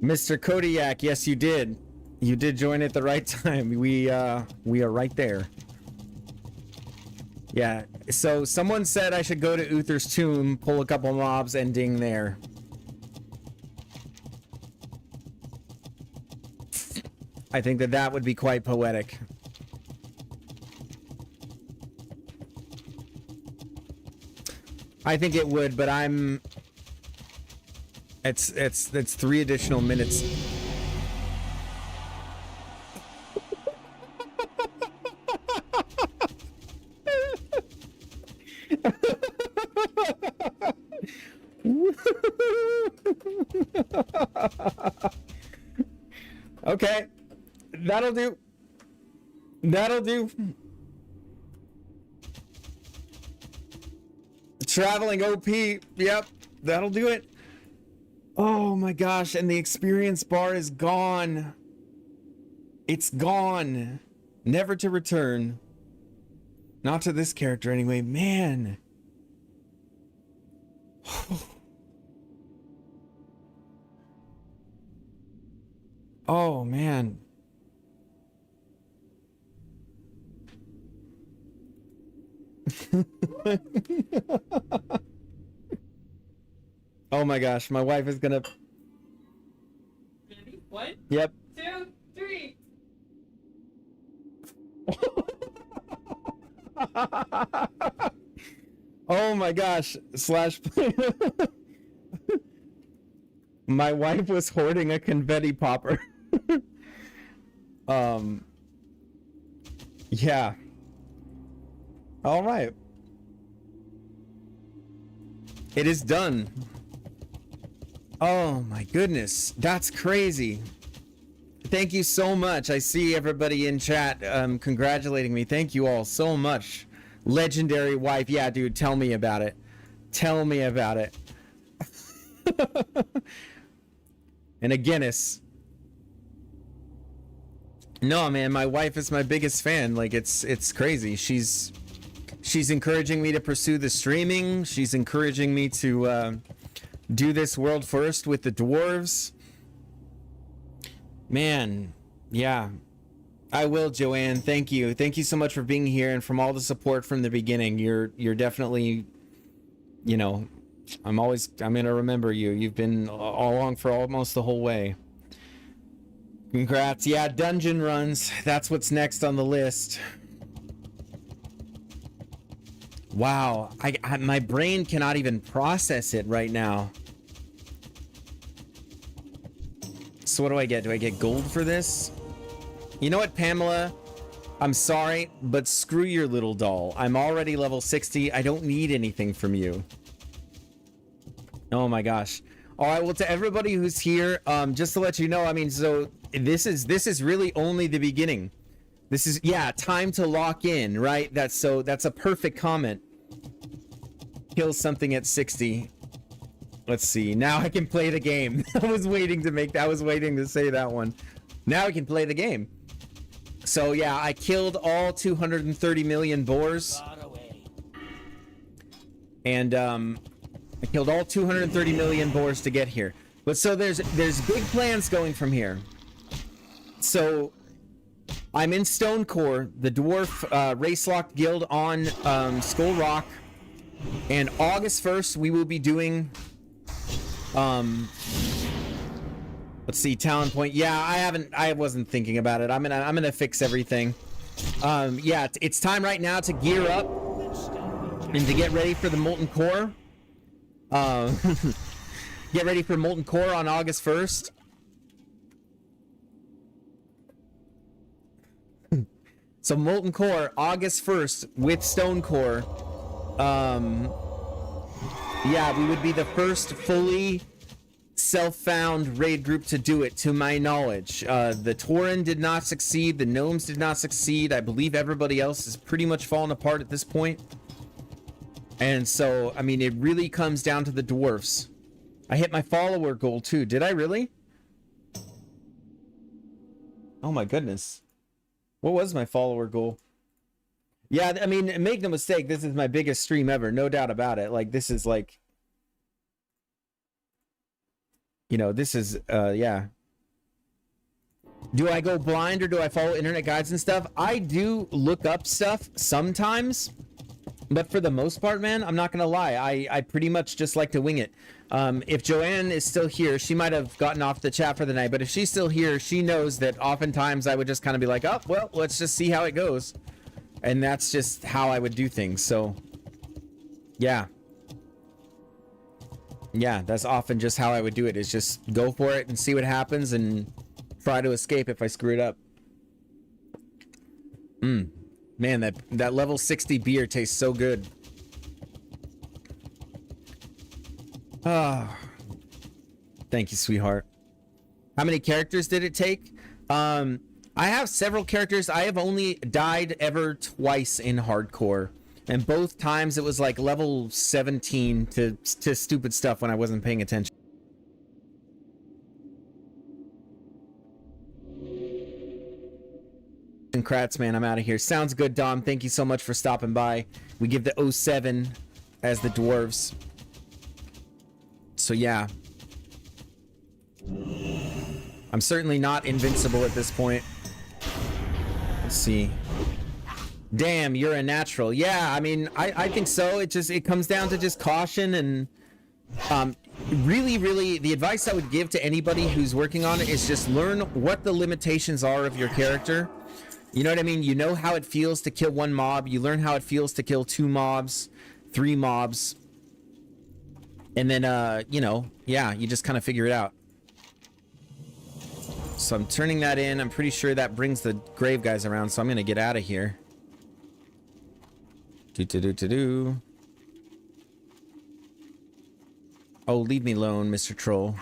Speaker 2: Mr. Kodiak, yes, you did. You did join at the right time. We are right there. Yeah, so someone said I should go to Uther's tomb, pull a couple mobs, and ding there. I think that would be quite poetic. I think it would, but I'm... It's 3 additional minutes. Okay, that'll do. That'll do. Traveling OP. Yep, that'll do it. Oh my gosh, and the experience bar is gone. It's gone. Never to return. Not to this character anyway. Man. Oh man. Oh my gosh, my wife is gonna...
Speaker 5: Ready? 1,
Speaker 2: Yep.
Speaker 5: 2, 3.
Speaker 2: Oh my gosh. Slash. My wife was hoarding a confetti popper. Yeah. All right. It is done. Oh my goodness. That's crazy. Thank you so much. I see everybody in chat congratulating me. Thank you all so much. Legendary wife. Yeah, dude, tell me about it. Tell me about it. And a Guinness. No, man, my wife is my biggest fan. Like, it's crazy. She's encouraging me to pursue the streaming. She's encouraging me to do this world first with the dwarves. Man, yeah. I will, Joanne. Thank you. Thank you so much for being here and from all the support from the beginning. You're definitely, you know, I'm gonna remember you. You've been all along for almost the whole way. Congrats. Yeah, dungeon runs. That's what's next on the list. Wow, my brain cannot even process it right now. So what do I get? Do I get gold for this? You know what, Pamela? I'm sorry, but screw your little doll. I'm already level 60. I don't need anything from you. Oh my gosh. All right, well, to everybody who's here, just to let you know, I mean, so this is really only the beginning. This is, yeah, time to lock in, right? That's a perfect comment. Kill something at 60. Let's see. Now I can play the game. I was waiting to say that one. Now I can play the game. So yeah, I killed all 230 million boars. And I killed all 230 million boars to get here. But so there's big plans going from here. So I'm in Stonecore, the dwarf race locked guild on Skull Rock. And August 1st we will be doing let's see, talent point. Yeah, I wasn't thinking about it. I'm gonna fix everything. Yeah, it's time right now to gear up and to get ready for the Molten Core. Get ready for Molten Core on August 1st. So Molten Core, August 1st with Stone Core. Yeah, we would be the first fully self-found raid group to do it, to my knowledge. The Tauren did not succeed. The Gnomes did not succeed. I believe everybody else is pretty much fallen apart at this point. And so, I mean, it really comes down to the dwarfs. I hit my follower goal too. Did I really? Oh my goodness. What was my follower goal? Yeah, I mean, make no mistake, this is my biggest stream ever. No doubt about it. Like, this is like... You know, this is, yeah. Do I go blind or do I follow internet guides and stuff? I do look up stuff sometimes. But for the most part, man, I'm not gonna lie. I pretty much just like to wing it. If Joanne is still here, she might have gotten off the chat for the night. But if she's still here, she knows that oftentimes I would just kind of be like, oh, well, let's just see how it goes. And that's just how I would do things. So, yeah. Yeah, that's often just how I would do it, is just go for it and see what happens and try to escape if I screw it up. Man, that level 60 beer tastes so good. Ah, thank you, sweetheart. How many characters did it take? I have several characters. I have only died ever twice in hardcore. And both times it was like level 17 to stupid stuff when I wasn't paying attention. Congrats, man. I'm out of here. Sounds good, Dom. Thank you so much for stopping by. We give the 07 as the dwarves. So yeah. I'm certainly not invincible at this point. Let's see. Damn, you're a natural. Yeah, I mean, I think so. It comes down to just caution and really the advice I would give to anybody who's working on it is just learn what the limitations are of your character. You know what I mean? You know how it feels to kill one mob. You learn how it feels to kill two mobs, 3 mobs. And then, you know, yeah, you just kind of figure it out. So I'm turning that in. I'm pretty sure that brings the grave guys around, so I'm going to get out of here. Do. Oh, leave me alone, Mr. Troll.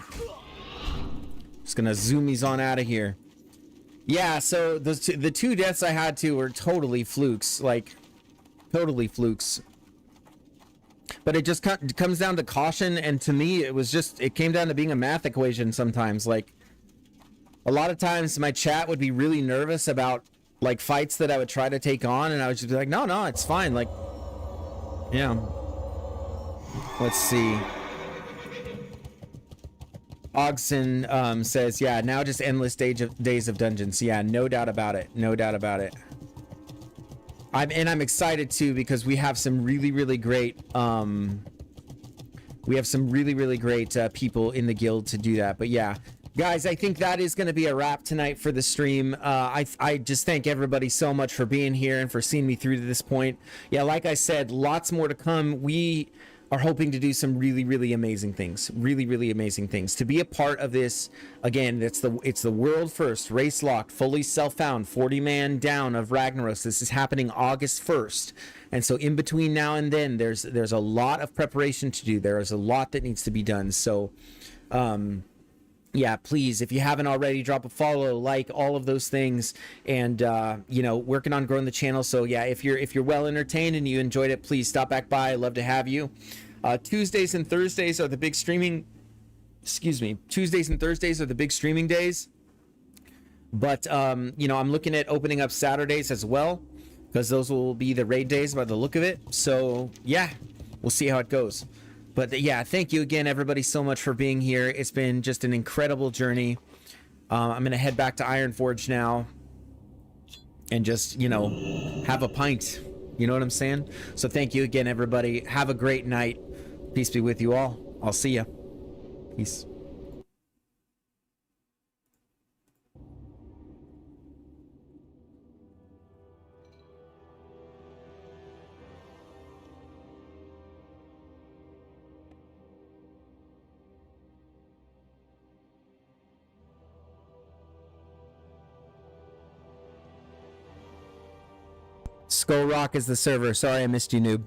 Speaker 2: Just going to zoomies on out of here. Yeah, so the two deaths I had to were totally flukes. Like, totally flukes. But it just comes down to caution, and to me, it came down to being a math equation sometimes. Like, a lot of times my chat would be really nervous about, like, fights that I would try to take on, and I would just be like, no, it's fine. Like, yeah. Let's see. Ogson says, yeah, now just endless days of dungeons. Yeah, no doubt about it. No doubt about it. I'm excited too, because we have some really great people in the guild to do that. But yeah, guys, I think that is going to be a wrap tonight for the stream. I just thank everybody so much for being here and for seeing me through to this point. Yeah, like I said, lots more to come. We are hoping to do some really amazing things. Really amazing things. To be a part of this, again, it's the world first, race locked, fully self-found, 40-man down of Ragnaros. This is happening August 1st. And so in between now and then, there's a lot of preparation to do. There is a lot that needs to be done. So, yeah, please, if you haven't already, drop a follow, like, all of those things, and you know, working on growing the channel. So yeah, if you're well entertained and you enjoyed it, please stop back by. I'd love to have you. Tuesdays and Thursdays are the big streaming. Tuesdays and Thursdays are the big streaming days. But you know, I'm looking at opening up Saturdays as well, because those will be the raid days by the look of it. So yeah, we'll see how it goes. But yeah, thank you again, everybody, so much for being here. It's been just an incredible journey. I'm going to head back to Ironforge now and just, you know, have a pint. You know what I'm saying? So thank you again, everybody. Have a great night. Peace be with you all. I'll see ya. Peace. Skull Rock is the server. Sorry I missed you, noob.